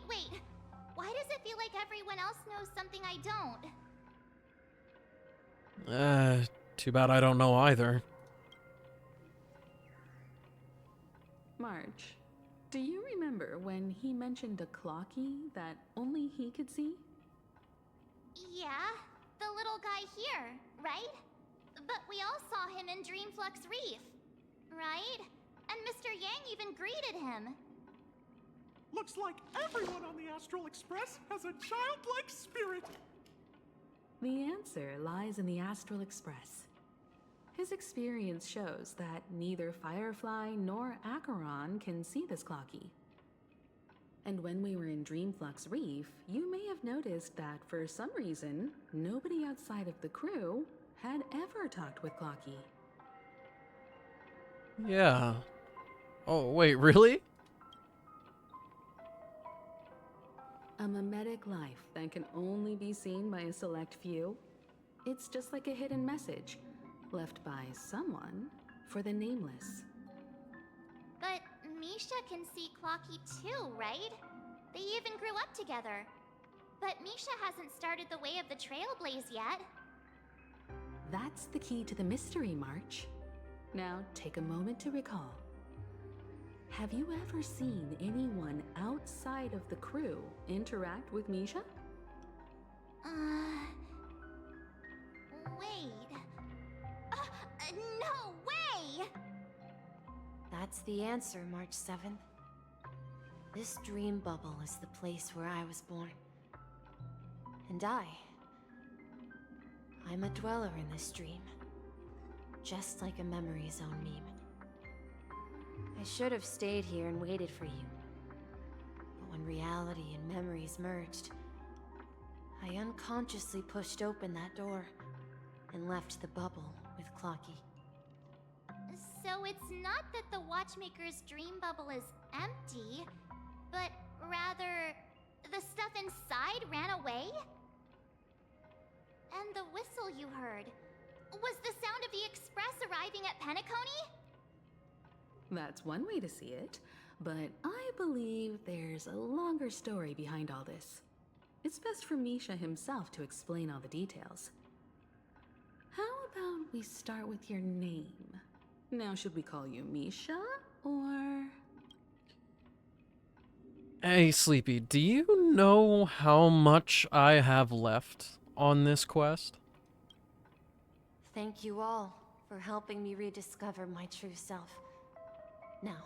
Why does it feel like everyone else knows something I don't? Too bad I don't know either. Marge, do you remember when he mentioned a clocky that only he could see? Yeah, the little guy here, right? But we all saw him in Dreamflux Reef, right? And Mr. Yang even greeted him. Looks like everyone on the Astral Express has a childlike spirit. The answer lies in the Astral Express. His experience shows that neither Firefly nor Acheron can see this clocky. And when we were in Dreamflux Reef, you may have noticed that for some reason, nobody outside of the crew had ever talked with Clocky. Yeah. Oh, wait, really? A mimetic life that can only be seen by a select few. It's just like a hidden message left by someone for the nameless. But Misha can see Clocky too, right? They even grew up together. But Misha hasn't started the way of the Trailblaze yet. That's the key to the mystery, March. Now take a moment to recall. Have you ever seen anyone outside of the crew interact with Misha? Wait. No way! That's the answer, March 7th. This dream bubble is the place where I was born. And I'm a dweller in this dream. Just like a memory zone meme. I should have stayed here and waited for you. But when reality and memories merged, I unconsciously pushed open that door and left the bubble with Clocky. So it's not that the Watchmaker's dream bubble is empty, but rather the stuff inside ran away? And the whistle you heard was the sound of the express arriving at Penacony? That's one way to see it, but I believe there's a longer story behind all this. It's best for Misha himself to explain all the details. How about we start with your name? Now, should we call you Misha, or... Hey, Sleepy, do you know how much I have left on this quest? Thank you all for helping me rediscover my true self. Now,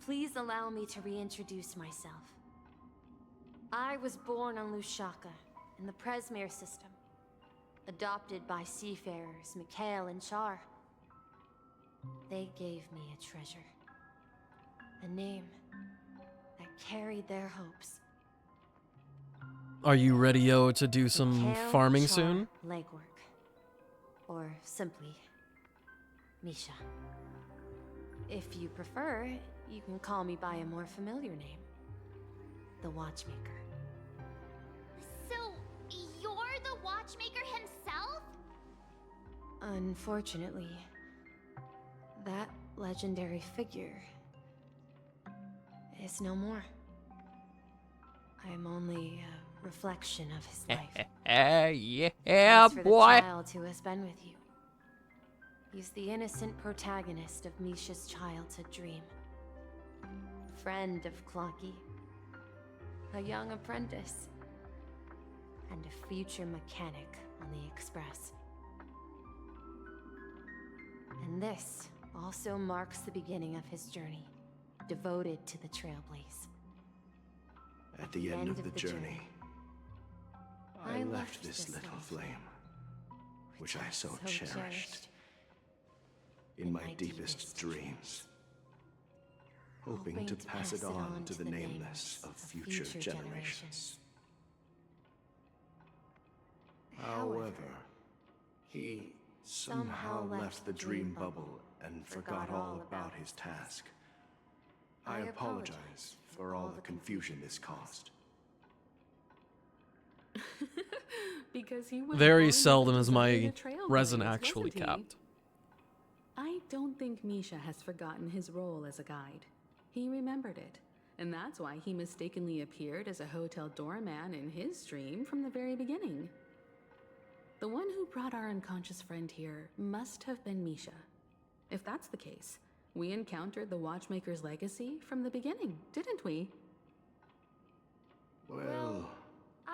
please allow me to reintroduce myself. I was born on Lushaka, in the Presmere system, adopted by seafarers Mikhail and Char. They gave me a treasure, a name that carried their hopes. Are you ready-o to do some Mikhail, farming Char, soon? Legwork, or simply Misha. If you prefer, you can call me by a more familiar name, the Watchmaker. So, you're the Watchmaker himself? Unfortunately, that legendary figure is no more. I am only a reflection of his life. Yeah, As for boy. the child who has been with you, he's the innocent protagonist of Misha's childhood dream. Friend of Clocky, a young apprentice, and a future mechanic on the Express. And this also marks the beginning of his journey, devoted to the Trailblaze. At the end of the journey, I left this little flame, which I so cherished, in my deepest dreams, hoping to pass it on to the nameless of future generations. However, he somehow left the dream bubble and forgot all about his task. I apologize for all the confusion this caused. Because he was Very born seldom with is the my desire to trailblaze, resin actually wasn't he? capped. I don't think Misha has forgotten his role as a guide. He remembered it, and that's why he mistakenly appeared as a hotel doorman in his dream from the very beginning. The one who brought our unconscious friend here must have been Misha. If that's the case, we encountered the Watchmaker's legacy from the beginning, didn't we? Well,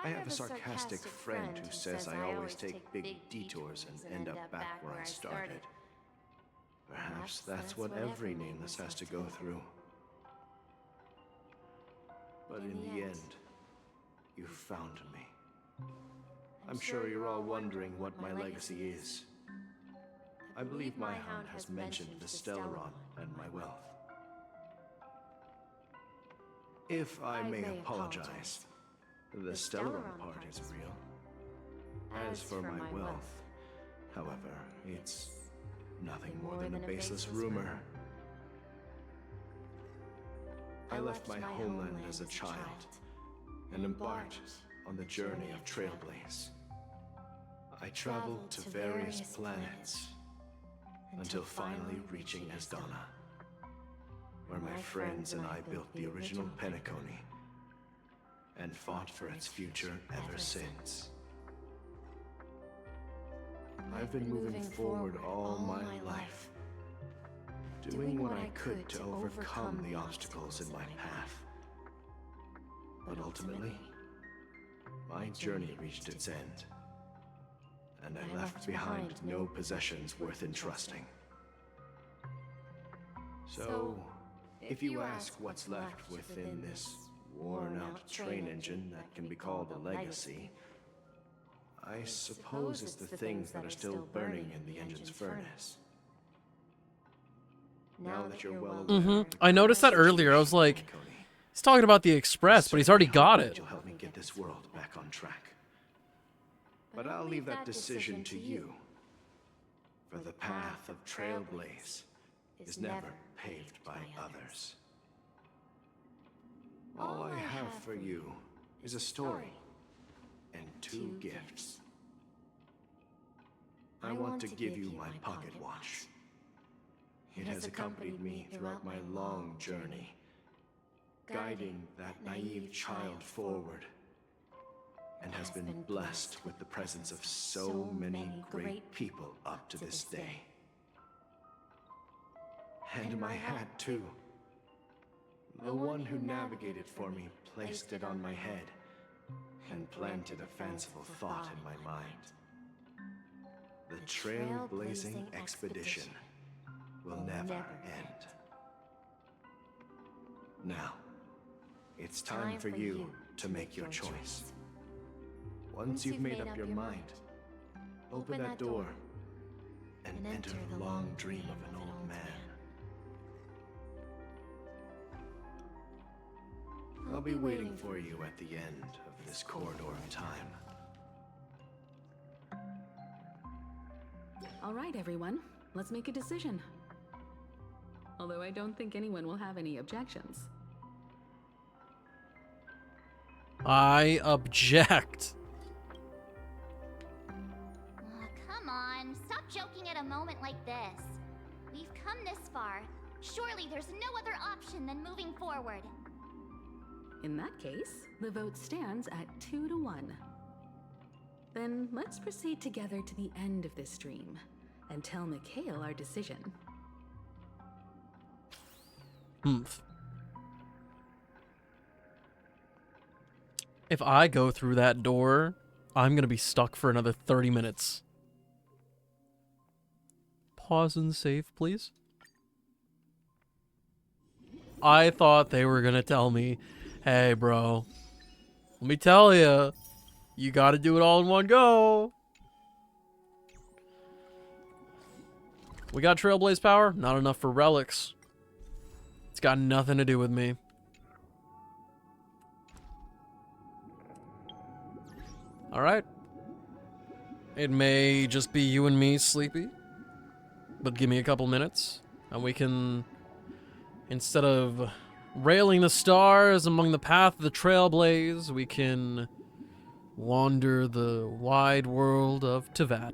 I have a sarcastic friend who says I always take big detours and end up back where I started. Perhaps that's what every nameless has to go through. But in the end, you found me. I'm sure you're all wondering what my legacy is. I believe my hound has mentioned the Stellaron and my wealth. If I may apologize, the Stellaron part is real. As for my wealth, however, it's nothing more than a baseless rumor. I left my homeland as a child and embarked on the journey of Trailblaze. I traveled to various planets until finally reaching Asdana, where my friends and I built the original Penacony and fought for its future ever since. I've been moving forward all my life, doing what I could to overcome the obstacles in my path. But ultimately, my journey reached its end, and I left behind no possessions worth entrusting. So, if you ask what's left within this worn-out train engine that can be called a legacy, I suppose it's the things that are still burning in the engine's furnace. Now that you're well aware, I noticed that earlier. I was like, he's talking about the Express, but he's already got it. You'll help me get this world back on track. But I'll leave that decision to you. For the path of Trailblaze is never paved by others. All I have for you is a story and 2 gifts. I want to give you my pocket watch. It has accompanied me throughout my long journey, guiding that naive child forward, and has been blessed with the presence of so many great people up to this day. And my hat, too. The one who navigated for me placed it on my head and planted a fanciful thought in my mind. The trailblazing expedition will never end. Now, it's time for you to make your choice. Once you've made up your mind, open that door and enter the long dream of an old man. I'll be waiting for you at the end of this corridor of time. All right, everyone. Let's make a decision. Although I don't think anyone will have any objections. I object. Oh, come on, stop joking at a moment like this. We've come this far. Surely there's no other option than moving forward. In that case, the vote stands at 2-1. Then let's proceed together to the end of this dream and tell Mikhail our decision. If I go through that door, I'm gonna be stuck for another 30 minutes. Pause and save, please. I thought they were gonna tell me, hey, bro, let me tell you, you gotta do it all in one go. We got Trailblaze power, not enough for relics. It's got nothing to do with me. Alright. It may just be you and me, Sleepy. But give me a couple minutes, and we can, instead of railing the stars among the path of the Trailblaze, we can wander the wide world of Teyvat.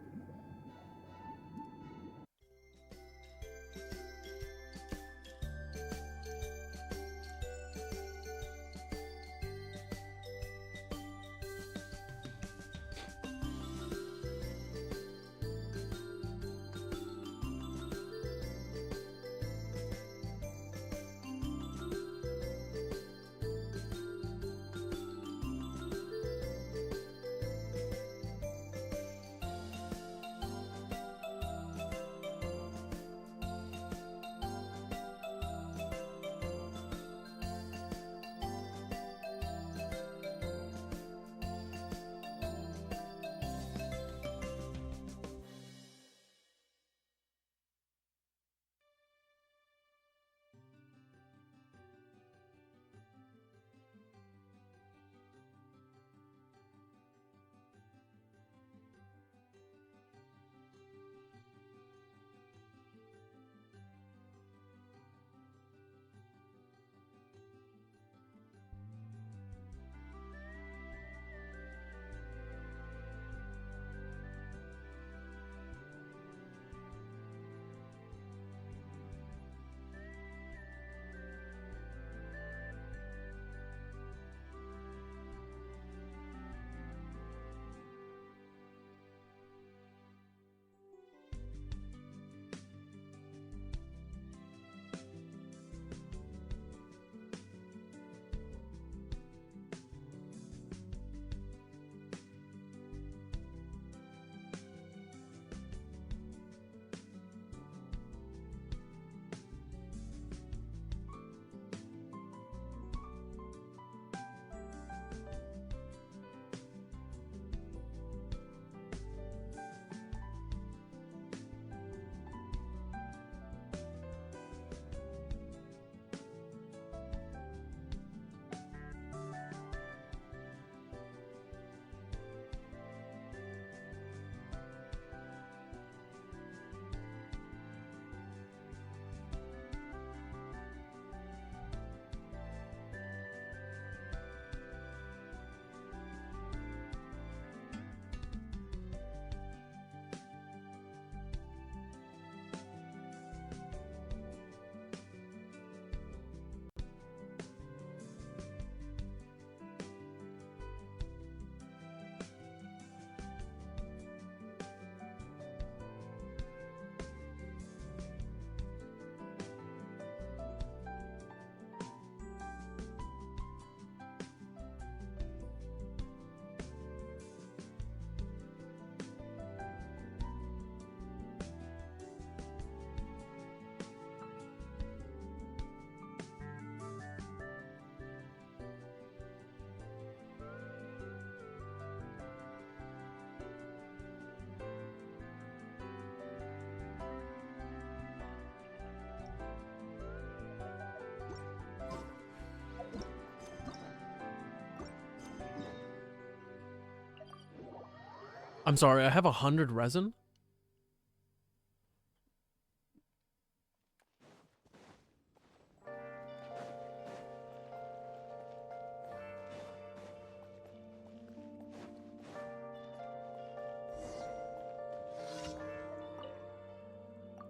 I'm sorry, I have 100 resin?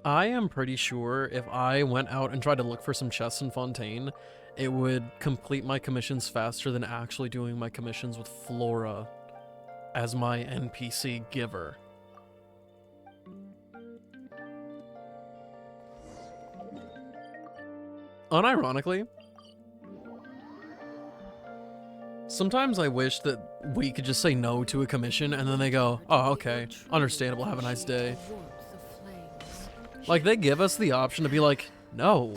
I am pretty sure if I went out and tried to look for some chests in Fontaine, it would complete my commissions faster than actually doing my commissions with Flora as my NPC giver. Unironically, sometimes I wish that we could just say no to a commission and then they go, oh, okay, understandable, have a nice day. Like, they give us the option to be like, no.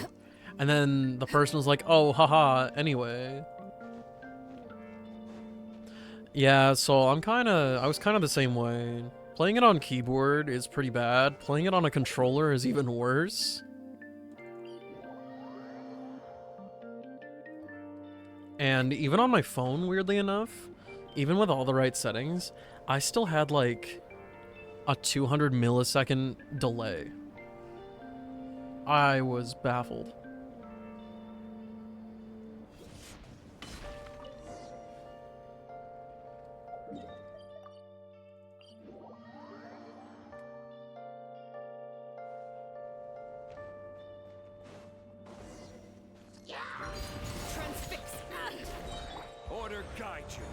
And then the person was like, oh, haha, anyway. Yeah, so I was kind of the same way. Playing it on keyboard is pretty bad. Playing it on a controller is even worse. And even on my phone, weirdly enough, even with all the right settings, I still had like a 200 millisecond delay. I was baffled. Order guide you.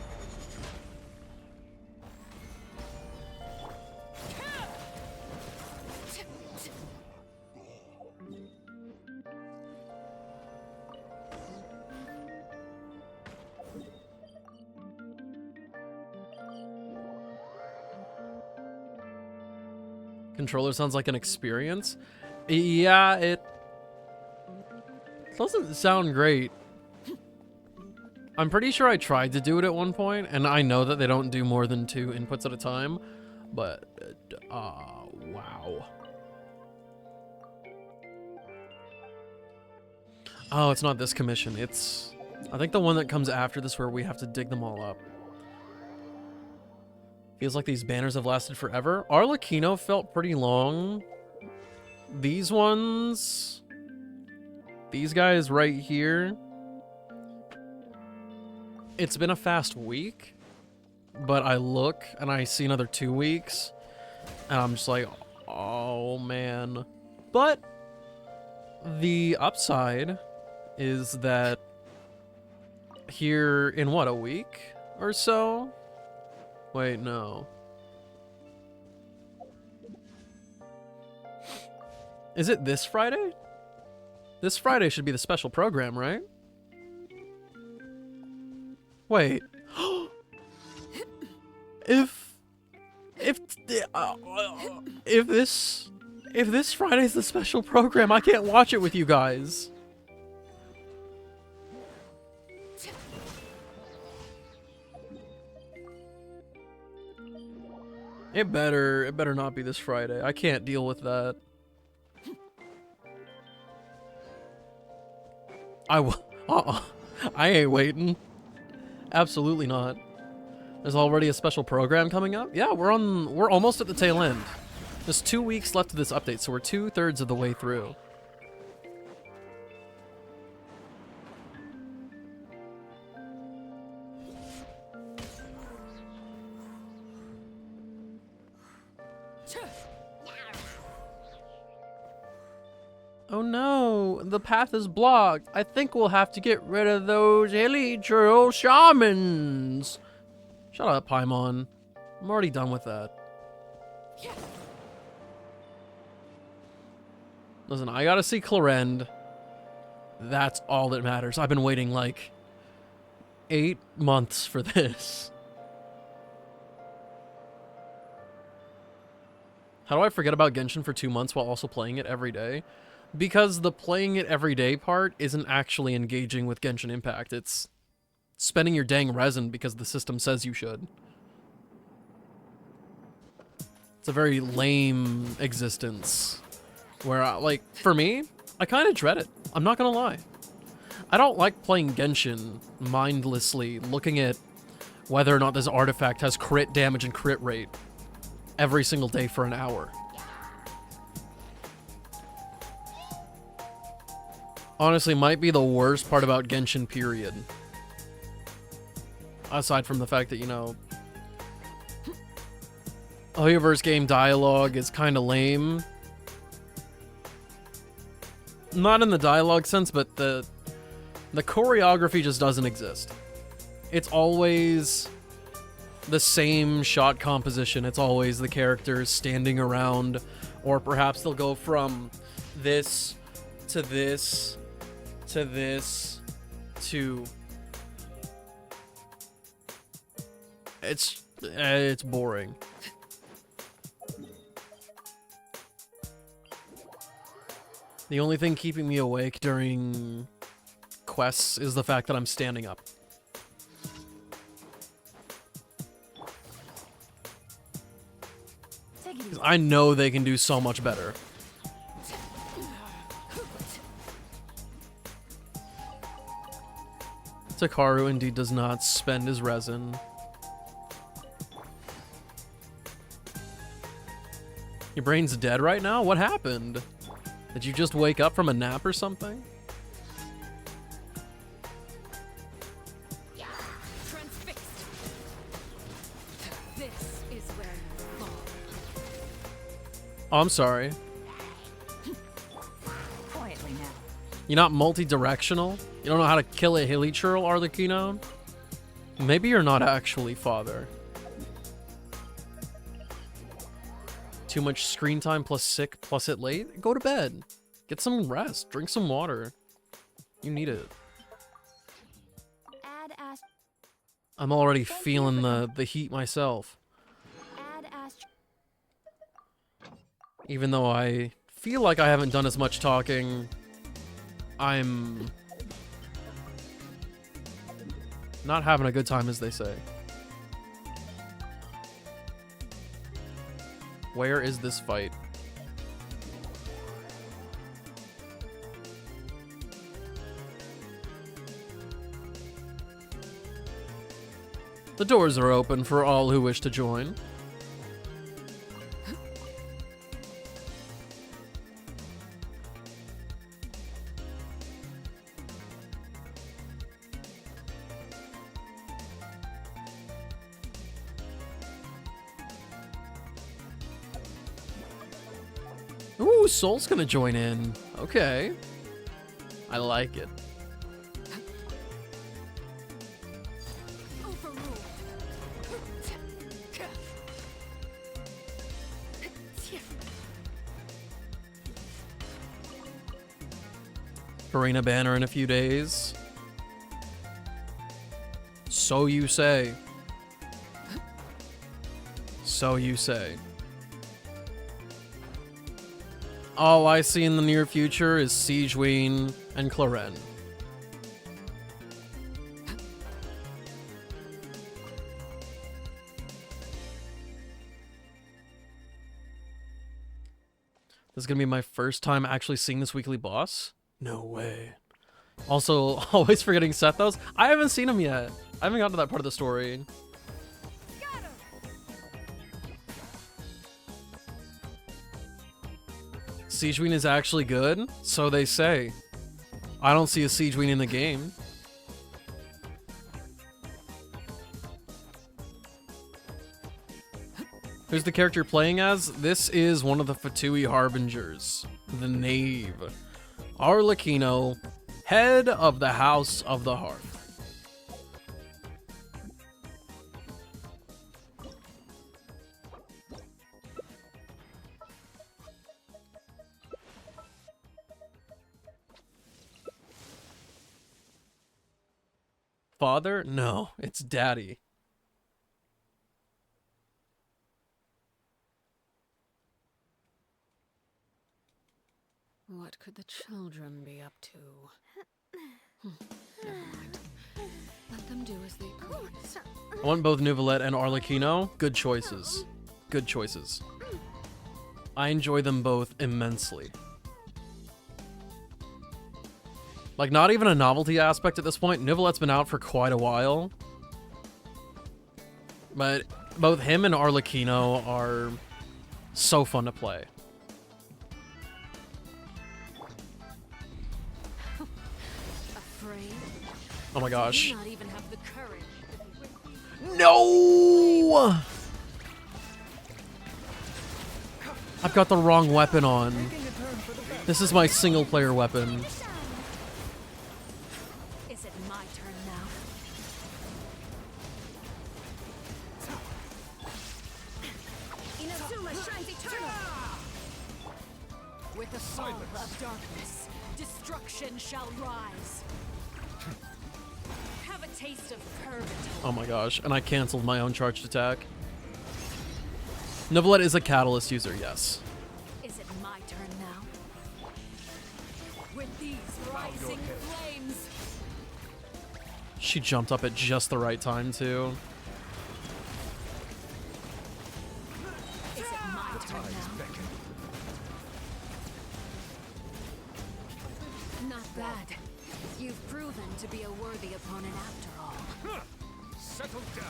Controller sounds like an experience. Yeah, it doesn't sound great. I'm pretty sure I tried to do it at one point, and I know that they don't do more than 2 inputs at a time, but, wow. Oh, it's not this commission. It's, I think the one that comes after this where we have to dig them all up. Feels like these banners have lasted forever. Arlecchino felt pretty long. These ones, these guys right here, it's been a fast week, but I look and I see another 2 weeks, and I'm just like, oh man. But the upside is that here in what, a week or so? Wait, no. Is it this Friday? This Friday should be the special program, right? Wait. If this Friday's the special program, I can't watch it with you guys. It better not be this Friday. I can't deal with that. I ain't waiting. Absolutely not. There's already a special program coming up. Yeah, we're almost at the tail end. There's 2 weeks left of this update, so we're 2/3 of the way through. Oh no, the path is blocked. I think we'll have to get rid of those Elytral shamans. Shut up, Paimon. I'm already done with that. Listen, I gotta see Clorend. That's all that matters. I've been waiting like 8 months for this. How do I forget about Genshin for 2 months while also playing it every day? Because the playing it every day part isn't actually engaging with Genshin Impact. It's spending your dang resin because the system says you should. It's a very lame existence. Where, like, for me, I kind of dread it. I'm not gonna lie. I don't like playing Genshin mindlessly, looking at whether or not this artifact has crit damage and crit rate. every single day for an hour. Honestly, might be the worst part about Genshin, period. Aside from the fact that, you know, Hoyoverse game dialogue is kind of lame. Not in the dialogue sense, but the choreography just doesn't exist. It's always the same shot composition. It's always the characters standing around, or perhaps they'll go from this to this to this to... It's boring. The only thing keeping me awake during quests is the fact that I'm standing up. 'Cause I know they can do so much better. Takaru indeed does not spend his resin. Your brain's dead right now? What happened? Did you just wake up from a nap or something? Transfixed. This is where you fall. Oh, I'm sorry. Quietly now. You're not multi-directional? You don't know how to kill a hilly churl, Arlecchino? Maybe you're not actually father. Too much screen time plus sick plus it late? Go to bed. Get some rest. Drink some water. You need it. Add ast- I'm already feeling the heat myself. add ast- Even though I feel like I haven't done as much talking, I'm not having a good time, as they say. Where is this fight? The doors are open for all who wish to join. Ooh, Soul's gonna join in. Okay. I like it. Arena banner in a few days. So you say. So you say. All I see in the near future is Siegeween and Claren. This is gonna be my first time actually seeing this weekly boss? No way. Also, always forgetting Sethos. I haven't seen him yet. I haven't gotten to that part of the story. Siegeween is actually good? So they say. I don't see a Siegeween in the game. Who's the character you're playing as? This is one of the Fatui Harbingers. The Knave. Arlecchino, head of the House of the Hearth. Father? No, it's daddy. What could the children be up to? Never mind. Let them do as they please. I want both Neuvillette and Arlecchino. Good choices. Good choices. I enjoy them both immensely. Like, not even a novelty aspect at this point. Neuvillette's been out for quite a while. But both him and Arlecchino are So fun to play. Afraid? Oh my gosh. You not even have the courage. No! I've got the wrong weapon on. This is my single player weapon. Is it my turn now? Inazuma shines eternal. With the fall of darkness, destruction shall rise. Have a taste of purgatory. Oh my gosh, and I canceled my own charged attack. Neuvillette is a catalyst user, yes. Is it my turn now? With these rising flames. She jumped up at just the right time, too. Is it my turn now? Not bad. You've proven to be a worthy opponent after all. Settle down.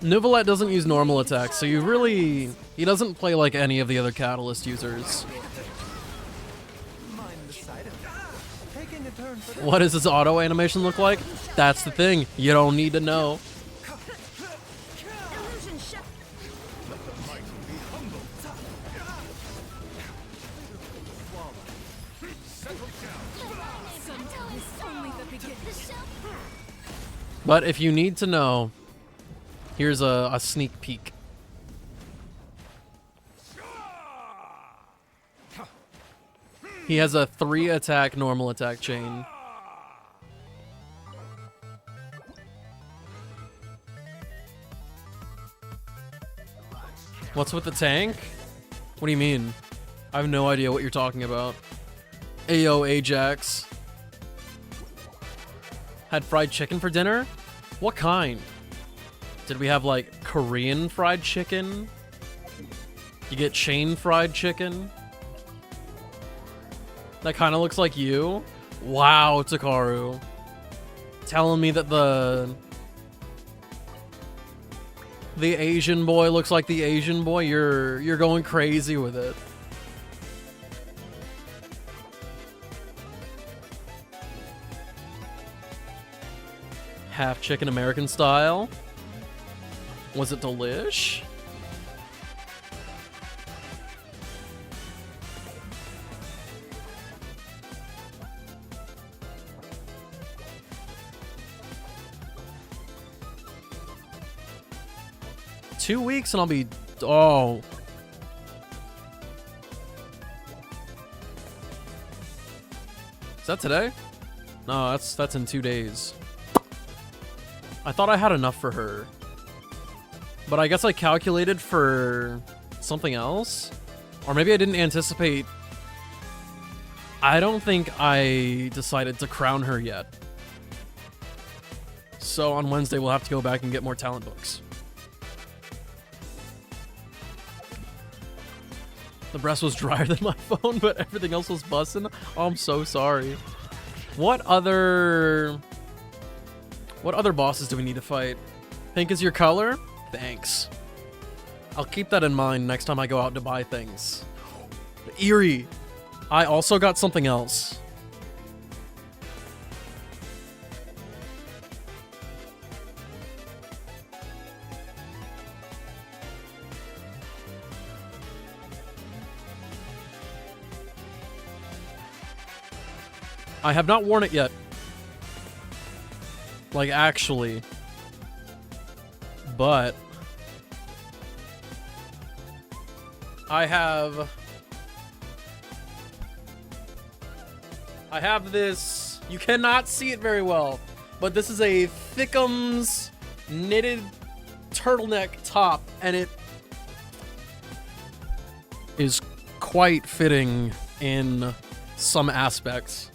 Neuvillette doesn't use normal attacks, so you really... He doesn't play like any of the other catalyst users. What does his auto animation look like? That's the thing. You don't need to know. But if you need to know, here's a sneak peek. He has a 3-attack normal attack chain. What's with the tank? What do you mean? I have no idea what you're talking about. Ayo, Ajax. Had fried chicken for dinner? What kind? Did we have, like, Korean fried chicken? You get chain fried chicken? That kind of looks like you? Wow, Takaru. Telling me that the Asian boy looks like the Asian boy? You're going crazy with it. Half chicken American style. Was it delish? Two weeks and I'll be... Oh. Is that today? No, that's in 2 days. I thought I had enough for her. But I guess I calculated for something else? Or maybe I didn't anticipate... I don't think I decided to crown her yet. So on Wednesday we'll have to go back and get more talent books. The breast was drier than my phone, but everything else was busting. Oh, I'm so sorry. What other bosses do we need to fight? Pink is your color? Thanks. I'll keep that in mind next time I go out to buy things. Eerie. I also got something else. I have not worn it yet. Like, actually. But I have this, you cannot see it very well, but this is a Thickums knitted turtleneck top, and it is quite fitting in some aspects.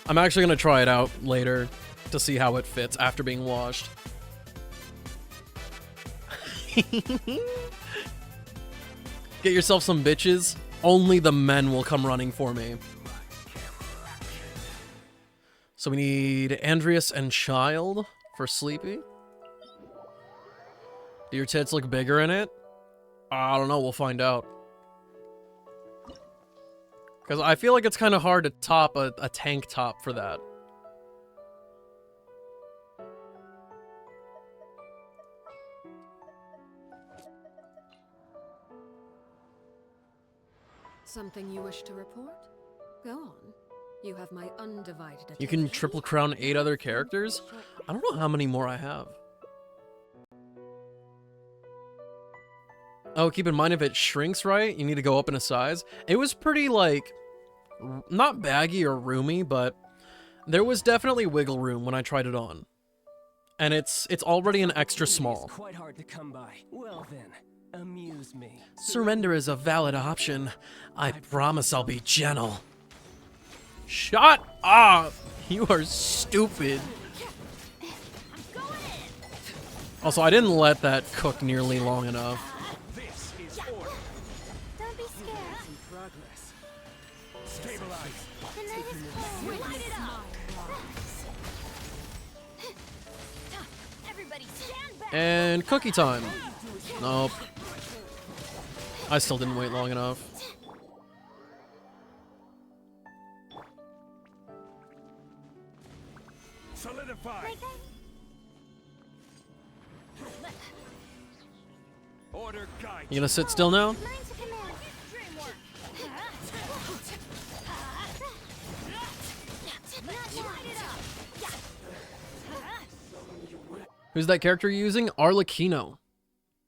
I'm actually going to try it out later to see how it fits after being washed. Get yourself some bitches. Only the men will come running for me. So we need Andreas and Child for Sleepy. Do your tits look bigger in it? I don't know, we'll find out. Because I feel like it's kind of hard to top a tank top for that. Something you wish to report? Go on. You have my undivided attention. You can triple crown 8 other characters? I don't know how many more I have. Oh, keep in mind if it shrinks right, you need to go up in a size. It was pretty, like, not baggy or roomy, but there was definitely wiggle room when I tried it on. And it's already an extra small. Quite hard to come by. Well then, amuse me. Surrender is a valid option. I promise I'll be gentle. Shut up! You are stupid. Also, I didn't let that cook nearly long enough. Don't be scared. Progress. Stabilize. The night is cold. Light it up. Everybody stand back. And cookie time. Nope. I still didn't wait long enough. Solidify. Order guide. You gonna sit still now? Who's that character you're using? Arlecchino.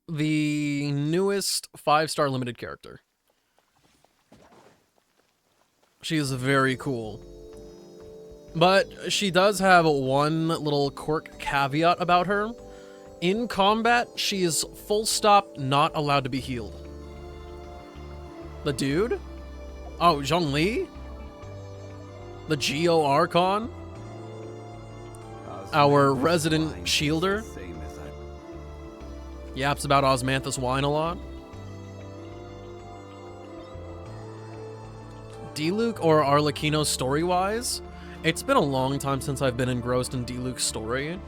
The newest 5-star limited character. She is very cool. But she does have one little quirk caveat about her. In combat, she is full stop not allowed to be healed. The dude? Oh, Zhongli? The Geo Archon? Our resident shielder? Yaps about Osmanthus wine a lot. Diluc or Arlecchino story-wise? It's been a long time since I've been engrossed in Diluc's story.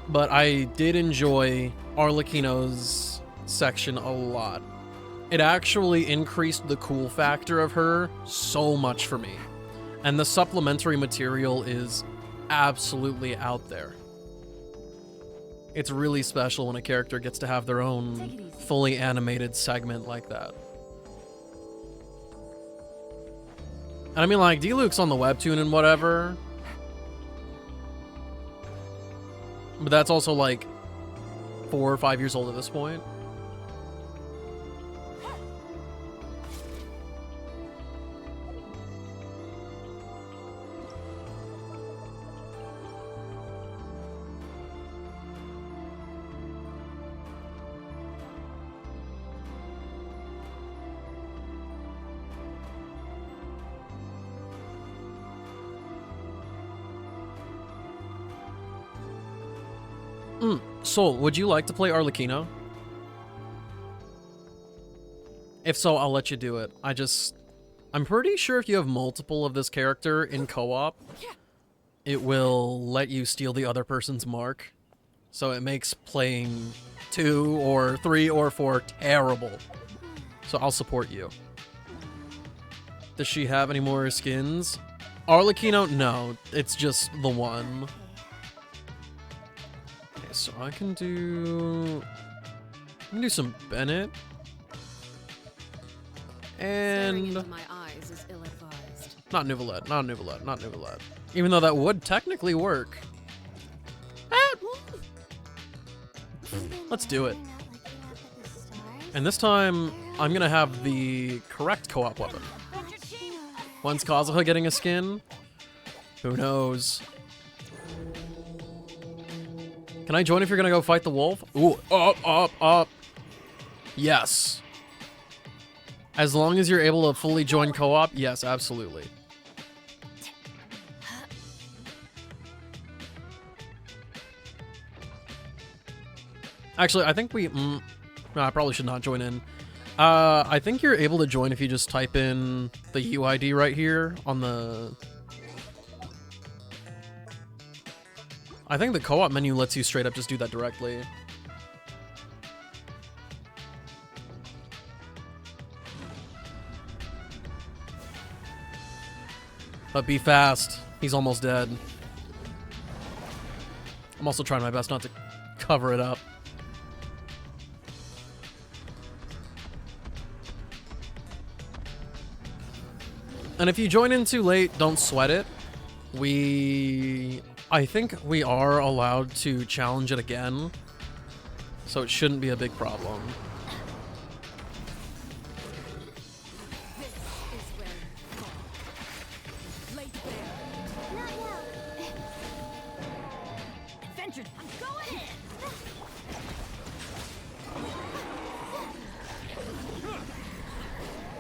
But I did enjoy Arlecchino's section a lot. It actually increased the cool factor of her so much for me. And the supplementary material is absolutely out there. It's really special when a character gets to have their own fully animated segment like that. And I mean, like, Diluc's on the webtoon and whatever. But that's also, like, 4 or 5 years old at this point. Soul, would you like to play Arlecchino? If so, I'll let you do it. I'm pretty sure if you have multiple of this character in co-op, it will let you steal the other person's mark. So it makes playing 2 or 3 or 4 terrible. So I'll support you. Does she have any more skins? Arlecchino? No, it's just the one. Okay, so I can do some Bennett. And Into my eyes is ill-advised. not Nuvalet, not Nuvalet, not Nuvalet. Even though that would technically work. Let's do it. And this time, I'm gonna have the correct co-op weapon. When's Kazuha getting a skin? Who knows? Can I join if you're gonna go fight the wolf? Ooh, up. Yes. As long as you're able to fully join co-op, yes, absolutely. Actually, I think no, I probably should not join in. I think you're able to join if you just type in the UID right here on the I think the co-op menu lets you straight up just do that directly. But be fast. He's almost dead. I'm also trying my best not to cover it up. And if you join in too late, don't sweat it. I think we are allowed to challenge it again, so it shouldn't be a big problem.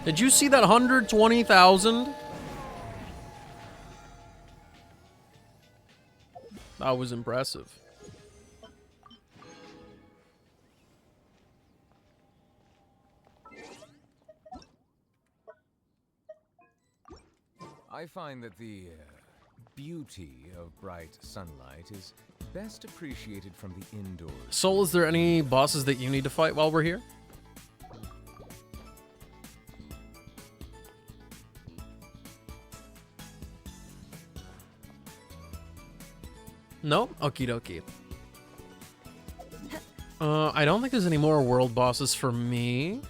Did you see that 120,000? That was impressive. I find that the beauty of bright sunlight is best appreciated from the indoors. Soul, is there any bosses that you need to fight while we're here? No? Okie dokie. I don't think there's any more world bosses for me.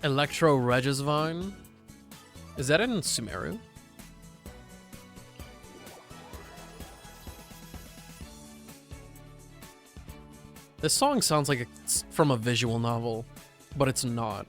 Electro Regisvine? Is that in Sumeru? This song sounds like it's from a visual novel, but it's not.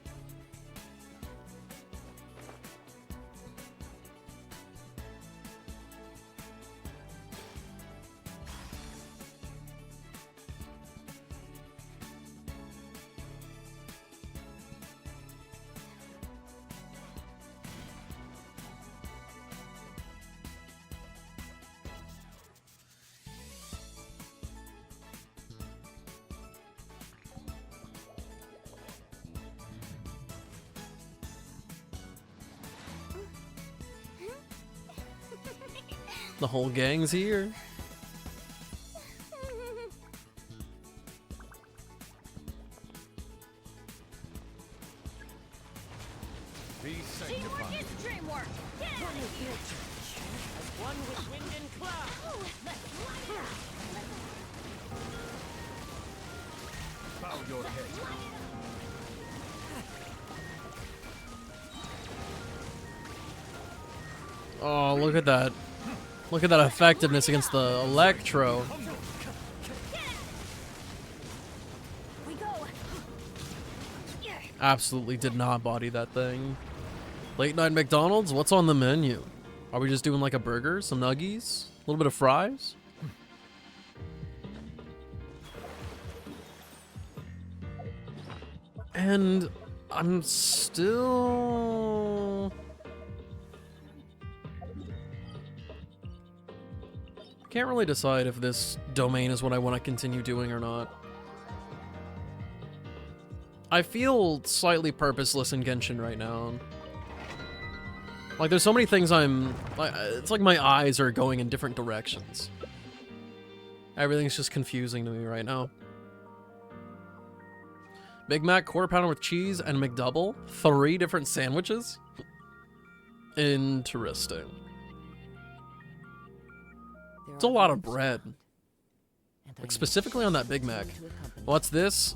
The whole gang's here. Teamwork is dreamwork. Get out of here. As one with wind and cloud. Let's light it up. Bow your head. Oh, look at that. Look at that effectiveness against the Electro. We go. Absolutely did not body that thing. Late night McDonald's? What's on the menu? Are we just doing like a burger, some nuggies, a little bit of fries? And I'm still... Can't really decide if this domain is what I want to continue doing or not. I feel slightly purposeless in Genshin right now. Like, there's so many things it's like my eyes are going in different directions. Everything's just confusing to me right now. Big Mac, quarter pounder with cheese, and McDouble? 3 different sandwiches? Interesting. It's a lot of bread. Like, specifically on that Big Mac. What's this?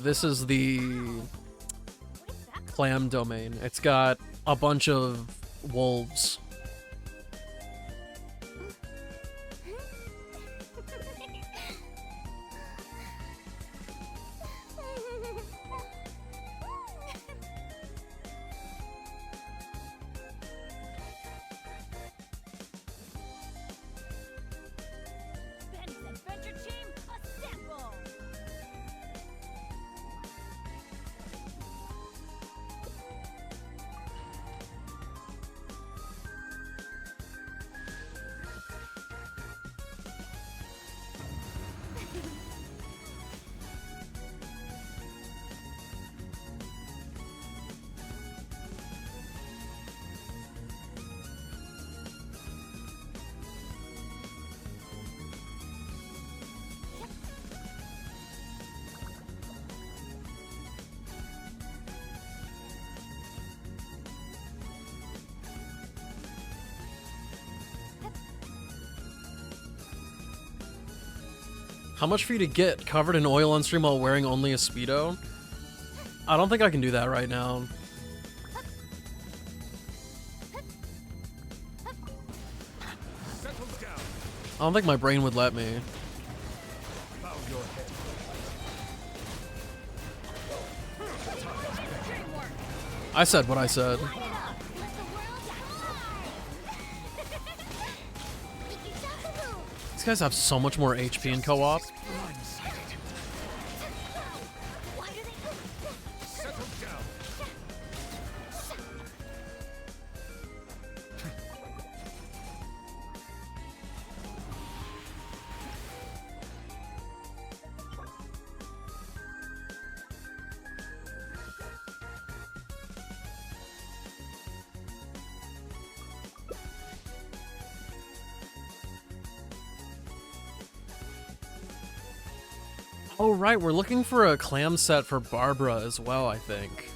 This is the clam domain. It's got a bunch of wolves. How much for you to get covered in oil on stream while wearing only a Speedo? I don't think I can do that right now. I don't think my brain would let me. I said what I said. These guys have so much more HP in co-op. Oh right, we're looking for a clam set for Barbara as well, I think.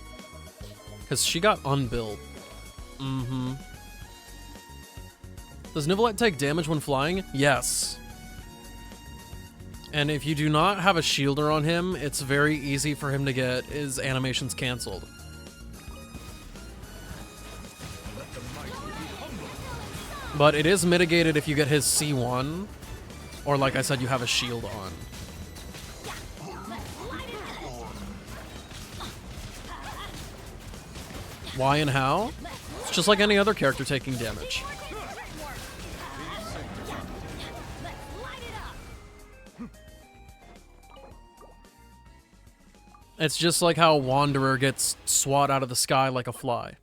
Because she got unbuilt. Mm-hmm. Does Nivelette take damage when flying? Yes. And if you do not have a shielder on him, it's very easy for him to get his animations cancelled. But it is mitigated if you get his C1, or like I said, you have a shield on. Why and how? It's just like any other character taking damage. It's just like how Wanderer gets swat out of the sky like a fly.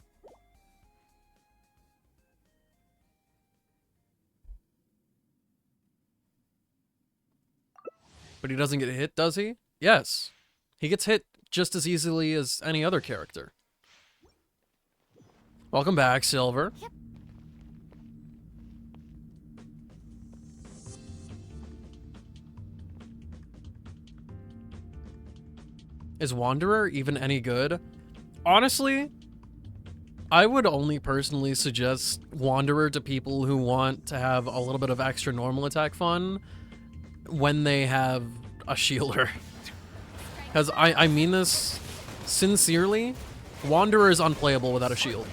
But he doesn't get hit, does he? Yes. He gets hit just as easily as any other character. Welcome back, Silver. Yep. Is Wanderer even any good? Honestly, I would only personally suggest Wanderer to people who want to have a little bit of extra normal attack fun when they have a shielder. Because I mean this sincerely, Wanderer is unplayable without a shield.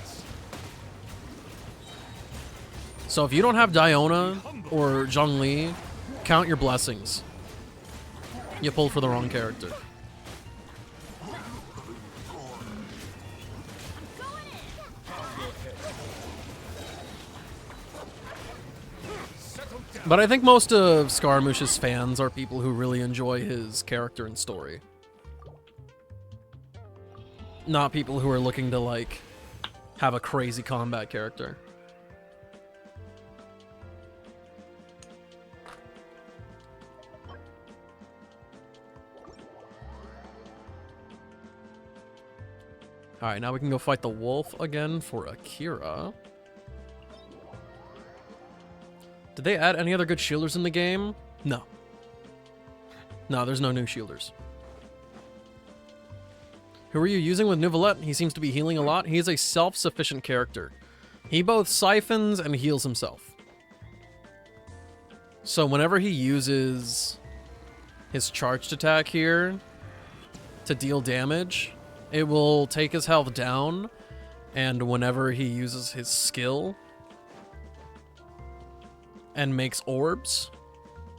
So if you don't have Diona or Zhongli, count your blessings. You pulled for the wrong character. But I think most of Scaramouche's fans are people who really enjoy his character and story. Not people who are looking to, like, have a crazy combat character. Alright, now we can go fight the wolf again for Akira. Did they add any other good shielders in the game? No. No, there's no new shielders. Who are you using with Nivelette? He seems to be healing a lot. He is a self-sufficient character. He both siphons and heals himself. So whenever he uses his charged attack here to deal damage, it will take his health down, and whenever he uses his skill and makes orbs,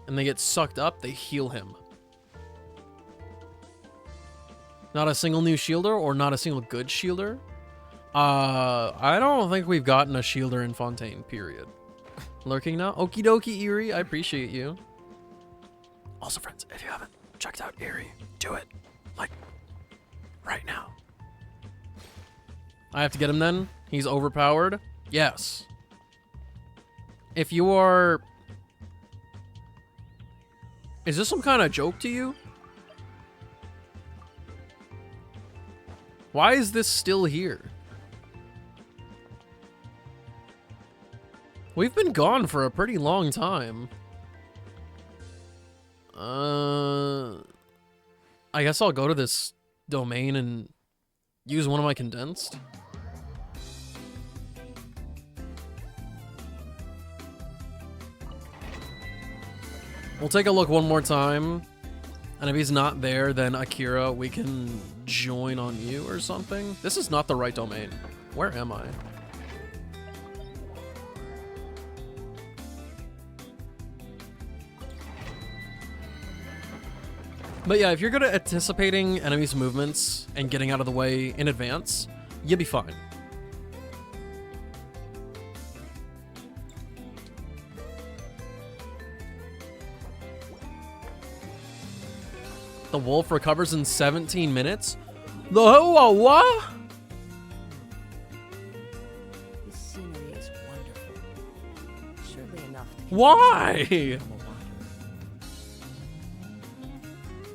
and they get sucked up, they heal him. Not a single new shielder, or not a single good shielder? I don't think we've gotten a shielder in Fontaine, period. Lurking now? Okie dokie, Eerie, I appreciate you. Also, friends, if you haven't checked out Eerie, do it. Like, right now. I have to get him then? He's overpowered? Yes. If you are... Is this some kind of joke to you? Why is this still here? We've been gone for a pretty long time. I guess I'll go to this domain and use one of my condensed. We'll take a look one more time. And if he's not there, then Akira, we can join on you or something. This is not the right domain. Where am I? But yeah, if you're good at anticipating enemies' movements and getting out of the way in advance, you'll be fine. The wolf recovers in 17 minutes? The what? The scenery is wonderful. Surely enough to keep Why?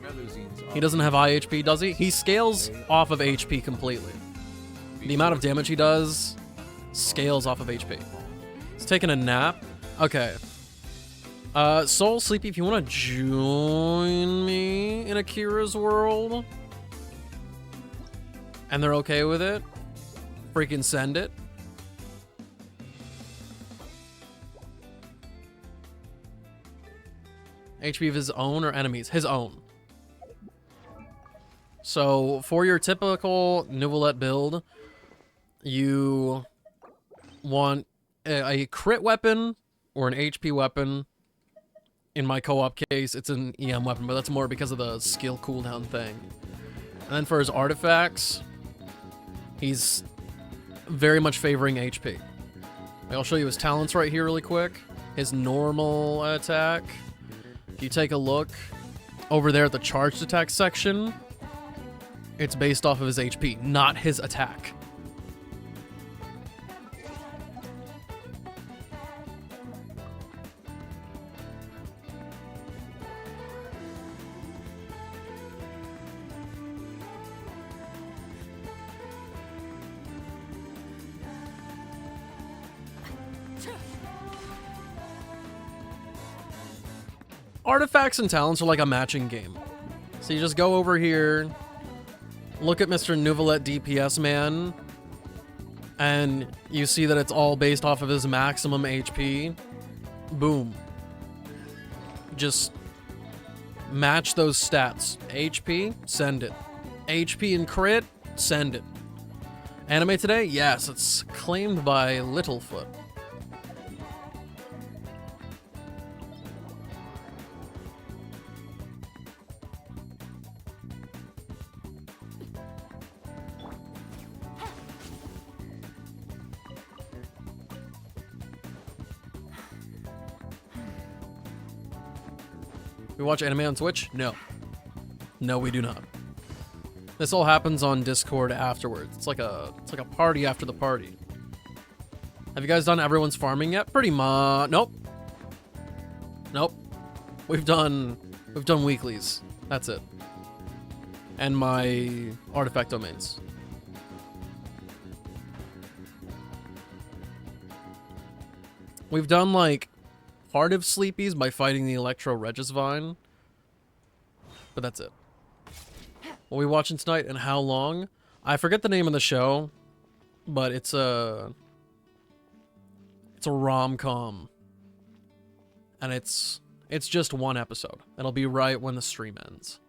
Melusines He doesn't have IHP, does he? He scales off of HP completely. The amount of damage he does scales off of HP. He's taking a nap. Okay. Soul Sleepy, if you want to join me in Akira's world, and they're okay with it, freaking send it. HP of his own or enemies? His own. So, for your typical Nouvellette build, you want a crit weapon or an HP weapon. In my co-op case, it's an EM weapon, but that's more because of the skill cooldown thing. And then for his artifacts, he's very much favoring HP. I'll show you his talents right here really quick. His normal attack. If you take a look over there at the charged attack section, it's based off of his HP, not his attack. Artifacts and talents are like a matching game. So you just go over here, look at Mr. Nouvellette DPS man, and you see that it's all based off of his maximum HP. Boom. Just match those stats. HP, send it. HP and crit, send it. Anime today? Yes, it's claimed by Littlefoot. We watch anime on Twitch? No. No, we do not. This all happens on Discord afterwards. It's like a party after the party. Have you guys done everyone's farming yet? Pretty much. Nope. Nope. We've done weeklies. That's it. And my artifact domains. We've done like part of Sleepy's by fighting the Electro Regisvine. But that's it. What are we watching tonight and how long? I forget the name of the show, but it's a rom-com. And it's just one episode. It'll be right when the stream ends.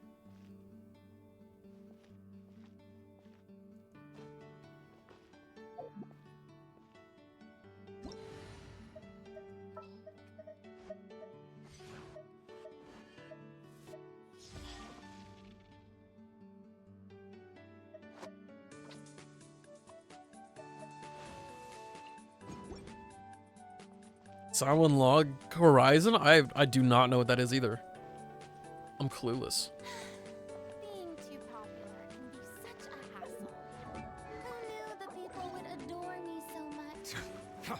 Silent Log Horizon? I do not know what that is either. I'm clueless. Being too popular can be such a hassle. Who knew the people would adore me so much?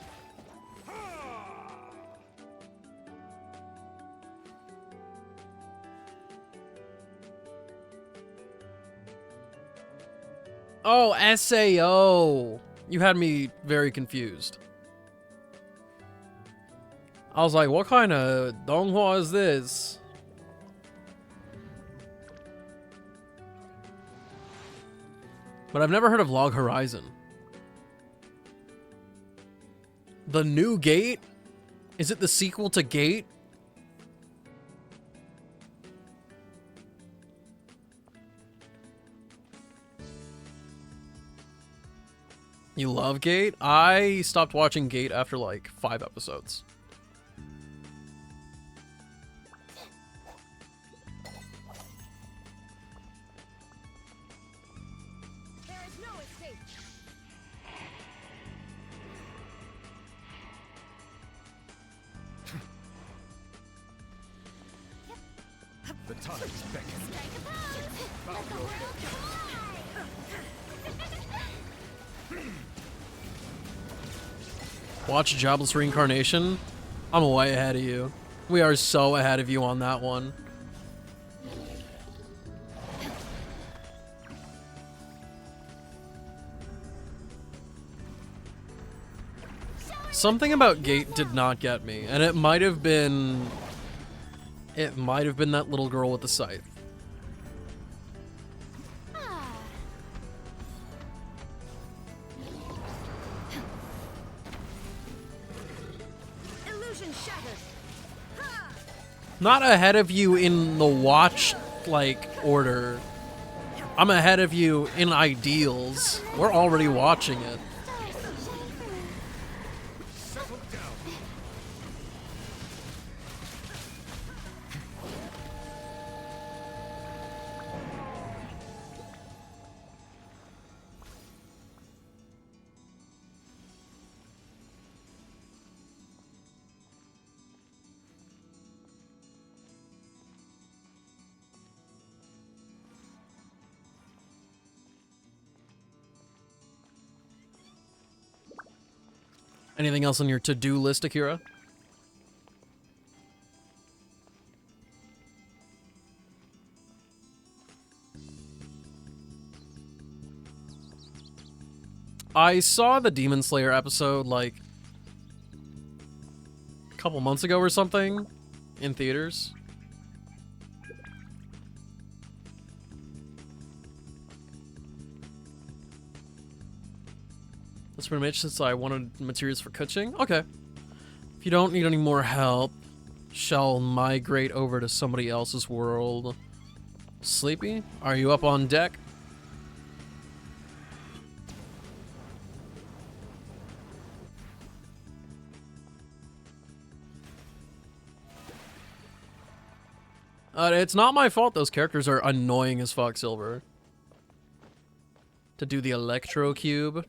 Oh, SAO. You had me very confused. I was like, what kind of donghua is this? But I've never heard of Log Horizon. The New Gate? Is it the sequel to Gate? You love Gate? I stopped watching Gate after like 5 episodes. There is no escape. The time is beckoning. Let the world Watch Jobless Reincarnation? I'm way ahead of you. We are so ahead of you on that one. Something about Gate did not get me, and it might have been that little girl with the scythe. Illusion shattered. Not ahead of you in the watch like order. I'm ahead of you in ideals. We're already watching it. Settle down. Anything else on your to-do list, Akira? I saw the Demon Slayer episode like a couple months ago or something in theaters. That's pretty much since I wanted materials for cooking. Okay. If you don't need any more help, shall migrate over to somebody else's world. Sleepy? Are you up on deck? It's not my fault those characters are annoying as fuck, Silver. To do the Electro Cube.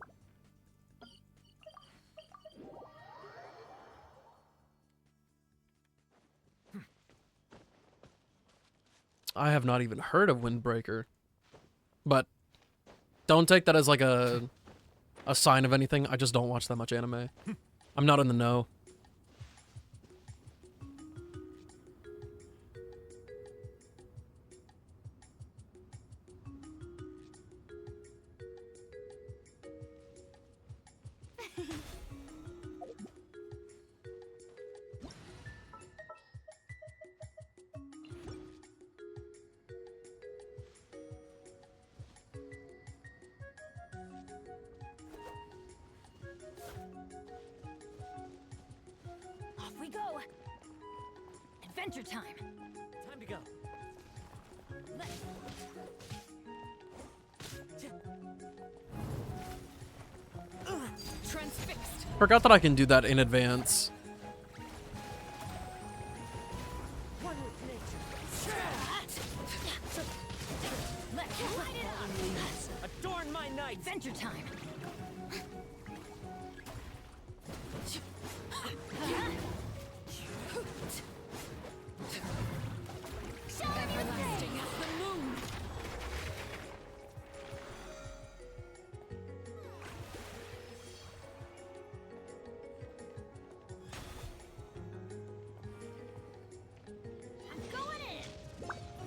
I have not even heard of Windbreaker. But don't take that as like a sign of anything. I just don't watch that much anime. I'm not in the know. Off we go. Adventure time. Time to go. Transfixed. Forgot that I can do that in advance. One with nature. Let's light it up. Adorn my night. Adventure time. Everlasting as the moon.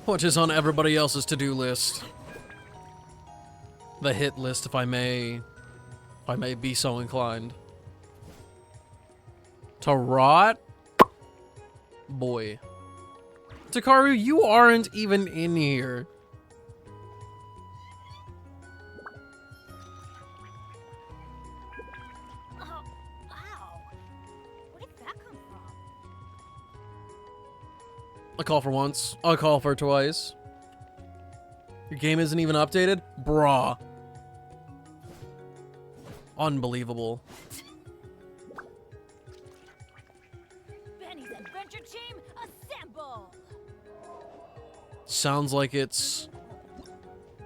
Which is on everybody else's to-do list. The hit list, if I may be so inclined. To rot? Boy. Takaru, you aren't even in here. Oh, wow. Where did that come from? A call for once, a call for twice. Your game isn't even updated? Brah. Unbelievable. Benny's adventure team, assemble! Sounds like it's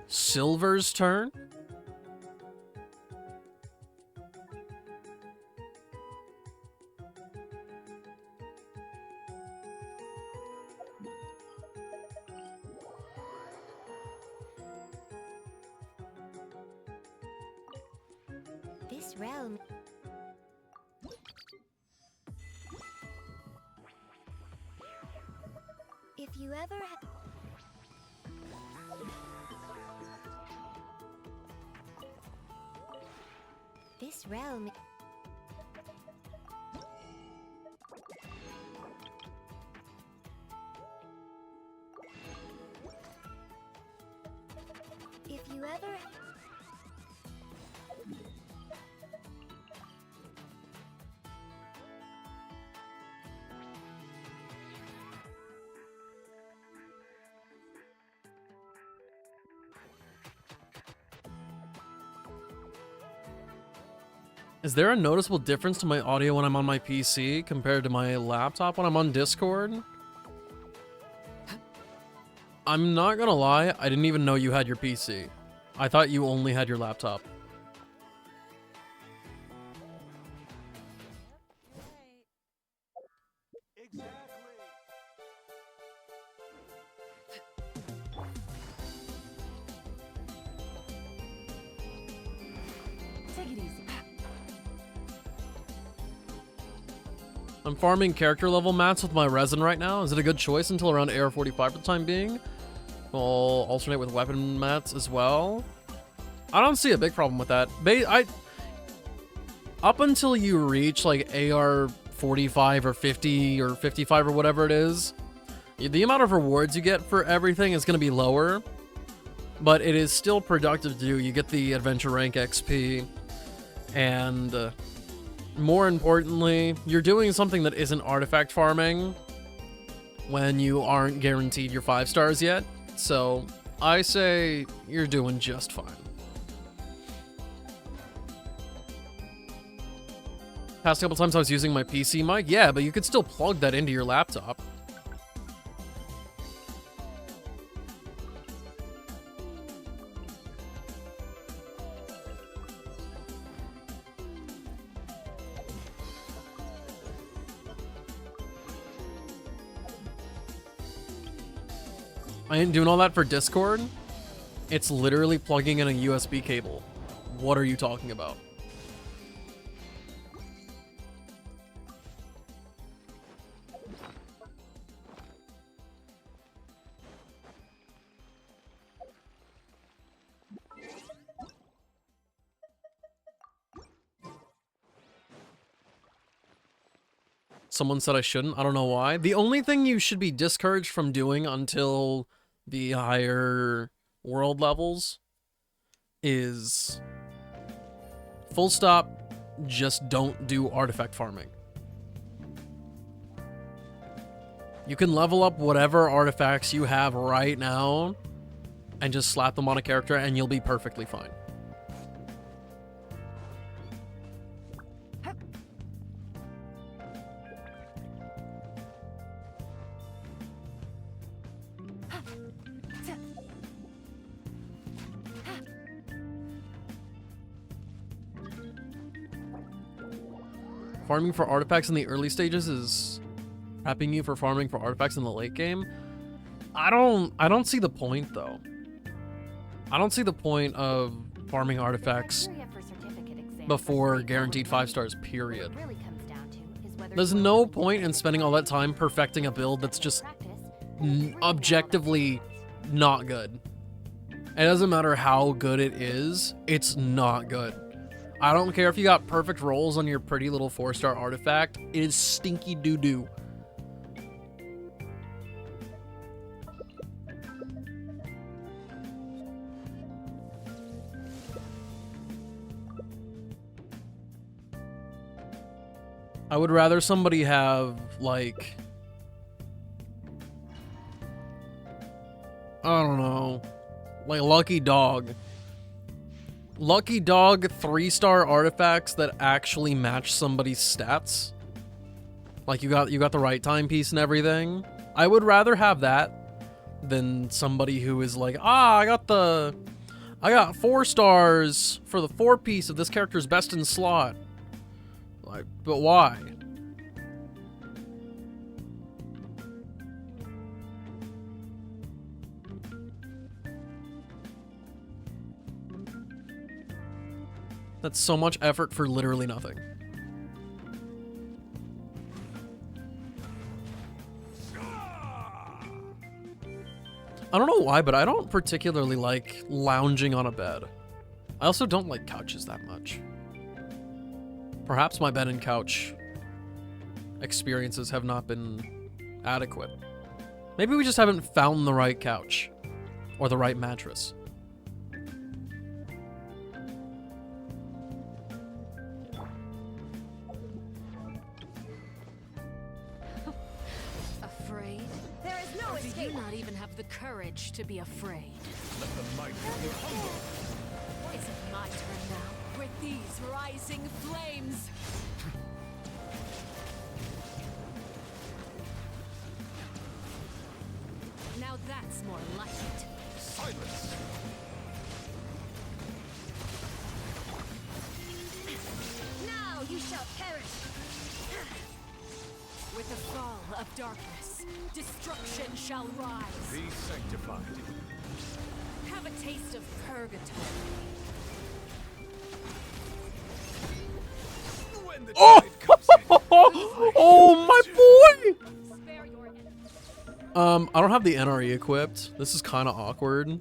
Silver's turn. This realm. If you ever This realm. If you ever Is there a noticeable difference to my audio when I'm on my PC compared to my laptop when I'm on Discord? I'm not gonna lie, I didn't even know you had your PC. I thought you only had your laptop. Take it easy. I'm farming character level mats with my resin right now. Is it a good choice until around AR 45 for the time being? I'll alternate with weapon mats as well. I don't see a big problem with that. Up until you reach like AR 45 or 50 or 55 or whatever it is, the amount of rewards you get for everything is going to be lower, but it is still productive to do. You get the adventure rank XP, and more importantly, you're doing something that isn't artifact farming when you aren't guaranteed your 5 stars yet. So I say you're doing just fine. Past couple times I was using my PC mic, yeah, but you could still plug that into your laptop. I ain't doing all that for Discord. It's literally plugging in a USB cable. What are you talking about? Someone said I shouldn't. I don't know why. The only thing you should be discouraged from doing until the higher world levels is full stop, just don't do artifact farming. You can level up whatever artifacts you have right now and just slap them on a character and you'll be perfectly fine. Farming for artifacts in the early stages is prepping you for farming for artifacts in the late game. I don't see the point though. I don't see the point of farming artifacts before guaranteed 5 stars, period. There's no point in spending all that time perfecting a build that's just objectively not good. It doesn't matter how good it is, it's not good. I don't care if you got perfect rolls on your pretty little 4-star artifact, it is stinky doo-doo. I would rather somebody have, like, I don't know, like Lucky Dog, Lucky Dog 3-star artifacts that actually match somebody's stats. Like you got the right timepiece and everything. I would rather have that than somebody who is like, I got 4 stars for the 4-piece of this character's best in slot. Like, but why? That's so much effort for literally nothing. I don't know why, but I don't particularly like lounging on a bed. I also don't like couches that much. Perhaps my bed and couch experiences have not been adequate. Maybe we just haven't found the right couch or the right mattress. Afraid? There is no escape. Do you not even have the courage to be afraid? Let the mighty be humble. Is it my turn now? With these rising flames? Now that's more like it. Silence! Now you shall perish! With the fall of darkness, destruction shall rise. Be sanctified. Have a taste of purgatory. When the Oh! tide comes in, Oh, my boy! I don't have the NRE equipped. This is kind of awkward.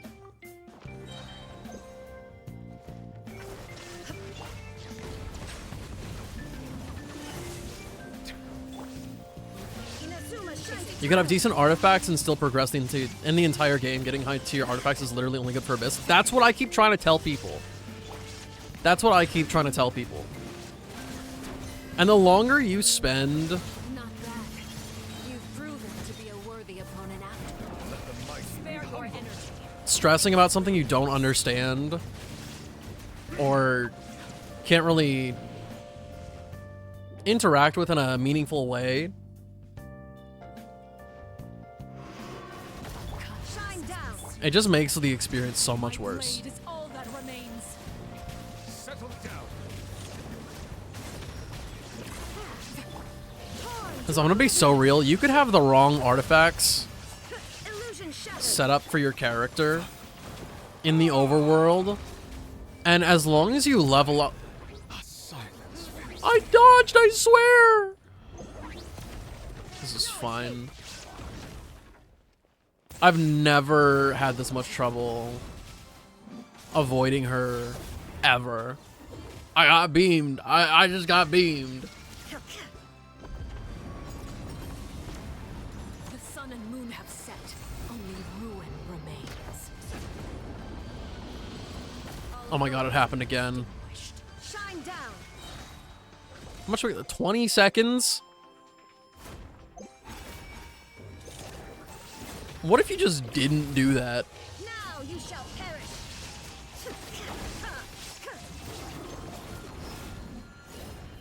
You can have decent artifacts and still progress in the entire game. Getting high tier artifacts is literally only good for Abyss. That's what I keep trying to tell people. That's what I keep trying to tell people. And the longer you spend... Not bad. You've proven to be a worthy opponent after. Spare your energy. stressing about something you don't understand or can't really interact with in a meaningful way. It just makes the experience so much worse. Because I'm gonna be so real, you could have the wrong artifacts set up for your character in the overworld, and as long as you level up... I dodged, I swear! This is fine. I've never had this much trouble avoiding her, ever. I got beamed. I just got beamed. The sun and moon have set. Only ruin remains. Oh my god, it happened again. Shine down. How much we got? 20 seconds? What if you just didn't do that? Now you shall perish.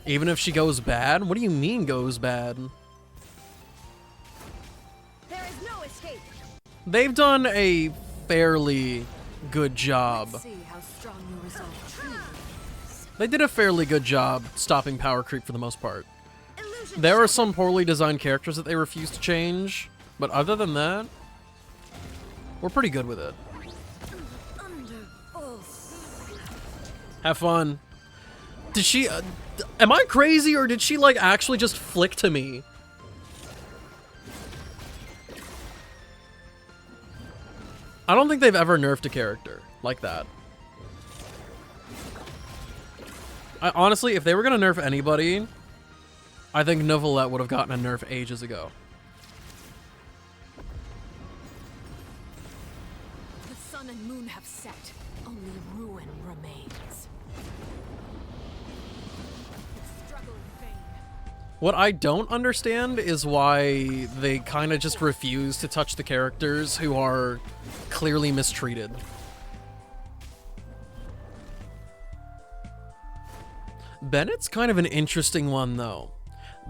Even if she goes bad? What do you mean goes bad? There is no escape. They've done a fairly good job. Let's see how strong your resolve truly is. They did a fairly good job stopping power creep for the most part. There are some poorly designed characters that they refuse to change, but other than that, we're pretty good with it. Have fun. Did she... am I crazy, or did she, like, actually just flick to me? I don't think they've ever nerfed a character like that. Honestly, if they were gonna nerf anybody, I think Novelette would have gotten a nerf ages ago. The sun and moon have set. Only ruin remains. Struggle in vain. What I don't understand is why they kind of just refuse to touch the characters who are clearly mistreated. Bennett's kind of an interesting one, though.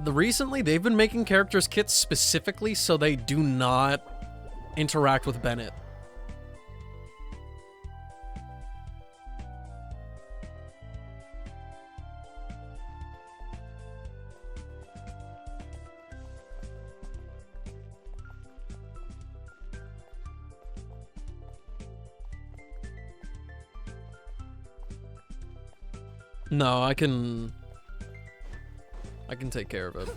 Recently, they've been making characters kits specifically so they do not interact with Bennett. No, I can take care of it.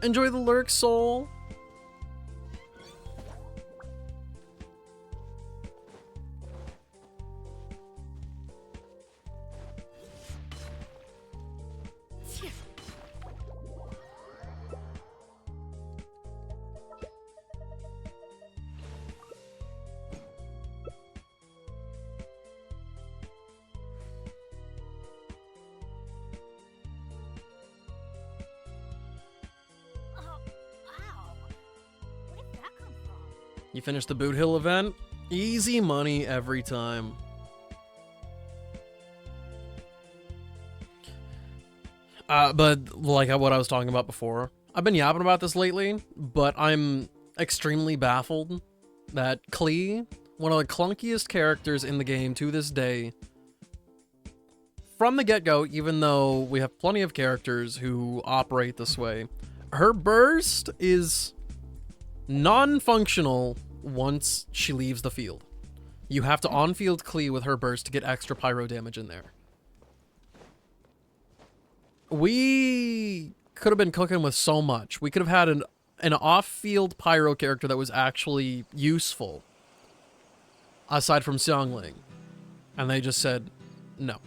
Enjoy the lurk, soul. You finished the Boot Hill event? Easy money every time. But like what I was talking about before, I've been yapping about this lately, but I'm extremely baffled that Klee, one of the clunkiest characters in the game to this day, from the get-go, even though we have plenty of characters who operate this way, her burst is non-functional once she leaves the field. You have to on-field Klee with her burst to get extra pyro damage in there. We could have been cooking with so much. We could have had an off-field pyro character that was actually useful, aside from Xiangling. And they just said, no.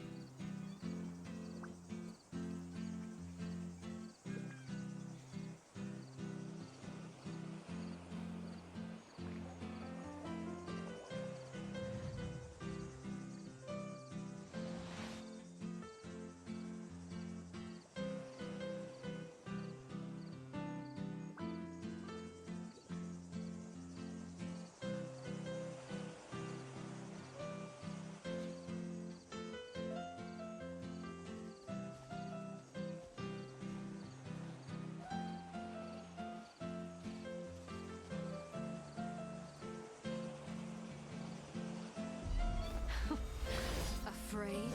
Afraid?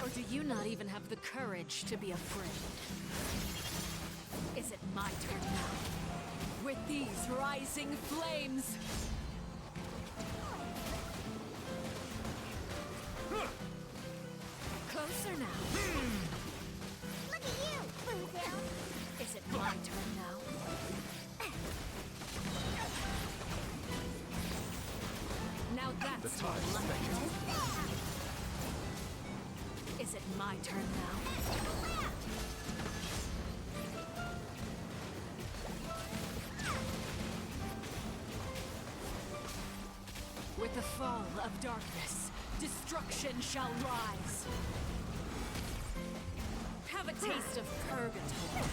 Or do you not even have the courage to be afraid? Is it my turn now? With these rising flames! Closer now. Look at you, Boozle. Is it my turn now? Now that's more like it. Is it my turn now? With the fall of darkness, destruction shall rise. Have a taste of purgatory.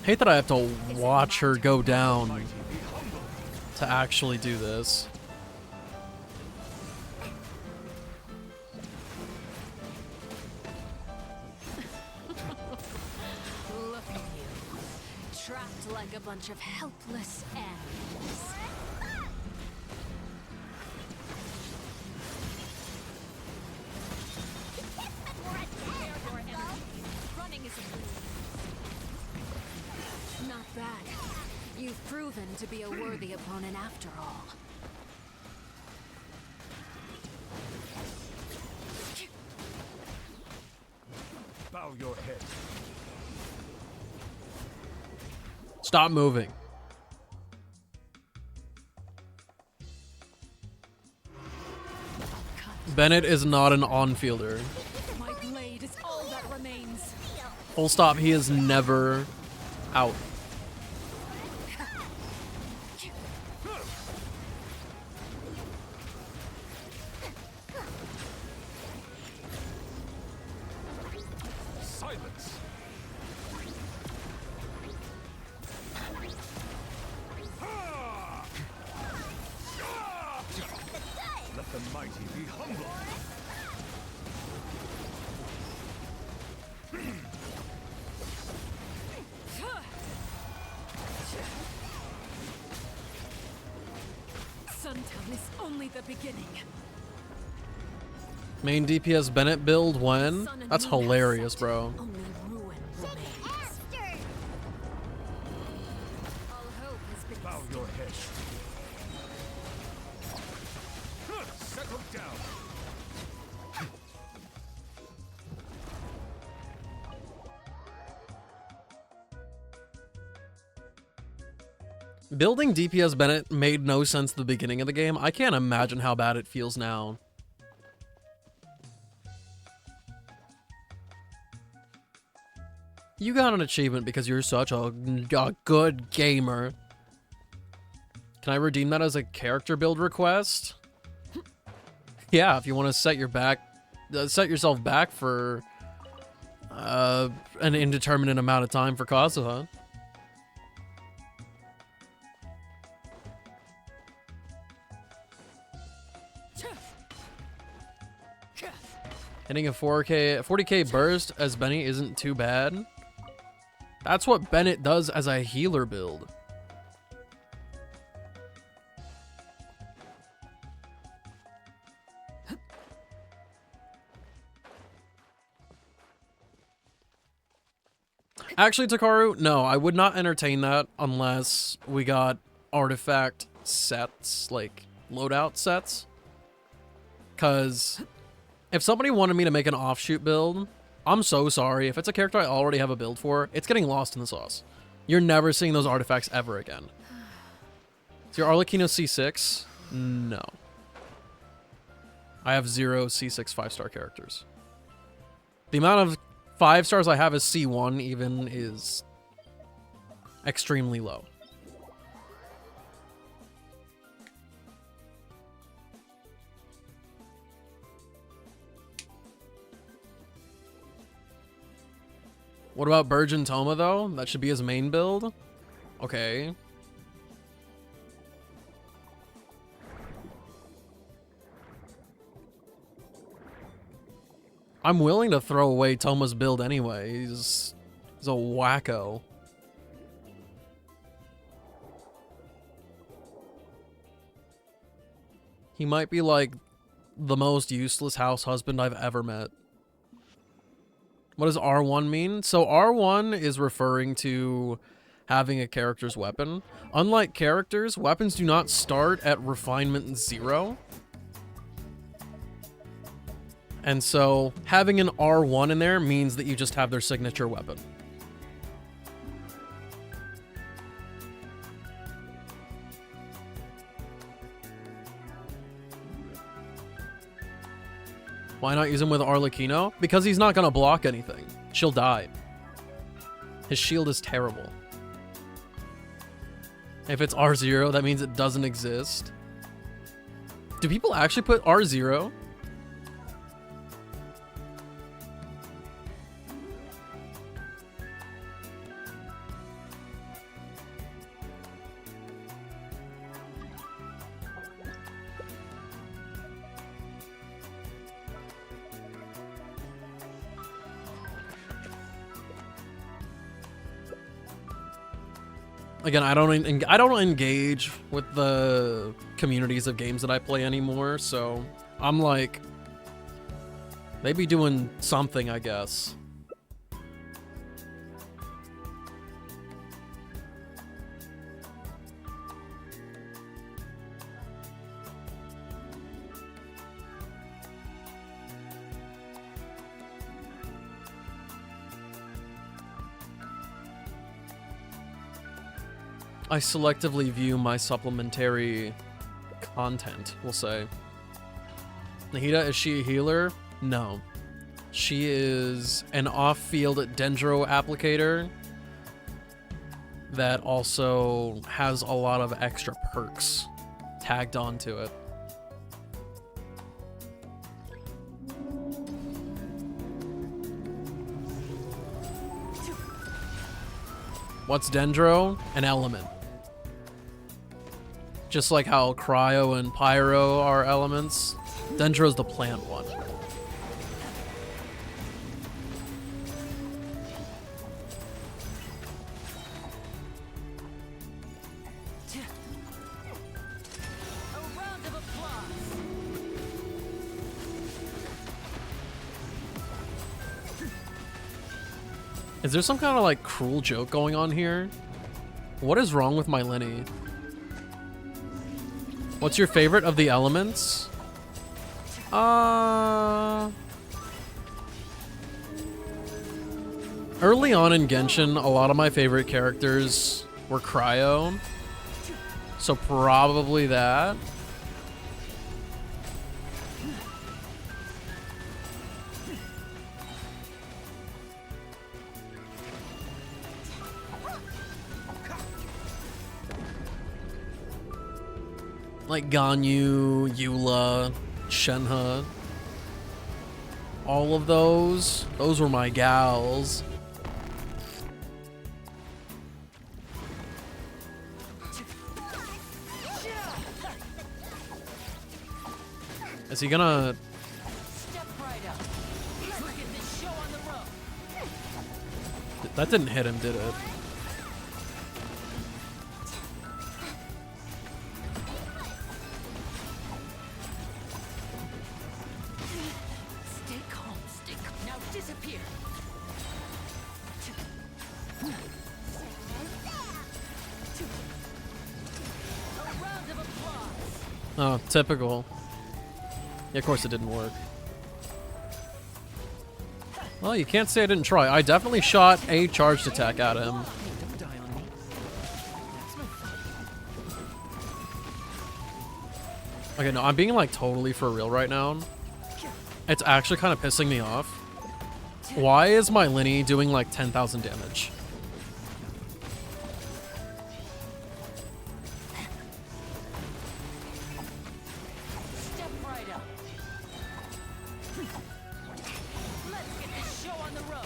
Hate that I have to watch her go down to actually do this. Look at you, trapped like a bunch of helpless animals. Running is a move. Not bad. You've proven to be a worthy opponent after all. Bow your head. Stop moving. Cut. Bennett is not an on-fielder. My blade is all that remains. Full stop, he is never out. Silence. Let the mighty be humble. Suntown is only the beginning. Main DPS Bennett build when? That's hilarious, bro. Only ruin remains. All hope has been Bow your head. Settle down. Building DPS Bennett made no sense at the beginning of the game. I can't imagine how bad it feels now. You got an achievement because you're such a good gamer. Can I redeem that as a character build request? Yeah, if you want to set yourself back for an indeterminate amount of time for Kazuha. Hitting a 40k burst as Benny isn't too bad. That's what Bennett does as a healer build. Actually, Takaru, no, I would not entertain that unless we got artifact sets, like loadout sets. Because if somebody wanted me to make an offshoot build, I'm so sorry. If it's a character I already have a build for, it's getting lost in the sauce. You're never seeing those artifacts ever again. Is your Arlecchino C6? No. I have 0 C6 5-star characters. The amount of 5 stars I have as C1 even is extremely low. What about Burgeon Toma, though? That should be his main build? Okay. I'm willing to throw away Toma's build anyway. He's a wacko. He might be like the most useless house husband I've ever met. What does R1 mean? So R1 is referring to having a character's weapon. Unlike characters, weapons do not start at refinement 0. And so having an R1 in there means that you just have their signature weapon. Why not use him with Arlecchino? Because he's not gonna block anything. She'll die. His shield is terrible. If it's R0, that means it doesn't exist. Do people actually put R0? Again, I don't engage with the communities of games that I play anymore, so I'm like, they be doing something, I guess. I selectively view my supplementary content, we'll say. Nahida, is she a healer? No. She is an off-field dendro applicator that also has a lot of extra perks tagged onto it. What's dendro? An element. Just like how cryo and pyro are elements, dendro's the plant one. Is there some kind of like cruel joke going on here? What is wrong with my Lenny? What's your favorite of the elements? Early on in Genshin, a lot of my favorite characters were cryo. So probably that. Like Ganyu, Eula, Shenhe. All of those were my gals. Is he gonna... That didn't hit him, did it? Stay calm, stay calm. Now disappear. A round of applause. Oh, typical. Yeah, of course it didn't work. Well, you can't say I didn't try. I definitely shot a charged attack at him. Okay, no, I'm being like totally for real right now. It's actually kind of pissing me off. Why is my Lenny doing like 10,000 damage? Step right up. Let's get this show on the road.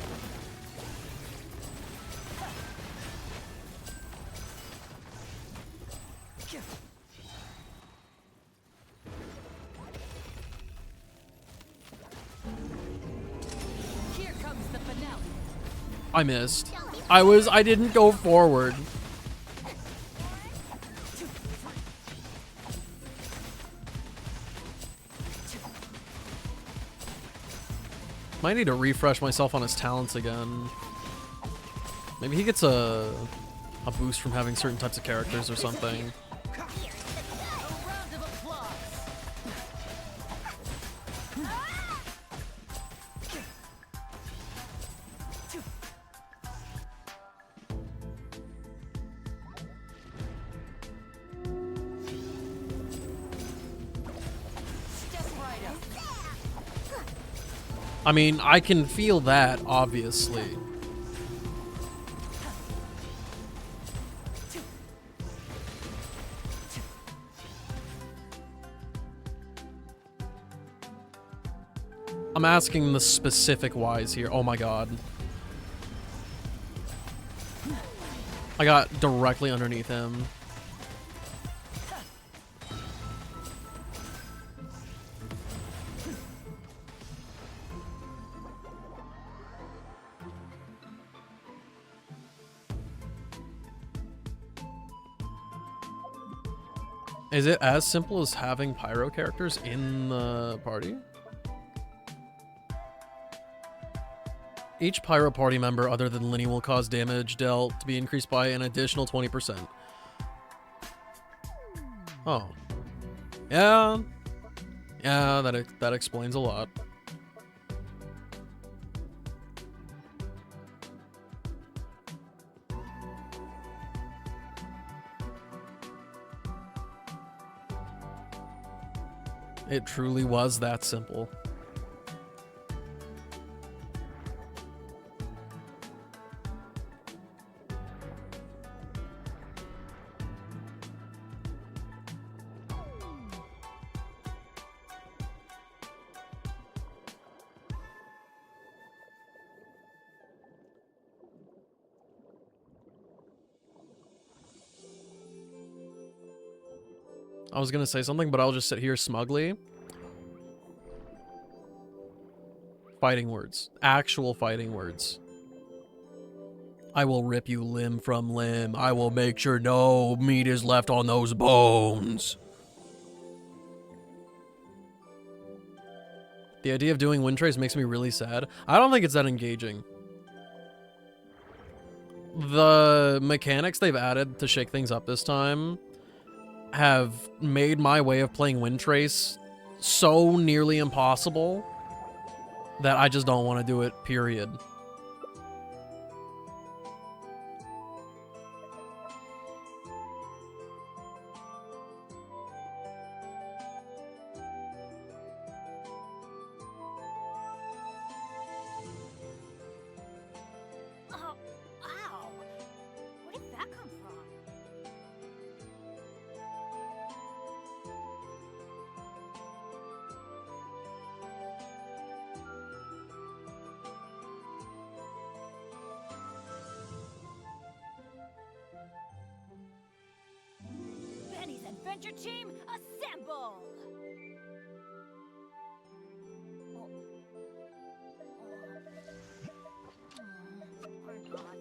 Here comes the finale. I missed. I didn't go forward. Might need to refresh myself on his talents again. Maybe he gets a boost from having certain types of characters or something. I mean, I can feel that, obviously. I'm asking the specific whys here. Oh my god. I got directly underneath him. Is it as simple as having pyro characters in the party? Each pyro party member other than Lenny will cause damage dealt to be increased by an additional 20%. Oh. Yeah. Yeah, that explains a lot. It truly was that simple. I was gonna say something, but I'll just sit here smugly. Fighting words. Actual fighting words. I will rip you limb from limb. I will make sure no meat is left on those bones. The idea of doing wind trace makes me really sad. I don't think it's that engaging. The mechanics they've added to shake things up this time have made my way of playing wind trace so nearly impossible that I just don't want to do it, period. Oh, ow! Where did that come from? Benny's Adventure Team, assemble! Or not.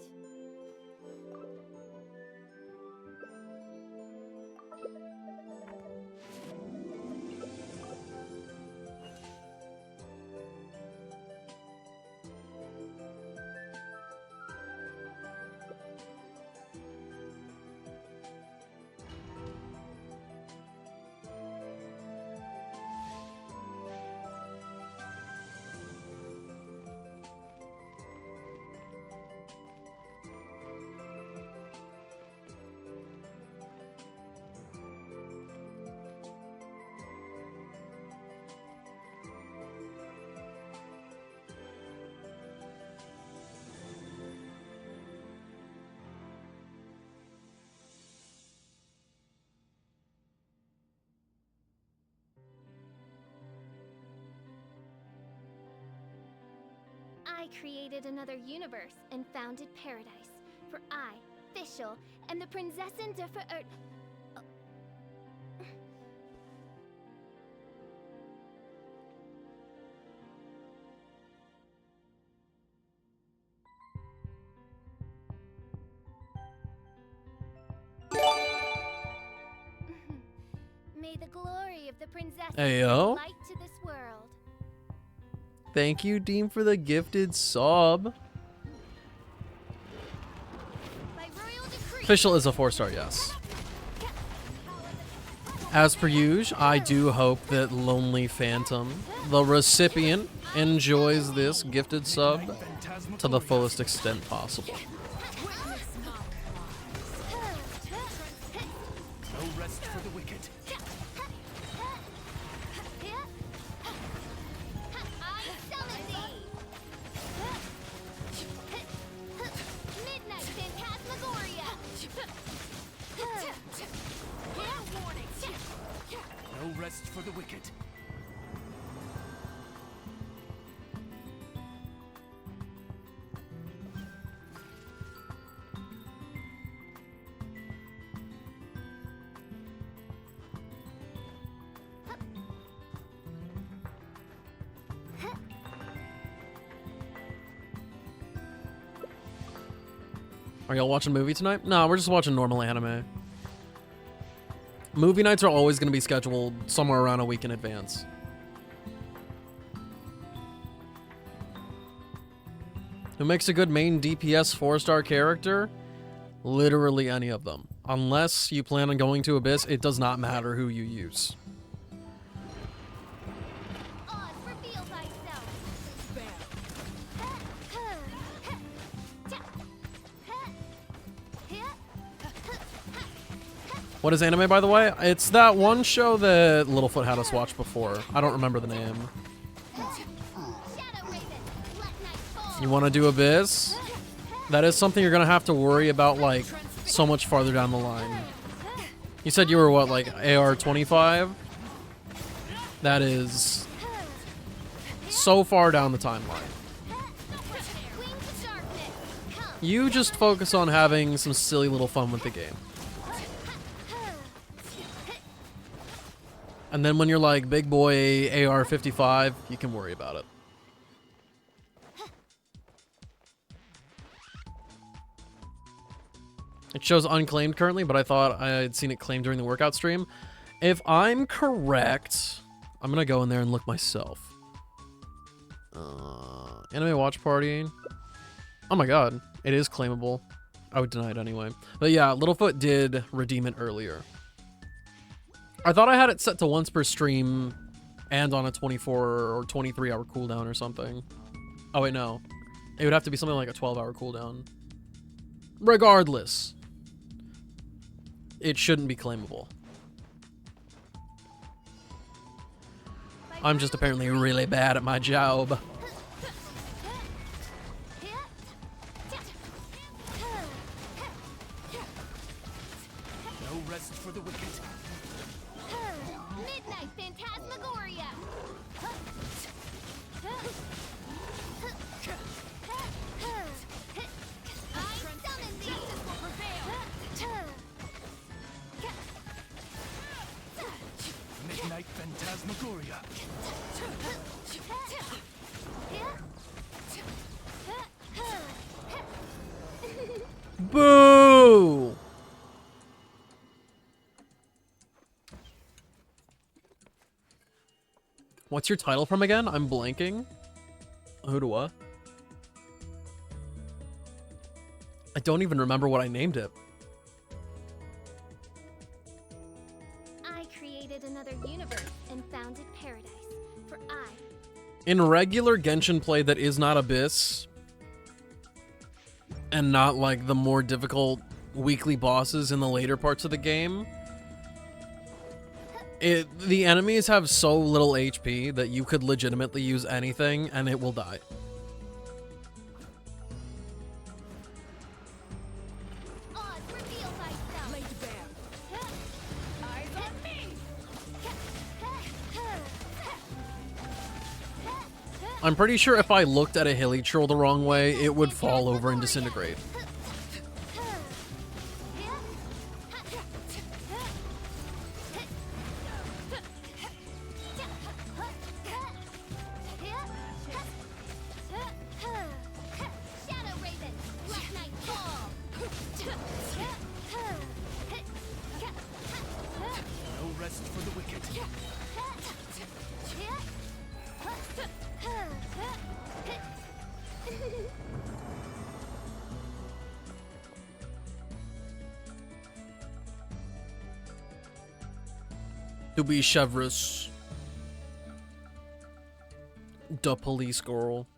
I created another universe and founded paradise. For I, Fischl, am the Prinzessin der Verirrt. May the glory of the Princess Ayo. light to this world. Thank you, Dean, for the gifted sub. Fischl is a 4-star, yes. As per usual, I do hope that Lonely Phantom, the recipient, enjoys this gifted sub to the fullest extent possible. No rest for the wicked. Midnight Phantasmagoria! No rest for the wicked. Are y'all watching a movie tonight? No, we're just watching normal anime. Movie nights are always going to be scheduled somewhere around a week in advance. Who makes a good main DPS 4-star character? Literally any of them. Unless you plan on going to Abyss, it does not matter who you use. What is anime, by the way? It's that one show that Littlefoot had us watch before. I don't remember the name. You want to do Abyss? That is something you're going to have to worry about, like, so much farther down the line. You said you were, what, like, AR 25? That is so far down the timeline. You just focus on having some silly little fun with the game. And then when you're like big boy AR-55, you can worry about it. It shows unclaimed currently, but I thought I had seen it claimed during the workout stream. If I'm correct, I'm gonna go in there and look myself. Anime watch party. Oh my god, it is claimable. I would deny it anyway. But yeah, Littlefoot did redeem it earlier. I thought I had it set to once per stream and on a 24 or 23 hour cooldown or something. Oh wait, no. It would have to be something like a 12-hour cooldown. Regardless, it shouldn't be claimable. I'm just apparently really bad at my job. No rest for the wicked. Midnight Phantasmagoria! I summon thee! Justice will prevail! Midnight Phantasmagoria. Boo! What's your title from again? I'm blanking. Who to what? I don't even remember what I named it. I created another universe and founded paradise, for I... In regular Genshin play that is not Abyss, and not like the more difficult weekly bosses in the later parts of the game, the enemies have so little HP that you could legitimately use anything and it will die. I'm pretty sure if I looked at a hilly troll the wrong way, it would fall over and disintegrate. No rest for the wicked. To be Chevreuse. The police girl.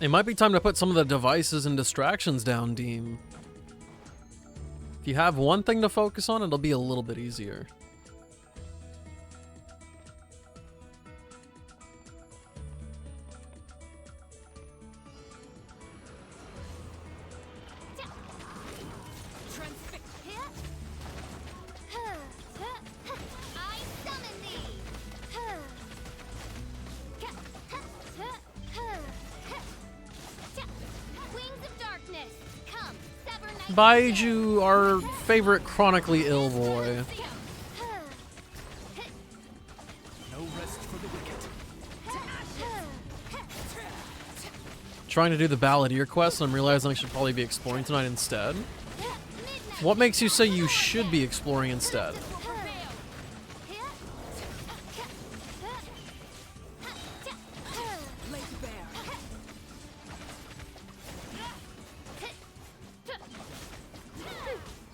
It might be time to put some of the devices and distractions down, Deem. If you have one thing to focus on, it'll be a little bit easier. I summon thee! Wings of darkness, come, sever night. Baiju, our favorite chronically ill boy. No rest for the wicked. Trying to do the Balladeer quest, and I'm realizing I should probably be exploring tonight instead. What makes you say you should be exploring instead?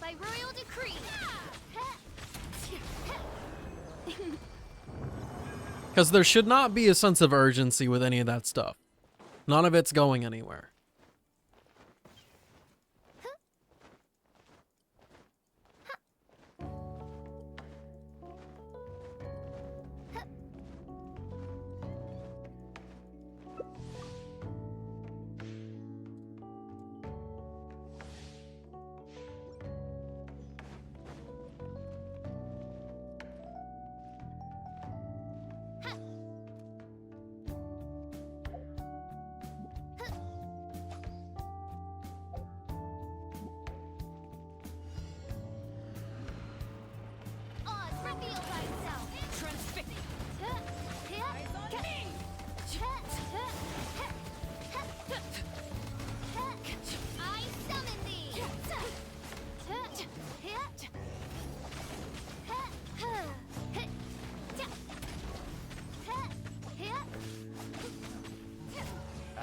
By royal decree. Because there should not be a sense of urgency with any of that stuff. None of it's going anywhere.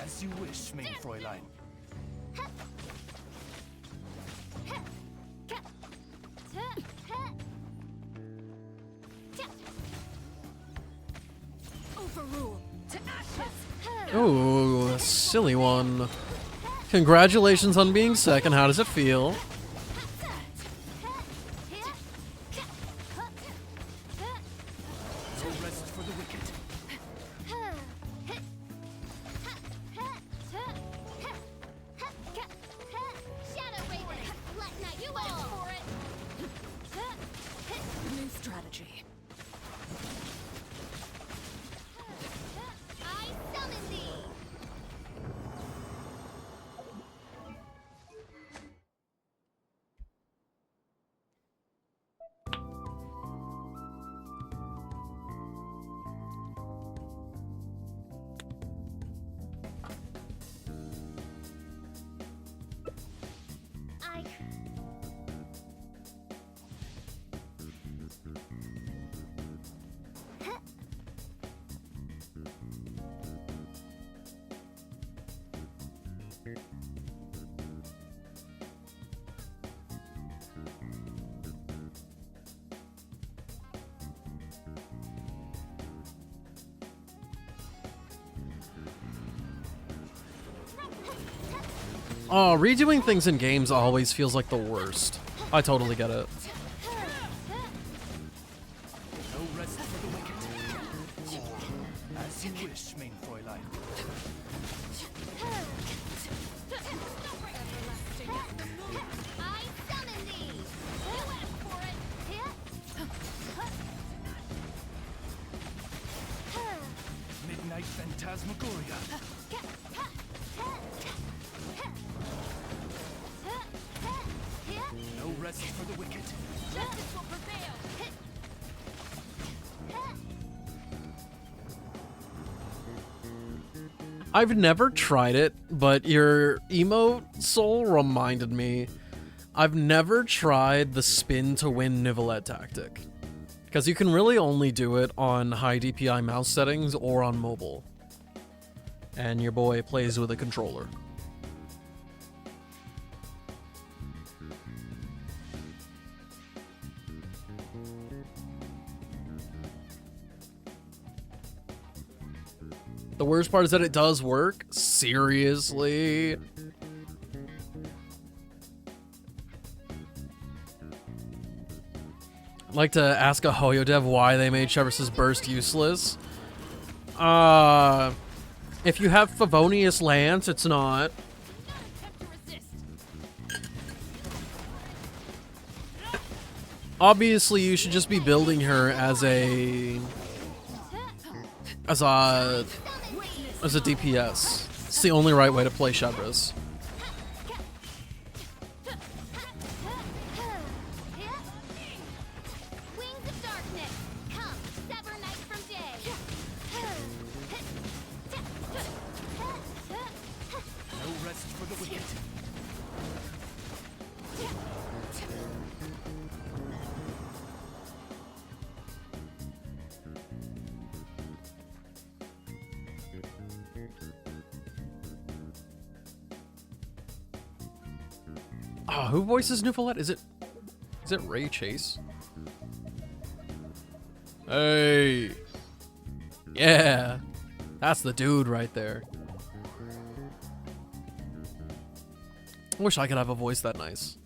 As you wish, mein Fräulein. Overrule to ashes. Ooh, a silly one. Congratulations on being second. How does it feel? No rest for the wicked. Shadow Raven, let night you went for it. New strategy. I summon thee. I Oh, redoing things in games always feels like the worst. I totally get it. No rest for the wicked. As you wish, mein Fräulein. I summon thee. You went for it. Midnight Phantasmagoria. No rest for the wicked. Justice will prevail. I've never tried it, but your emote soul reminded me. I've never tried the spin to win Nivelette tactic. Because you can really only do it on high DPI mouse settings or on mobile. And your boy plays with a controller. The worst part is that it does work. Seriously? I'd like to ask a Hoyo dev why they made Cheverus's burst useless. If you have Favonius Lance, it's not. Obviously, you should just be building her as a DPS. It's the only right way to play Cheverus. Wings of darkness, come, sever night from day. No rest for the wicked. Oh, who voices Nivelette? Is it Ray Chase? Hey. Yeah. That's the dude right there. I wish I could have a voice that nice.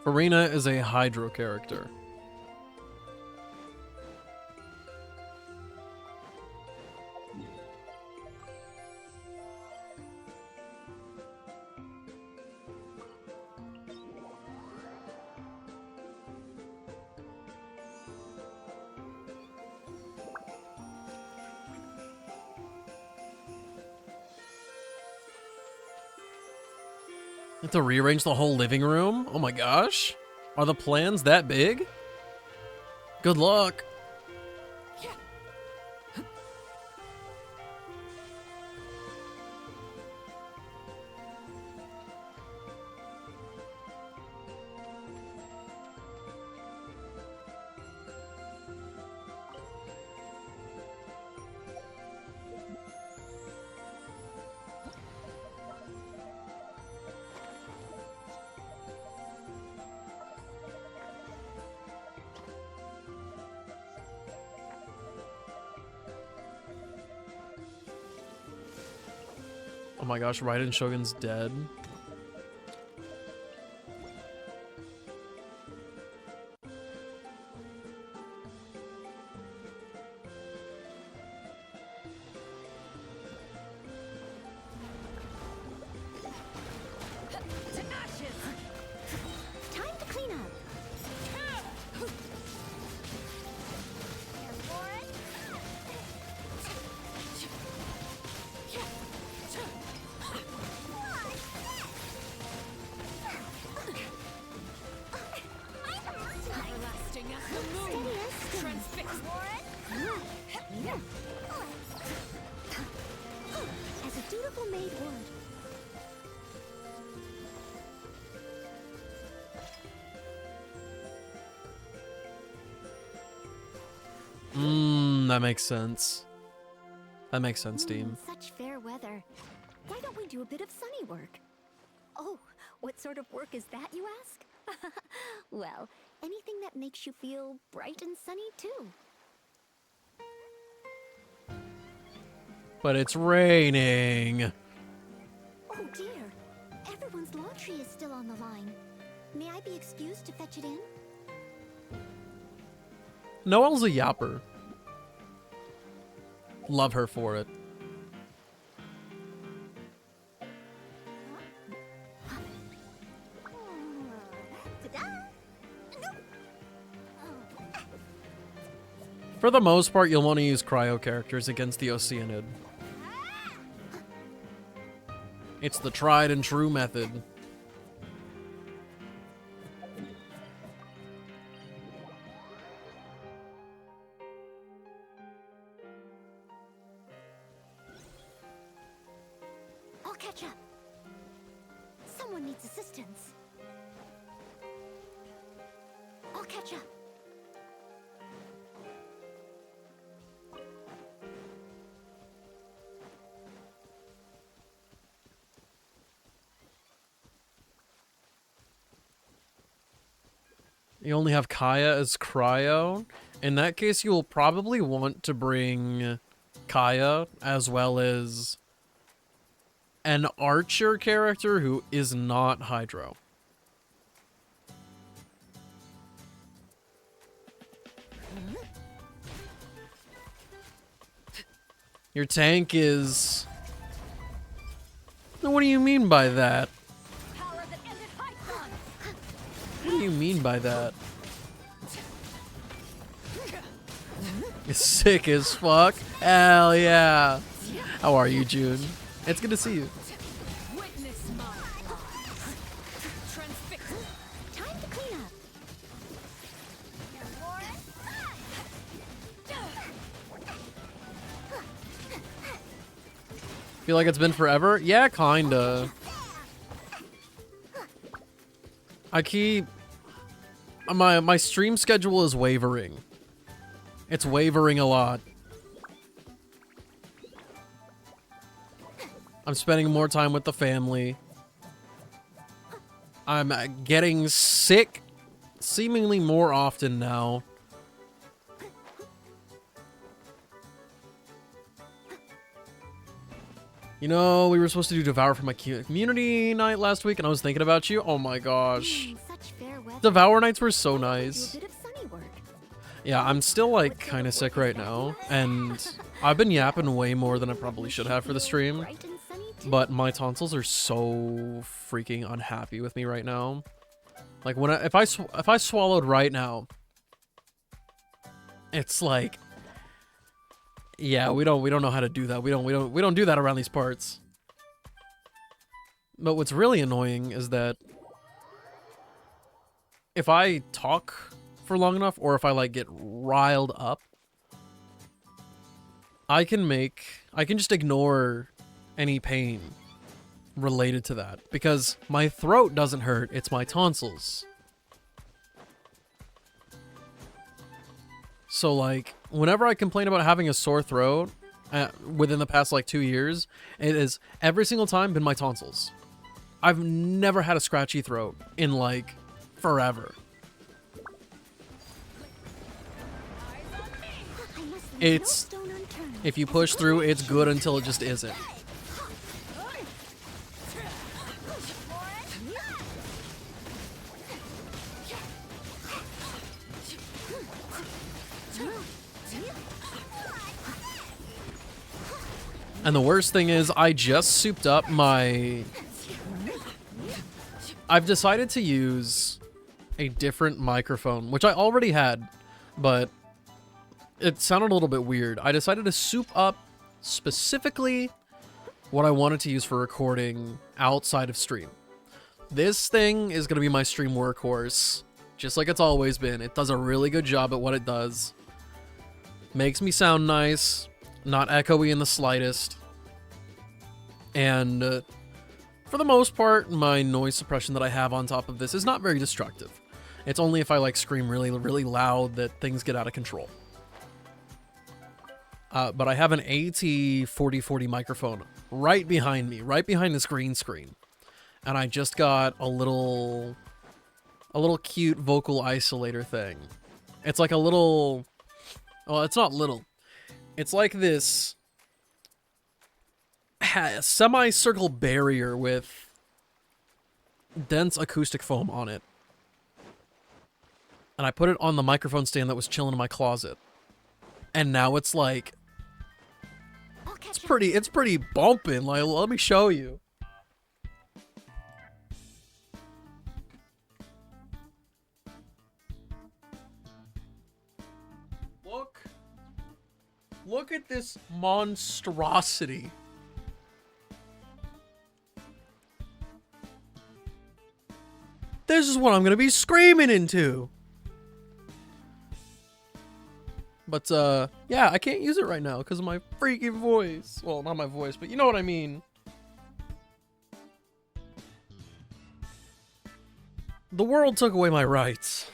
Farina is a Hydro character. Have to rearrange the whole living room? Oh my gosh. Are the plans that big? Good luck. Oh my gosh, Raiden Shogun's dead. Time to clean up. Everlasting as the moon. Transfixed. As a dutiful maid would. That makes sense. That makes sense, team. Such fair weather. Why don't we do a bit of sunny work? Oh, what sort of work is that, you ask? Well, anything that makes you feel bright and sunny, too. But it's raining. Oh dear, everyone's laundry is still on the line. May I be excused to fetch it in? Noelle's a yapper. Love her for it. For the most part, you'll want to use cryo characters against the Oceanid. It's the tried and true method. I'll catch up. Someone needs assistance. I'll catch up. You only have Kaya as cryo. In that case, you will probably want to bring Kaya as well as an archer character who is not Hydro. Your tank is... What do you mean by that? What do you mean by that? It's sick as fuck. Hell yeah. How are you, June? It's good to see you. Witness my transfixed. Time to clean up. Feel like it's been forever? Yeah, kinda. I keep... My stream schedule is wavering. It's wavering a lot. I'm spending more time with the family. I'm getting sick seemingly more often now. You know, we were supposed to do Devour for my community night last week, and I was thinking about you. Oh my gosh. such fair weather. Devour Nights were so Do a nice. bit of sunny work. Yeah, I'm still like kind of sick right now, and I've been yapping way more than I probably should have for the stream. But my tonsils are so freaking unhappy with me right now. Like when if I swallowed right now, it's like, yeah, we don't know how to do that. We don't do that around these parts. But what's really annoying is that if I talk for long enough, or if I like get riled up, I can just ignore any pain related to that, because my throat doesn't hurt, it's my tonsils. So like, whenever I complain about having a sore throat within the past like 2 years, it has every single time been my tonsils. I've never had a scratchy throat in like forever. It's, if you push through, it's good until it just isn't. And the worst thing is, I just souped up my... I've decided to use a different microphone, which I already had, but it sounded a little bit weird. I decided to soup up specifically what I wanted to use for recording outside of stream. This thing is going to be my stream workhorse, just like it's always been. It does a really good job at what it does. Makes me sound nice, not echoey in the slightest. And for the most part, my noise suppression that I have on top of this is not very destructive. It's only if I like scream really, really loud that things get out of control. But I have an AT4040 microphone right behind me, right behind this green screen. And I just got a little cute vocal isolator thing. It's like a little, well, it's not little. It's like this semicircle barrier with dense acoustic foam on it. And I put it on the microphone stand that was chilling in my closet. And now it's like, it's pretty bumping. Like, let me show you. Look at this monstrosity. This is what I'm gonna be screaming into. But, yeah, I can't use it right now because of my freaking voice. Well, not my voice, but you know what I mean. The world took away my rights.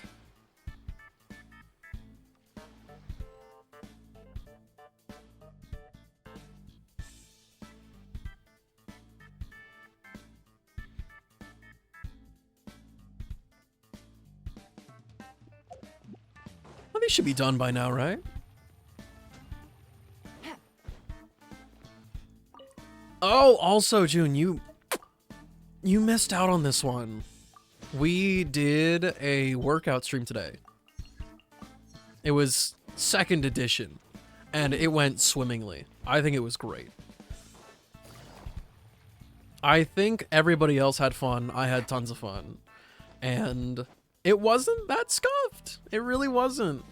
Well, these should be done by now, right? Oh, also, June, you missed out on this one. We did a workout stream today. It was 2nd edition, and it went swimmingly. I think it was great. I think everybody else had fun. I had tons of fun. And it wasn't that scuffed. It really wasn't.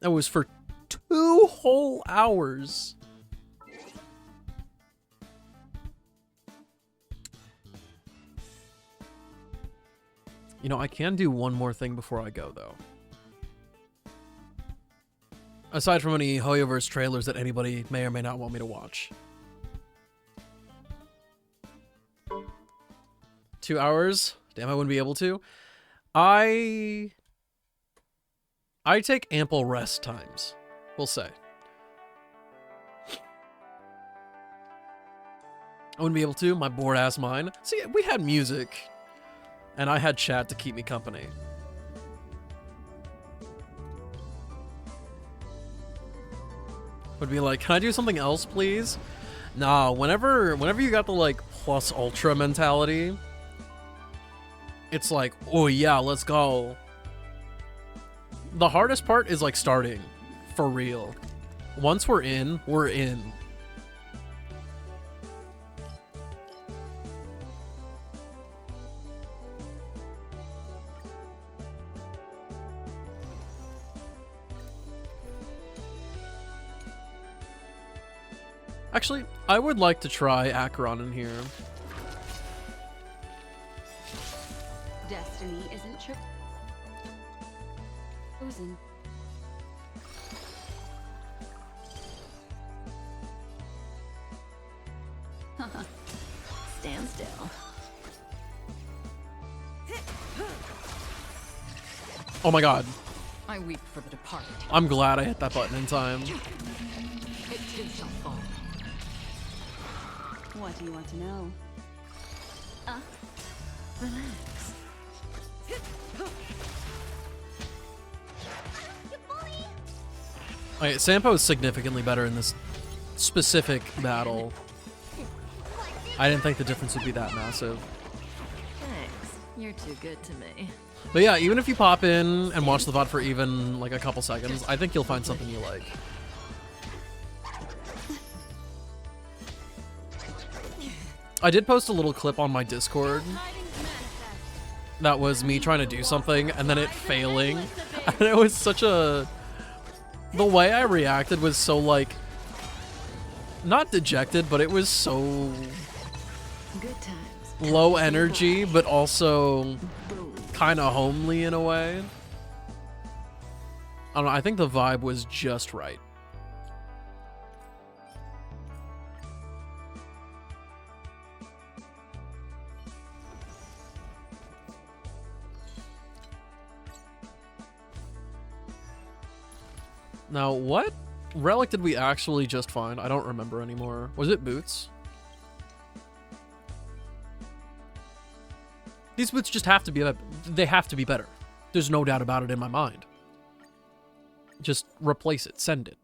It was for 2 whole hours. You know, I can do one more thing before I go, though. Aside from any Hoyoverse trailers that anybody may or may not want me to watch. 2 hours? Damn, I wouldn't be able to. I take ample rest times, we'll say. I wouldn't be able to, my bored ass mind. See, we had music. And I had chat to keep me company. Would be like, can I do something else, please? Nah, whenever you got the, like, plus ultra mentality, it's like, oh yeah, let's go. The hardest part is like starting, for real. Once we're in, we're in. Actually, I would like to try Acheron in here. Destiny isn't chosen. Stand still. Oh my god. I weep for the departed. I'm glad I hit that button in time. It too shall fall. What do you want to know? Relax. Alright, Sampo is significantly better in this specific battle. I didn't think the difference would be that massive. Thanks. You're too good to me. But yeah, even if you pop in and watch the VOD for even like a couple seconds, I think you'll find something you like. I did post a little clip on my Discord that was me trying to do something and then it failing. And it was such a... The way I reacted was so like... Not dejected, but it was so... Good times. Low energy, but also kind of homely in a way. I don't know, I think the vibe was just right. Now, what relic did we actually just find? I don't remember anymore. Was it boots? These boots just have to be, they have to be better. There's no doubt about it in my mind. Just replace it, send it.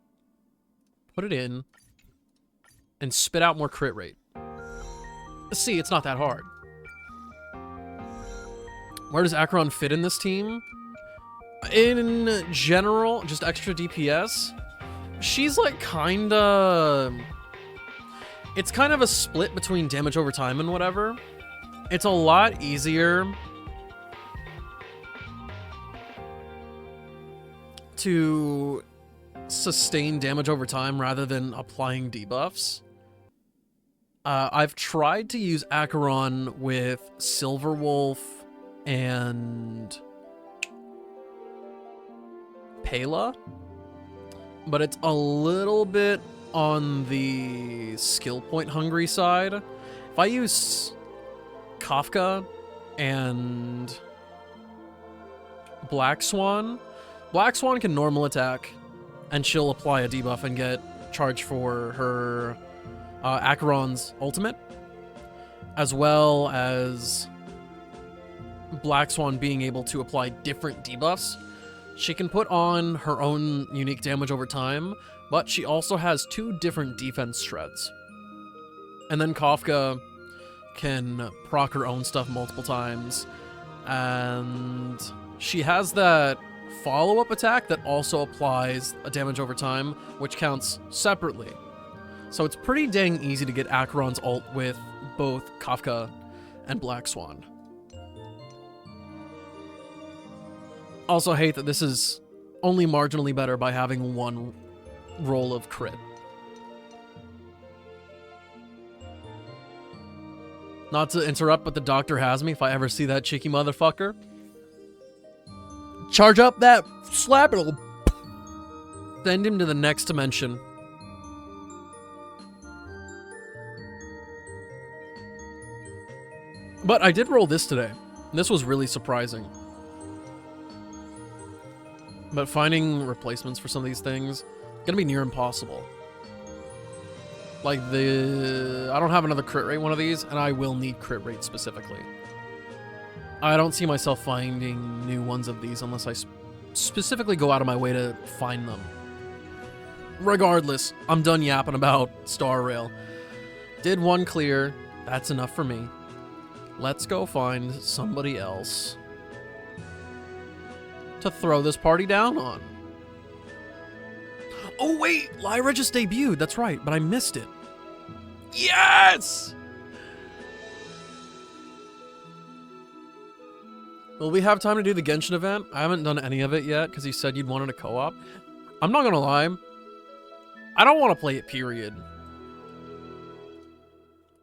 Put it in, and spit out more crit rate. See, it's not that hard. Where does Acheron fit in this team? In general, just extra DPS. She's like kinda... It's kind of a split between damage over time and whatever. It's a lot easier to sustain damage over time rather than applying debuffs. I've tried to use Acheron with Silverwolf and Pela, but it's a little bit on the skill point hungry side. If I use Kafka and Black Swan can normal attack and she'll apply a debuff and get charged for her Acheron's ultimate, as well as Black Swan being able to apply different debuffs. She can put on her own unique damage over time, but she also has 2 different defense shreds. And then Kafka can proc her own stuff multiple times, and she has that follow-up attack that also applies a damage over time, which counts separately. So it's pretty dang easy to get Acheron's ult with both Kafka and Black Swan. Also hate that this is only marginally better by having 1 roll of crit. Not to interrupt, but the doctor has me if I ever see that cheeky motherfucker. Charge up that slap, it'll send him to the next dimension. But I did roll this today. This was really surprising. But finding replacements for some of these things, gonna be near impossible. Like I don't have another crit rate one of these, and I will need crit rate specifically. I don't see myself finding new ones of these unless I specifically go out of my way to find them. Regardless, I'm done yapping about Star Rail. Did 1 clear, that's enough for me. Let's go find somebody else to throw this party down on. Oh wait, Lyra just debuted. That's right, but I missed it. Yes! Will we have time to do the Genshin event? I haven't done any of it yet because he said you'd wanted a co-op. I'm not gonna lie. I don't want to play it, period.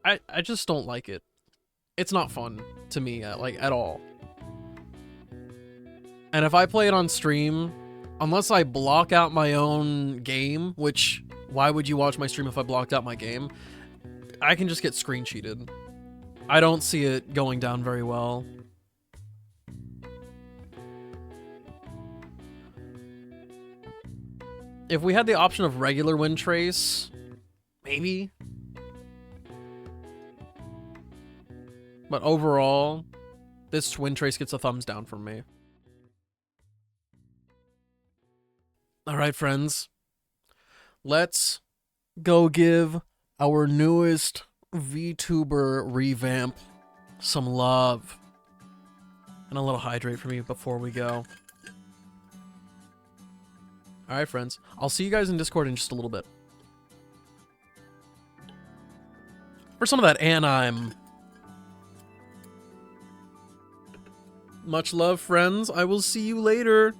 I just don't like it. It's not fun to me, like, at all. And if I play it on stream, unless I block out my own game, which, why would you watch my stream if I blocked out my game? I can just get screen cheated. I don't see it going down very well. If we had the option of regular wind trace, maybe. But overall, this wind trace gets a thumbs down from me. Alright, friends. Let's go give our newest VTuber revamp some love. And a little hydrate for me before we go. Alright, friends. I'll see you guys in Discord in just a little bit. For some of that anime. Much love, friends. I will see you later.